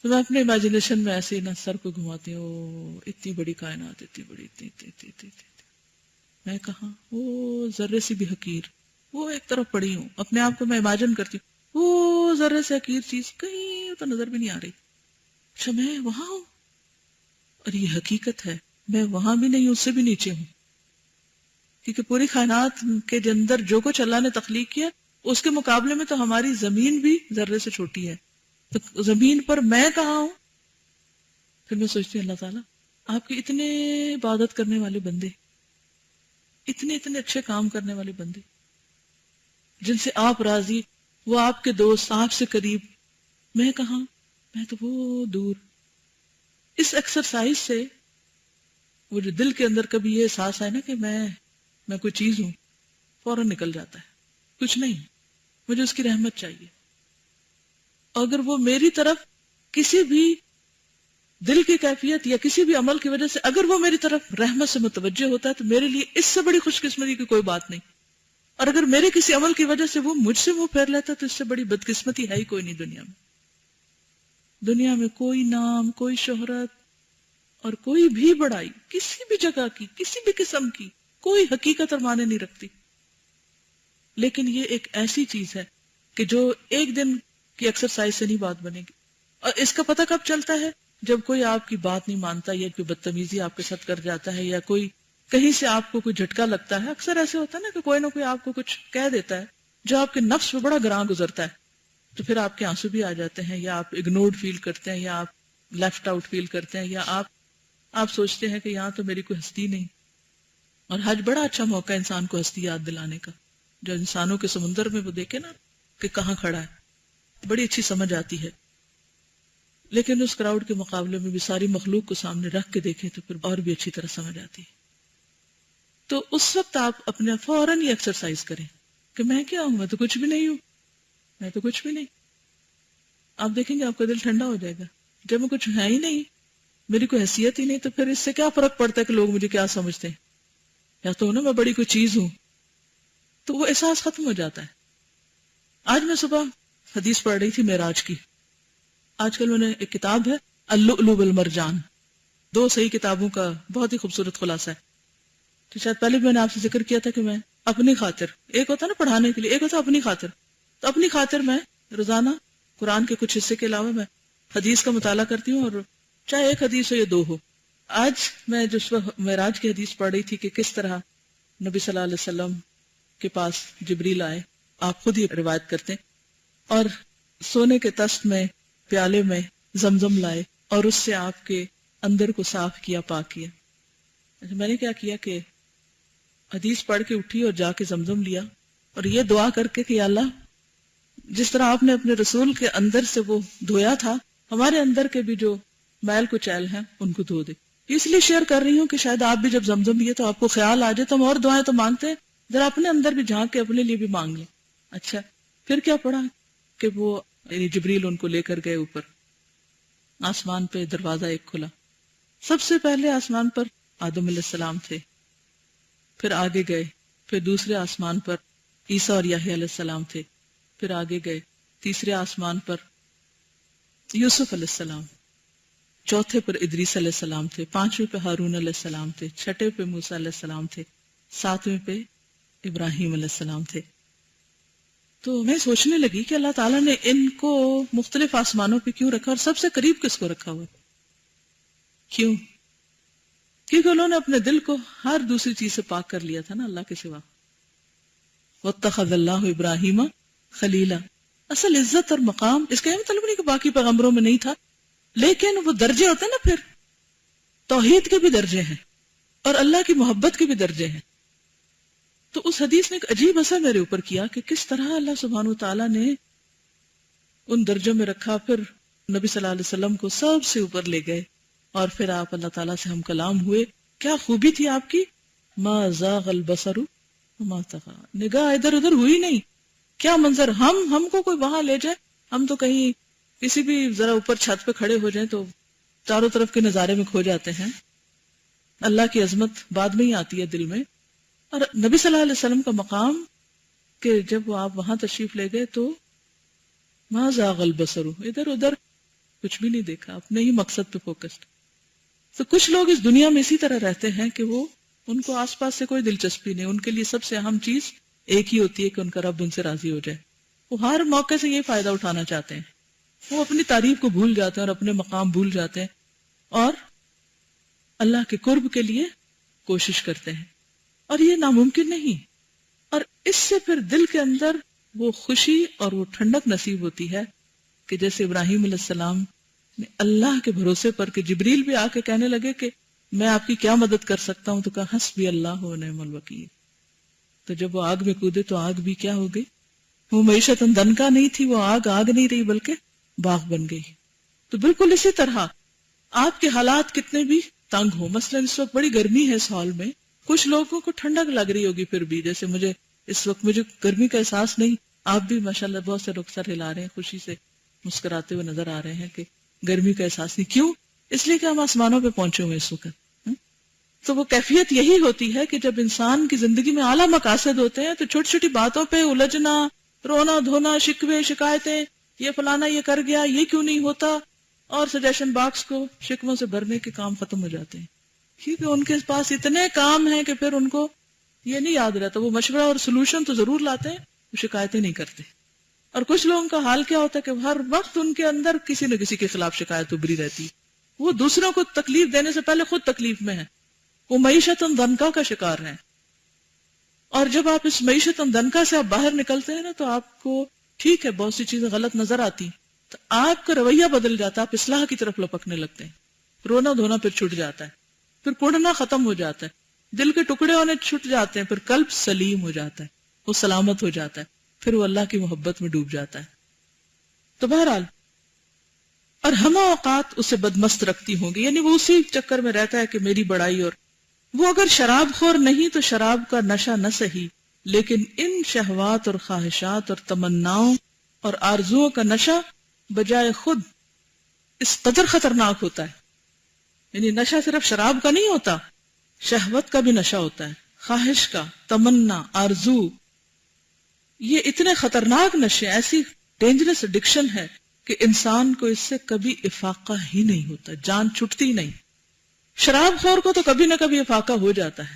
تو میں اپنے امیجنیشن میں ایسے نا سر کو گھماتی ہوں، اتنی بڑی کائنات، اتنی بڑی، اتنی میں کہاں، وہ ذرے سے بھی حقیر، وہ ایک طرف پڑی ہوں، اپنے آپ کو میں امیجن کرتی ہوں وہ ذرے سے حقیر چیز کہیں تو نظر بھی نہیں آ رہی. اچھا میں وہاں ہوں، اور یہ حقیقت ہے، میں وہاں بھی نہیں، اس سے بھی نیچے ہوں، کیونکہ پوری کائنات کے اندر جو کچھ اللہ نے تخلیق کیا اس کے مقابلے میں تو ہماری زمین بھی ذرے سے چھوٹی ہے. تو زمین پر میں کہاں ہوں؟ پھر میں سوچتی ہوں اللہ تعالیٰ آپ کے اتنے عبادت کرنے والے بندے، اتنے اچھے کام کرنے والے بندے جن سے آپ راضی، وہ آپ کے دوست، آپ سے قریب، میں کہاں؟ میں تو وہ دور. اس ایکسرسائز سے وہ جو دل کے اندر کبھی یہ احساس ہے نا کہ میں کوئی چیز ہوں، فوراً نکل جاتا ہے. کچھ نہیں، مجھے اس کی رحمت چاہیے. اگر وہ میری طرف کسی بھی دل کی کیفیت یا کسی بھی عمل کی وجہ سے اگر وہ میری طرف رحمت سے متوجہ ہوتا ہے تو میرے لیے اس سے بڑی خوش قسمتی کی کوئی بات نہیں. اور اگر میرے کسی عمل کی وجہ سے وہ مجھ سے منہ پھیر لیتا تو اس سے بڑی بدقسمتی ہے ہی کوئی نہیں دنیا میں. دنیا میں کوئی نام، کوئی شہرت اور کوئی بھی بڑائی کسی بھی جگہ کی، کسی بھی قسم کی، کوئی حقیقت اور معنی نہیں رکھتی. لیکن یہ ایک ایسی چیز ہے کہ جو ایک دن کی ایکسرسائز سے نہیں بات بنے گی. اور اس کا پتہ کب چلتا ہے؟ جب کوئی آپ کی بات نہیں مانتا، یا کوئی بدتمیزی آپ کے ساتھ کر جاتا ہے، یا کوئی کہیں سے آپ کو کوئی جھٹکا لگتا ہے. اکثر ایسے ہوتا ہے نا کہ کوئی نہ کوئی آپ کو کچھ کہہ دیتا ہے جو آپ کے نفس پہ بڑا گراں گزرتا ہے، تو پھر آپ کے آنسو بھی آ جاتے ہیں، یا آپ اگنورڈ فیل کرتے ہیں، یا آپ لیفٹ آؤٹ فیل کرتے ہیں، یا آپ سوچتے ہیں کہ یہاں تو میری کوئی ہستی نہیں. اور حج بڑا اچھا موقع ہے انسان کو ہستی یاد دلانے کا. جو انسانوں کے سمندر میں وہ دیکھے نا کہ کہاں کھڑا ہے، بڑی اچھی سمجھ آتی ہے. لیکن اس کراؤڈ کے مقابلے میں بھی ساری مخلوق کو سامنے رکھ کے دیکھیں تو پھر اور بھی اچھی طرح سمجھ آتی ہے. تو اس وقت آپ اپنے فوراً یہ ایکسرسائز کریں کہ میں کیا ہوں، میں تو کچھ بھی نہیں ہوں، میں تو کچھ بھی نہیں. آپ دیکھیں گے آپ کا دل ٹھنڈا ہو جائے گا. جب میں کچھ ہے ہی نہیں، میری کوئی حیثیت ہی نہیں، تو پھر اس سے کیا فرق پڑتا ہے کہ لوگ مجھے کیا سمجھتے ہیں، یا تو نا میں بڑی کوئی چیز ہوں. تو وہ احساس ختم ہو جاتا ہے. آج میں صبح حدیث پڑھ رہی تھی معراج کی. آج کل میں نے ایک کتاب ہے اللؤلؤ والمرجان، 2 صحیح کتابوں کا بہت ہی خوبصورت خلاصہ ہے. تو شاید پہلے بھی میں نے آپ سے ذکر کیا تھا کہ میں اپنی خاطر، ایک ہوتا نا پڑھانے کے لیے، ایک ہوتا اپنی خاطر، تو اپنی خاطر میں روزانہ قرآن کے کچھ حصے کے علاوہ میں حدیث کا مطالعہ کرتی ہوں، اور چاہے ایک حدیث ہو یا 2 ہو. آج میں جس وقت معراج کی حدیث پڑھ رہی تھی کہ کس طرح نبی صلی اللہ علیہ وسلم کے پاس جبریل آئے، آپ خود ہی روایت کرتے ہیں، اور سونے کے تست میں پیالے میں زمزم لائے اور اس سے آپ کے اندر کو صاف کیا، پاک کیا. میں نے کیا کیا کہ حدیث پڑھ کے اٹھی اور جا کے زمزم لیا اور یہ دعا کر کے کہ یا اللہ جس طرح آپ نے اپنے رسول کے اندر سے وہ دھویا تھا ہمارے اندر کے بھی جو میل کچیل ہیں ان کو دھو دے. اس لیے شیئر کر رہی ہوں کہ شاید آپ بھی جب زمزم لیے تو آپ کو خیال آ جائے تو ہم اور دعائیں تو مانگتے ہیں, ذرا اپنے اندر بھی جھانک کے اپنے لیے بھی مانگ لیں. اچھا پھر کیا پڑھا کہ وہ جبریل ان کو لے کر گئے اوپر آسمان پہ, دروازہ ایک کھلا. سب سے پہلے آسمان پر آدم علیہ السلام تھے, پھر آگے گئے, پھر دوسرے آسمان پر عیسیٰ اور یحییٰ علیہ السلام تھے, پھر آگے گئے تیسرے آسمان پر یوسف علیہ السلام, چوتھے پر ادریس علیہ السلام تھے, پانچویں پہ ہارون علیہ السلام تھے, چھٹے پہ موسیٰ علیہ السلام تھے, ساتویں پہ ابراہیم علیہ السلام تھے. تو میں سوچنے لگی کہ اللہ تعالیٰ نے ان کو مختلف آسمانوں پہ کیوں رکھا اور سب سے قریب کس کو رکھا ہوا؟ کیوں؟ کیونکہ انہوں نے اپنے دل کو ہر دوسری چیز سے پاک کر لیا تھا نا اللہ کے سوا. واتخذ اللہ ابراہیم خلیلا. اصل عزت اور مقام اس کا یہ مطلب نہیں کہ باقی پیغمبروں میں نہیں تھا, لیکن وہ درجے ہوتے ہیں نا, پھر توحید کے بھی درجے ہیں اور اللہ کی محبت کے بھی درجے ہیں. تو اس حدیث نے ایک عجیب اثر میرے اوپر کیا کہ کس طرح اللہ سبحانہ وتعالیٰ نے ان درجوں میں رکھا. پھر نبی صلی اللہ علیہ وسلم کو سب سے اوپر لے گئے اور پھر آپ اللہ تعالیٰ سے ہم کلام ہوئے. کیا خوبی تھی آپ کی, ما زاغ البصر وما طغى, نگاہ ادھر ادھر ہوئی نہیں. کیا منظر, ہم کو کوئی وہاں لے جائے, ہم تو کہیں کسی بھی ذرا اوپر چھت پہ کھڑے ہو جائیں تو چاروں طرف کے نظارے میں کھو جاتے ہیں. اللہ کی عظمت بعد میں ہی آتی ہے دل میں. اور نبی صلی اللہ علیہ وسلم کا مقام کہ جب وہ آپ وہاں تشریف لے گئے تو ما زاغ البصر, ادھر ادھر کچھ بھی نہیں دیکھا, اپنے ہی مقصد پہ فوکسڈ. تو کچھ لوگ اس دنیا میں اسی طرح رہتے ہیں کہ وہ ان کو آس پاس سے کوئی دلچسپی نہیں, ان کے لیے سب سے اہم چیز ایک ہی ہوتی ہے کہ ان کا رب ان سے راضی ہو جائے. وہ ہر موقع سے یہ فائدہ اٹھانا چاہتے ہیں, وہ اپنی تعریف کو بھول جاتے ہیں اور اپنے مقام بھول جاتے ہیں اور اللہ کے قرب کے لیے کوشش کرتے ہیں, اور یہ ناممکن نہیں. اور اس سے پھر دل کے اندر وہ خوشی اور وہ ٹھنڈک نصیب ہوتی ہے کہ جیسے ابراہیم علیہ السلام نے اللہ کے بھروسے پر کہ جبریل بھی آ کے کہنے لگے کہ میں آپ کی کیا مدد کر سکتا ہوں, تو کہا حسبی اللہ و نعم الوکیل. تو جب وہ آگ میں کودے تو آگ بھی کیا ہو گئی, وہ معیشت دنکا نہیں تھی, وہ آگ نہیں رہی بلکہ باغ بن گئی. تو بالکل اسی طرح آپ کے حالات کتنے بھی تنگ ہو, مثلا اس وقت بڑی گرمی ہے اس ہال میں, کچھ لوگوں کو ٹھنڈک لگ رہی ہوگی, پھر بھی جیسے مجھے اس وقت مجھے گرمی کا احساس نہیں, آپ بھی ماشاءاللہ بہت سے لوگ سر ہلا رہے ہیں, خوشی سے مسکراتے ہوئے نظر آ رہے ہیں کہ گرمی کا احساس نہیں. کیوں؟ اس لیے کہ ہم آسمانوں پہ پہنچے ہوئے اس وقت. تو وہ کیفیت یہی ہوتی ہے کہ جب انسان کی زندگی میں اعلیٰ مقاصد ہوتے ہیں تو چھوٹی چھوٹی باتوں پہ الجھنا, رونا دھونا, شکوے شکایتیں, یہ فلانا یہ کر گیا, یہ کیوں نہیں ہوتا, اور سجیشن باکس کو شکووں سے بھرنے کے کام ختم ہو جاتے ہیں, کیونکہ ان کے پاس اتنے کام ہیں کہ پھر ان کو یہ نہیں یاد رہتا. وہ مشورہ اور سلوشن تو ضرور لاتے ہیں, وہ شکایتیں نہیں کرتے. اور کچھ لوگوں کا حال کیا ہوتا ہے کہ ہر وقت ان کے اندر کسی نہ کسی کے خلاف شکایت ابری رہتی, وہ دوسروں کو تکلیف دینے سے پہلے خود تکلیف میں ہے, وہ معیشت دنکا کا شکار ہے. اور جب آپ اس معیشت دنکا سے آپ باہر نکلتے ہیں نا تو آپ کو ٹھیک ہے بہت سی چیزیں غلط نظر آتی, تو آپ کا رویہ بدل جاتا ہے, آپ اصلاح کی طرف لپکنے لگتے ہیں, رونا دھونا پھر چھٹ جاتا ہے, پھر کڑنا ختم ہو جاتا ہے, دل کے ٹکڑے ہونے چھٹ جاتے ہیں, پھر قلب سلیم ہو جاتا ہے, وہ سلامت ہو جاتا ہے, پھر وہ اللہ کی محبت میں ڈوب جاتا ہے. تو بہرحال اور ہمہ اوقات اسے بدمست رکھتی ہوں گی, یعنی وہ اسی چکر میں رہتا ہے کہ میری بڑائی. اور وہ اگر شراب خور نہیں تو شراب کا نشہ نہ سہی, لیکن ان شہوات اور خواہشات اور تمناؤں اور آرزوؤں کا نشہ بجائے خود اس قدر خطرناک ہوتا ہے. یعنی نشہ صرف شراب کا نہیں ہوتا, شہوت کا بھی نشہ ہوتا ہے, خواہش کا, تمنا, آرزو. یہ اتنے خطرناک نشے, ایسی ڈینجرس ایڈکشن ہے کہ انسان کو اس سے کبھی افاقہ ہی نہیں ہوتا, جان چھٹتی نہیں. شراب خور کو تو کبھی نہ کبھی افاقہ ہو جاتا ہے,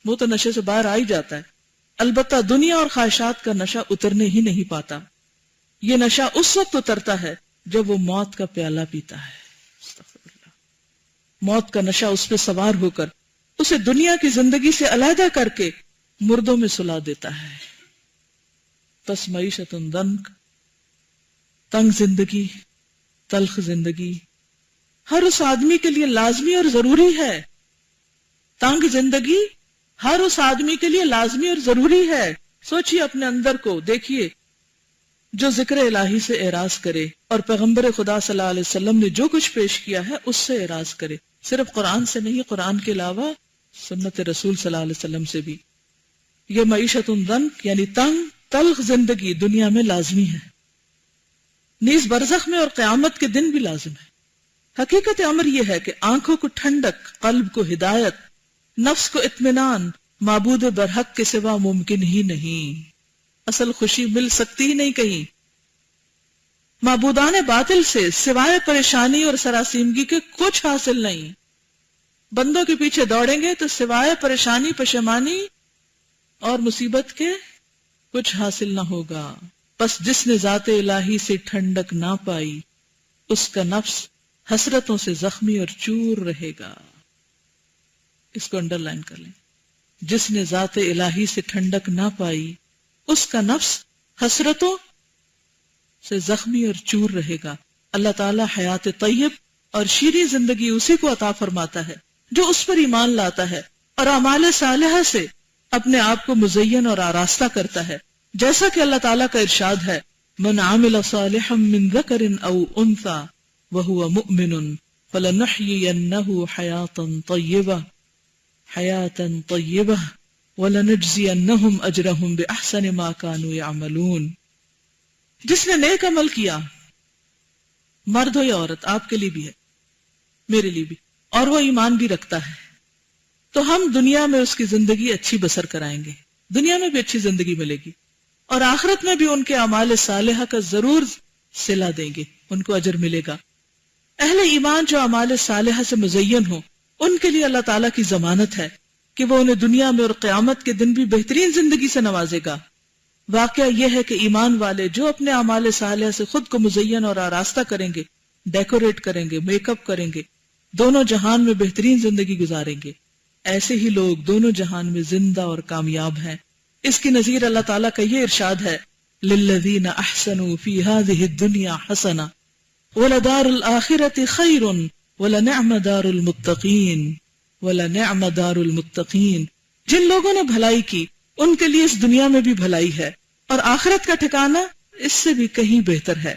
وہ تو نشے سے باہر آ ہی جاتا ہے, البتہ دنیا اور خواہشات کا نشہ اترنے ہی نہیں پاتا. یہ نشہ اس وقت اترتا ہے جب وہ موت کا پیالہ پیتا ہے. موت کا نشہ اس پہ سوار ہو کر اسے دنیا کی زندگی سے علیحدہ کر کے مردوں میں سلا دیتا ہے. پس معیشت دنک, تنگ زندگی, تلخ زندگی ہر اس آدمی کے لیے لازمی اور ضروری ہے. تنگ زندگی ہر اس آدمی کے لیے لازمی اور ضروری ہے. سوچئے اپنے اندر کو دیکھیے، جو ذکر الہی سے اعراض کرے اور پیغمبر خدا صلی اللہ علیہ وسلم نے جو کچھ پیش کیا ہے اس سے اعراض کرے. صرف قرآن سے نہیں، قرآن کے علاوہ سنت رسول صلی اللہ علیہ وسلم سے بھی. یہ معیشت ضنک یعنی تنگ تلخ زندگی دنیا میں لازمی ہے، نیز برزخ میں اور قیامت کے دن بھی لازم ہے. حقیقت امر یہ ہے کہ آنکھوں کو ٹھنڈک، قلب کو ہدایت، نفس کو اطمینان معبود برحق کے سوا ممکن ہی نہیں. اصل خوشی مل سکتی ہی نہیں کہیں. معبودان باطل سے سوائے پریشانی اور سراسیمگی کے کچھ حاصل نہیں. بندوں کے پیچھے دوڑیں گے تو سوائے پریشانی، پشیمانی اور مصیبت کے کچھ حاصل نہ ہوگا. بس جس نے ذات الہی سے ٹھنڈک نہ پائی اس کا نفس حسرتوں سے زخمی اور چور رہے گا. اس کو انڈر لائن کر لیں. جس نے ذات الہی سے ٹھنڈک نہ پائی اس کا نفس حسرتوں سے زخمی اور چور رہے گا. اللہ تعالی حیات طیب اور شیریں زندگی اسی کو عطا فرماتا ہے جو اس پر ایمان لاتا ہے اور اعمال صالحہ سے اپنے آپ کو مزین اور آراستہ کرتا ہے. جیسا کہ اللہ تعالیٰ کا ارشاد ہے، من عمل صالحا من ذکر او انثى وهو مؤمن فلنحيينه حیاتا طیبہ وَلَنَجْزِيَنَّهُمْ أَجْرَهُمْ بِأَحْسَنِ مَا كَانُوا يَعْمَلُونَ. جس نے نیک عمل کیا، مرد ہو یا عورت، آپ کے لیے بھی ہے، میرے لیے بھی، اور وہ ایمان بھی رکھتا ہے، تو ہم دنیا میں اس کی زندگی اچھی بسر کرائیں گے، دنیا میں بھی اچھی زندگی ملے گی، اور آخرت میں بھی ان کے اعمال صالحہ کا ضرور صلہ دیں گے، ان کو اجر ملے گا. اہل ایمان جو اعمال صالحہ سے مزین ہو ان کے لیے اللہ تعالیٰ کی ضمانت ہے کہ وہ انہیں دنیا میں اور قیامت کے دن بھی بہترین زندگی سے نوازے گا. واقعہ یہ ہے کہ ایمان والے جو اپنے اعمال صالحہ سے خود کو مزین اور آراستہ کریں گے، ڈیکوریٹ کریں گے، میک اپ کریں گے، دونوں جہان میں بہترین زندگی گزاریں گے. ایسے ہی لوگ دونوں جہان میں زندہ اور کامیاب ہیں. اس کی نظیر اللہ تعالیٰ کا یہ ارشاد ہے، للذین احسنوا فی ہذہ الدنیا حسنہ ولدار الآخرۃ خیر ولنعم دار المتقین وَلَنِعْمَ دَارُ الْمُتَّقِينَ. جن لوگوں نے بھلائی کی ان کے لیے اس دنیا میں بھی بھلائی ہے اور آخرت کا ٹھکانہ اس سے بھی کہیں بہتر ہے.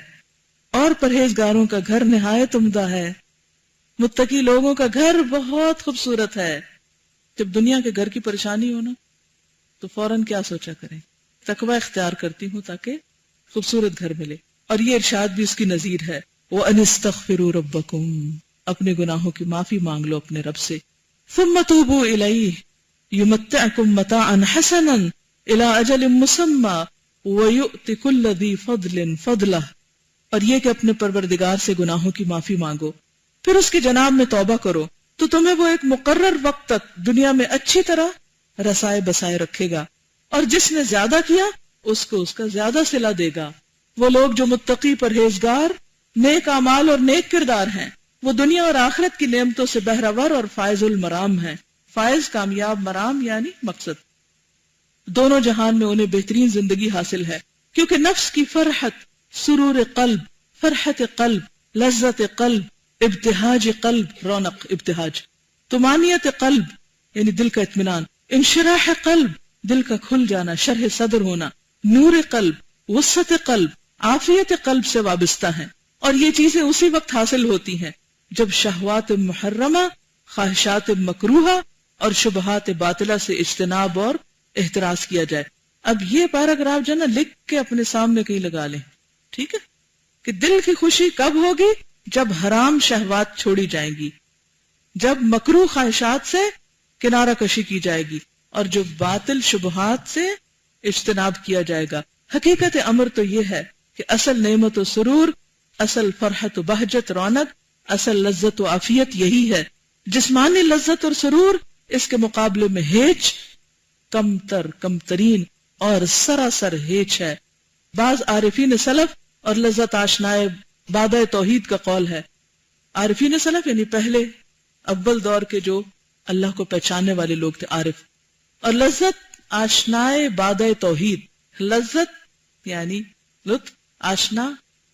اور پرہیزگاروں کا گھر نہایت عمدہ ہے. متقی لوگوں کا گھر بہت خوبصورت ہے. جب دنیا کے گھر کی پریشانی ہو نا تو فوراً کیا سوچا کریں، تقوی اختیار کرتی ہوں تاکہ خوبصورت گھر ملے. اور یہ ارشاد بھی اس کی نظیر ہے، وَأَنِ اسْتَغْفِرُوا رَبَّكُمْ. اپنے گناہوں کی معافی مانگ لو اپنے رب سے. ثم توبوا الیہ یمتعکم متاعا حسنا الی اجل مسمی ویؤتی کل ذی فضل فضلہ. اور یہ کہ اپنے پروردگار سے گناہوں کی معافی مانگو، پھر اس کی جناب میں توبہ کرو تو تمہیں وہ ایک مقرر وقت تک دنیا میں اچھی طرح رسائے بسائے رکھے گا، اور جس نے زیادہ کیا اس کو اس کا زیادہ صلہ دے گا. وہ لوگ جو متقی، پرہیزگار، نیک اعمال اور نیک کردار ہیں وہ دنیا اور آخرت کی نعمتوں سے بہرور اور فائز المرام ہیں. فائز کامیاب، مرام یعنی مقصد. دونوں جہان میں انہیں بہترین زندگی حاصل ہے، کیونکہ نفس کی فرحت، سرور قلب، فرحت قلب، لذت قلب، ابتہاج قلب، رونق ابتہاج، طمانیت قلب یعنی دل کا اطمینان، انشراح قلب دل کا کھل جانا، شرح صدر ہونا، نور قلب، وسعت قلب، عافیت قلب سے وابستہ ہیں. اور یہ چیزیں اسی وقت حاصل ہوتی ہیں جب شہوات محرمہ، خواہشات مکروہہ اور شبہات باطلہ سے اجتناب اور احتراز کیا جائے. اب یہ پیراگراف جو نا لکھ کے اپنے سامنے کہیں لگا لیں، ٹھیک ہے، کہ دل کی خوشی کب ہوگی؟ جب حرام شہوات چھوڑی جائیں گی، جب مکروہ خواہشات سے کنارہ کشی کی جائے گی، اور جو باطل شبہات سے اجتناب کیا جائے گا. حقیقت امر تو یہ ہے کہ اصل نعمت و سرور، اصل فرحت و بہجت، رونق، اصل لذت و عافیت یہی ہے. جسمانی لذت اور سرور اس کے مقابلے میں ہیچ، کم ترین اور سراسر ہیچ ہے. بعض عارفین سلف اور لذت آشنائے بادہ توحید کا قول ہے. عارفین سلف یعنی پہلے اول دور کے جو اللہ کو پہچاننے والے لوگ تھے، عارف. اور لذت آشنائے بادہ توحید، لذت یعنی لطف، آشنا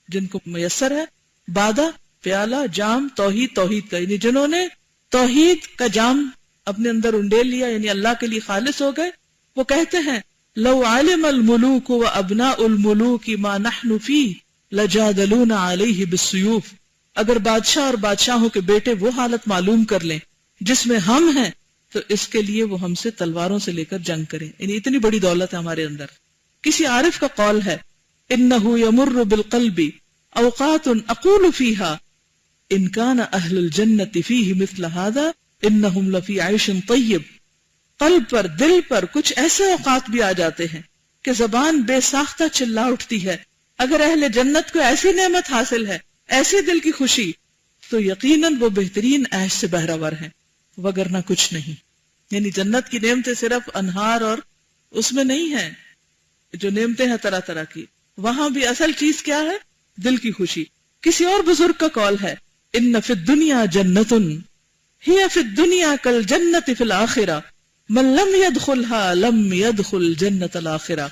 جن کو میسر ہے، بادہ پیالہ، جام توحید کا، یعنی جنہوں نے توحید کا جام اپنے اندر انڈیل لیا یعنی اللہ کے لیے خالص ہو گئے. وہ کہتے ہیں لو عالم الملوک و ابناء الملوک ما نحن فی لجادلونا علیہ بالسیوف. اگر بادشاہ اور بادشاہوں کے بیٹے وہ حالت معلوم کر لیں جس میں ہم ہیں تو اس کے لیے وہ ہم سے تلواروں سے لے کر جنگ کریں. یعنی اتنی بڑی دولت ہے ہمارے اندر. کسی عارف کا قول ہے انہ یمر بالقلب اوقات اقول فیہا ان کان اہل الجنت فیہ مثل ھذا انہم لفی عیش طیب. قلب پر دل پر کچھ ایسے اوقات بھی آ جاتے ہیں کہ زبان بے ساختہ چلا اٹھتی ہے اگر اہل جنت کو ایسی نعمت حاصل ہے، ایسی دل کی خوشی، تو یقیناً وہ بہترین عیش سے بہرہور ہیں، وگرنہ کچھ نہیں. یعنی جنت کی نعمتیں صرف انہار اور اس میں نہیں ہیں جو نعمتیں ہیں طرح طرح کی، وہاں بھی اصل چیز کیا ہے؟ دل کی خوشی. کسی اور بزرگ کا قول ہے ان فی الدنیا جنت ہی فی الدنیا کالجنت فی الآخرہ من لم يدخلها لم يدخل جنت الآخرہ.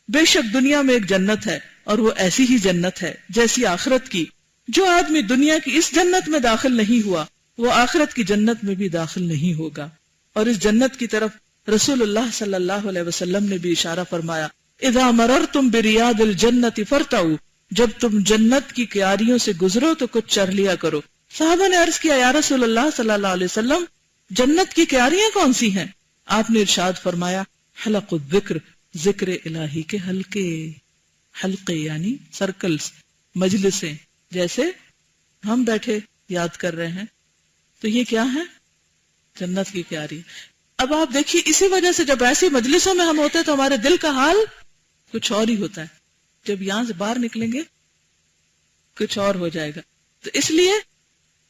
بے شک دنیا میں ایک جنت ہے اور وہ ایسی ہی جنت ہے جیسی آخرت کی. جو آدمی دنیا کی اس جنت میں داخل نہیں ہوا وہ آخرت کی جنت میں بھی داخل نہیں ہوگا. اور اس جنت کی طرف رسول اللہ صلی اللہ علیہ وسلم نے بھی اشارہ فرمایا اذا مررتم بریاض الجنت فرتعوا. جب تم جنت کی کیاریوں سے گزرو تو کچھ چر لیا کرو. صحابہ نے عرض کیا یا رسول اللہ صلی اللہ علیہ وسلم جنت کی کیاریاں کون سی ہیں؟ آپ نے ارشاد فرمایا حلق الذکر، ذکر الہی کے حلقے. حلقے یعنی سرکلز، مجلسیں، جیسے ہم بیٹھے یاد کر رہے ہیں تو یہ کیا ہے؟ جنت کی کیاری. اب آپ دیکھیے اسی وجہ سے جب ایسی مجلسوں میں ہم ہوتے ہیں تو ہمارے دل کا حال کچھ اور ہی ہوتا ہے. جب یہاں سے باہر نکلیں گے کچھ اور ہو جائے گا. تو اس لیے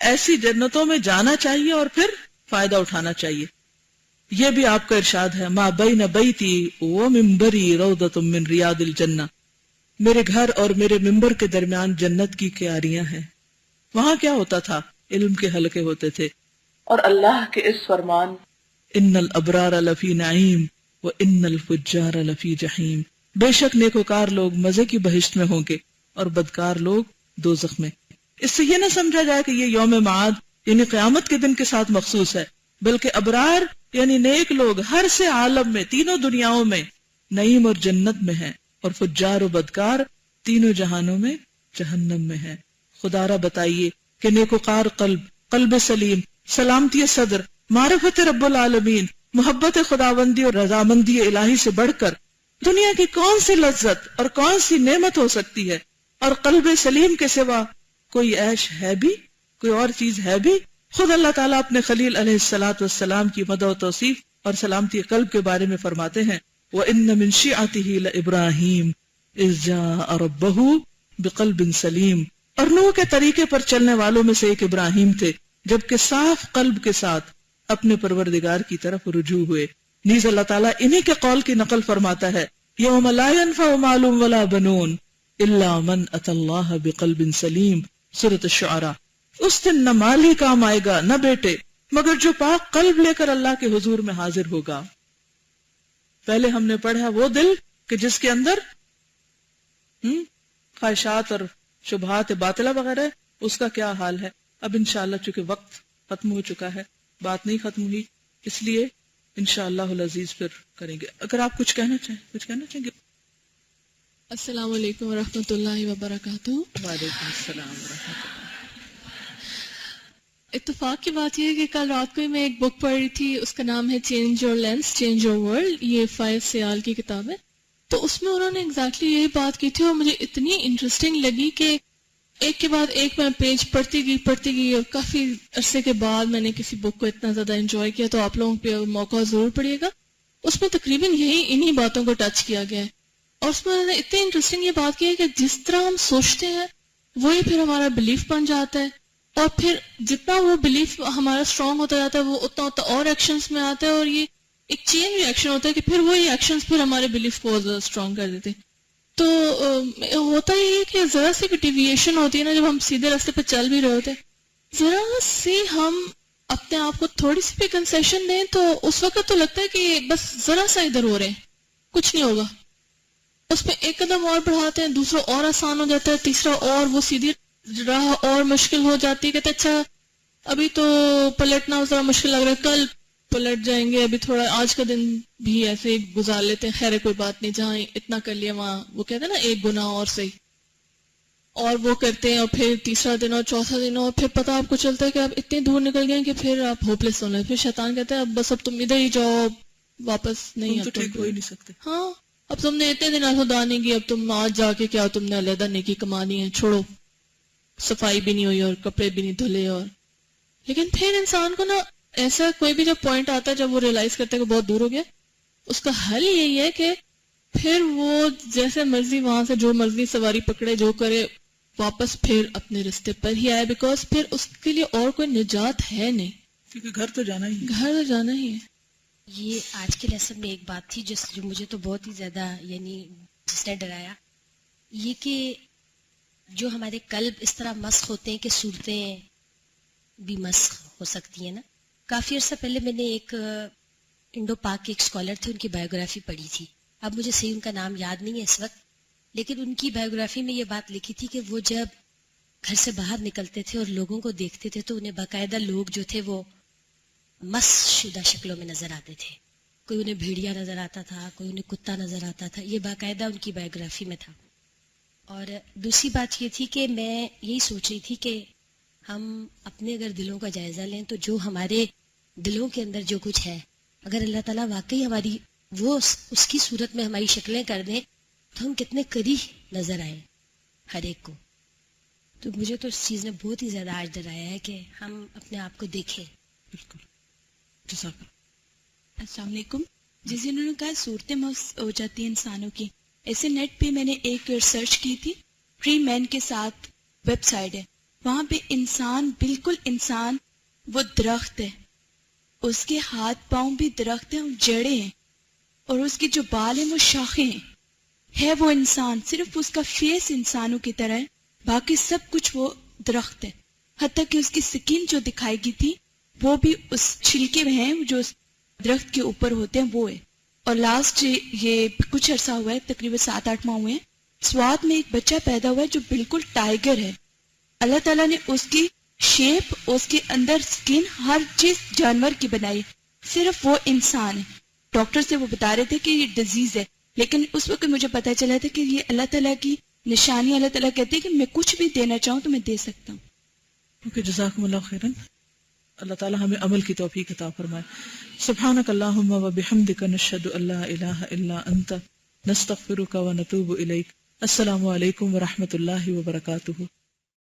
ایسی جنتوں میں جانا چاہیے اور پھر فائدہ اٹھانا چاہیے. یہ بھی آپ کا ارشاد ہے ما بین بیتی و منبری روضۃ من ریاض الجنہ. میرے گھر اور میرے منبر کے درمیان جنت کی کیاریاں ہیں. وہاں کیا ہوتا تھا؟ علم کے حلقے ہوتے تھے اور اللہ کے اس فرمان ان الابرار لفی نعیم و ان الفجار لفی جحیم. بے شک نیکوکار لوگ مزے کی بہشت میں ہوں گے اور بدکار لوگ دوزخ میں. اس سے یہ نہ سمجھا جائے کہ یہ یوم معاد یعنی قیامت کے دن کے ساتھ مخصوص ہے، بلکہ ابرار یعنی نیک لوگ ہر سے عالم میں تینوں دنیاؤں میں نعیم اور جنت میں ہیں، اور فجار و بدکار تینوں جہانوں میں جہنم میں ہیں. خدا را بتائیے کہ نیکوکار قلب، قلب سلیم، سلامتی صدر، معرفت رب العالمین، محبت خداوندی اور رضامندی الہی سے بڑھ کر دنیا کی کون سی لذت اور کون سی نعمت ہو سکتی ہے؟ اور قلب سلیم کے سوا کوئی عیش ہے بھی؟ کوئی اور چیز ہے بھی؟ خود اللہ تعالیٰ اپنے خلیل علیہ الصلوۃ والسلام کی مدح و توصیف اور سلامتی قلب کے بارے میں فرماتے ہیں وَإِنَّ مِن شِيعَتِهِ لَإِبْرَاهِيمَ إِذْ جَاءَ رَبَّهُ بِقَلْبٍ سَلِيمٍ. اور نوح کے طریقے پر چلنے والوں میں سے ایک ابراہیم تھے جبکہ صاف قلب کے ساتھ اپنے پروردگار کی طرف رجوع ہوئے. نیز اللہ تعالیٰ انہی کے قول کی نقل فرماتا ہے یوم لا ينفع مال ولا بنون الا من اتى اللہ بقلب سلیم. سورۃ الشعراء. اس دن نہ مال ہی کام آئے گا نہ بیٹے مگر جو پاک قلب لے کر اللہ کے حضور میں حاضر ہوگا. پہلے ہم نے پڑھا وہ دل کہ جس کے اندر خواہشات اور شبہات باطلہ وغیرہ ہے، اس کا کیا حال ہے. اب انشاءاللہ چونکہ وقت ختم ہو چکا ہے، بات نہیں ختم ہوئی، اس لیے انشاءاللہ العزیز پھر کریں گے. اگر آپ کچھ کہنا چاہیں گے. السلام علیکم ورحمۃ اللہ وبرکاتہ. وعلیکم السلام ورحمۃ اللہ. اتفاق کی بات یہ ہے کہ کل رات کو میں ایک بک پڑھ رہی تھی، اس کا نام ہے change your lens change your world. یہ فائز سیال کی کتاب ہے. تو اس میں انہوں نے ایگزیکٹلی یہی بات کی تھی اور مجھے اتنی انٹرسٹنگ لگی کہ ایک کے بعد ایک میں پیج پڑھتی گئی اور کافی عرصے کے بعد میں نے کسی بک کو اتنا زیادہ انجوائے کیا. تو آپ لوگوں پہ موقع ضرور پڑیے گا. اس میں تقریباً انہی باتوں کو ٹچ کیا گیا ہے. اور اس میں انہوں نے اتنی انٹرسٹنگ یہ بات کی ہے کہ جس طرح ہم سوچتے ہیں وہی پھر ہمارا بلیف بن جاتا ہے، اور پھر جتنا وہ بلیف ہمارا اسٹرانگ ہوتا جاتا ہے وہ اتنا اور ایکشنز میں آتا ہے، اور یہ ایک چین ریئیکشن ہوتا ہے کہ پھر وہی ایکشنز پھر ہمارے بلیف کو زیادہ اسٹرانگ کر دیتے ہیں. تو ہوتا یہ ہے کہ ذرا سی بھی ڈیویشن ہوتی ہے نا، جب ہم سیدھے راستے پہ چل بھی رہے ہوتے ہیں، ذرا سی ہم اپنے آپ کو تھوڑی سی بھی کنسیشن دیں تو اس وقت تو لگتا ہے کہ بس ذرا سا ادھر ہو رہے ہیں، کچھ نہیں ہوگا. اس پہ ایک قدم اور بڑھاتے ہیں، دوسرا اور آسان ہو جاتا ہے، تیسرا اور وہ سیدھی راہ اور مشکل ہو جاتی ہے. کہتے اچھا ابھی تو پلٹنا ذرا مشکل لگ رہا ہے، کل پلٹ جائیں گے. ابھی تھوڑا آج کا دن بھی ایسے ہی گزار لیتے ہیں, خیر کوئی بات نہیں, جہاں اتنا کر لیا وہاں وہ کہتے ہیں نا ایک گناہ اور صحیح, اور وہ کرتے ہیں, اور پھر تیسرا دن اور چوتھا دن, اور پھر پتہ آپ کو چلتا ہے کہ آپ اتنے دور نکل گئے ہیں کہ پھر آپ ہوپلیس ہونا ہے. پھر شیطان کہتا ہے اب بس اب تم ادھر ہی جاؤ, واپس نہیں تم تو اب ٹھیک ہو ہی نہیں سکتے. ہاں اب تم نے اتنے دن خدا نہیں کی, اب تم آج جا کے کیا تم نے علیحدہ نیکی کمانی ہے, چھوڑو. صفائی بھی نہیں ہوئی اور کپڑے بھی نہیں دھلے. اور لیکن پھر انسان کو نا ایسا کوئی بھی جب پوائنٹ آتا ہے جب وہ ریئلائز کرتا ہے کہ بہت دور ہو گیا, اس کا حل یہی ہے کہ پھر وہ جیسے مرضی وہاں سے جو مرضی سواری پکڑے, جو کرے, واپس پھر اپنے رستے پر ہی آئے, بیکاز پھر اس کے لیے اور کوئی نجات ہے نہیں, کیونکہ گھر تو جانا ہی ہے. گھر تو جانا ہی ہے. یہ آج کے لیسن میں ایک بات تھی جو مجھے تو بہت ہی زیادہ یعنی جس نے ڈرایا, یہ کہ جو ہمارے قلب اس طرح مسخ ہوتے ہیں کہ صورتیں بھی مسخ ہو سکتی ہیں نا. کافی عرصہ پہلے میں نے ایک انڈو پاک کے ایک اسکالر تھے, ان کی بایوگرافی پڑھی تھی. اب مجھے صحیح ان کا نام یاد نہیں ہے اس وقت, لیکن ان کی بایوگرافی میں یہ بات لکھی تھی کہ وہ جب گھر سے باہر نکلتے تھے اور لوگوں کو دیکھتے تھے تو انہیں باقاعدہ لوگ جو تھے وہ مس شدہ شکلوں میں نظر آتے تھے. کوئی انہیں بھیڑیا نظر آتا تھا, کوئی انہیں کتا نظر آتا تھا. یہ باقاعدہ ان کی بایوگرافی میں تھا. اور دوسری بات یہ تھی کہ میں یہی سوچ رہی تھی کہ ہم اپنے اگر دلوں کا جائزہ لیں تو جو ہمارے دلوں کے اندر جو کچھ ہے, اگر اللہ تعالیٰ واقعی ہماری وہ اس کی صورت میں ہماری شکلیں کر دیں تو ہم کتنے قریب نظر آئیں ہر ایک کو. تو مجھے تو اس چیز نے بہت ہی زیادہ آج ڈرایا ہے کہ ہم اپنے آپ کو دیکھیں. بالکل. جزاک اللہ. السلام علیکم. جیسے انہوں نے کہا صورتیں مست ہو جاتی ہیں انسانوں کی, ایسے نیٹ پہ میں نے ایک سرچ کی تھی, ٹری مین کے ساتھ ویب سائٹ ہے, وہاں پہ انسان بالکل انسان, وہ درخت ہے, اس کے ہاتھ پاؤں بھی درخت ہیں, جڑیں ہیں, اور اس کے جو بال ہیں وہ شاخیں ہیں. ہے وہ انسان, صرف اس کا فیس انسانوں کی طرح ہے, باقی سب کچھ وہ درخت ہے. حتیٰ کہ اس کی سکین جو دکھائی گئی تھی وہ بھی اس چھلکے میں ہیں جو درخت کے اوپر ہوتے ہیں وہ ہے. اور لاسٹ یہ کچھ عرصہ ہوا ہے, تقریباً 7-8 ماہ ہوئے ہیں, سوات میں ایک بچہ پیدا ہوا ہے جو بالکل ٹائیگر ہے. اللہ تعالیٰ نے اس کی شیپ, اس کے اندر سکن, ہر چیز جانور کی بنائی, صرف وہ انسان ہے. ڈاکٹر سے وہ بتا رہے تھے کہ یہ ڈیزیز ہے, لیکن اس وقت مجھے پتا چلا تھا کہ یہ اللہ تعالیٰ کی نشانی. اللہ تعالیٰ کہتے ہیں کہ میں کچھ بھی دینا چاہوں تو میں دے سکتا ہوں. اوکے, جزاکم اللہ خیرن. اللہ تعالیٰ ہمیں عمل کی توفیق عطا فرمائے. سبحانک اللہم و بحمدک نشہد ان لا الہ الا انت نستغفرک و نتوب الیک. السلام علیکم و رحمۃ اللہ وبرکاتہ.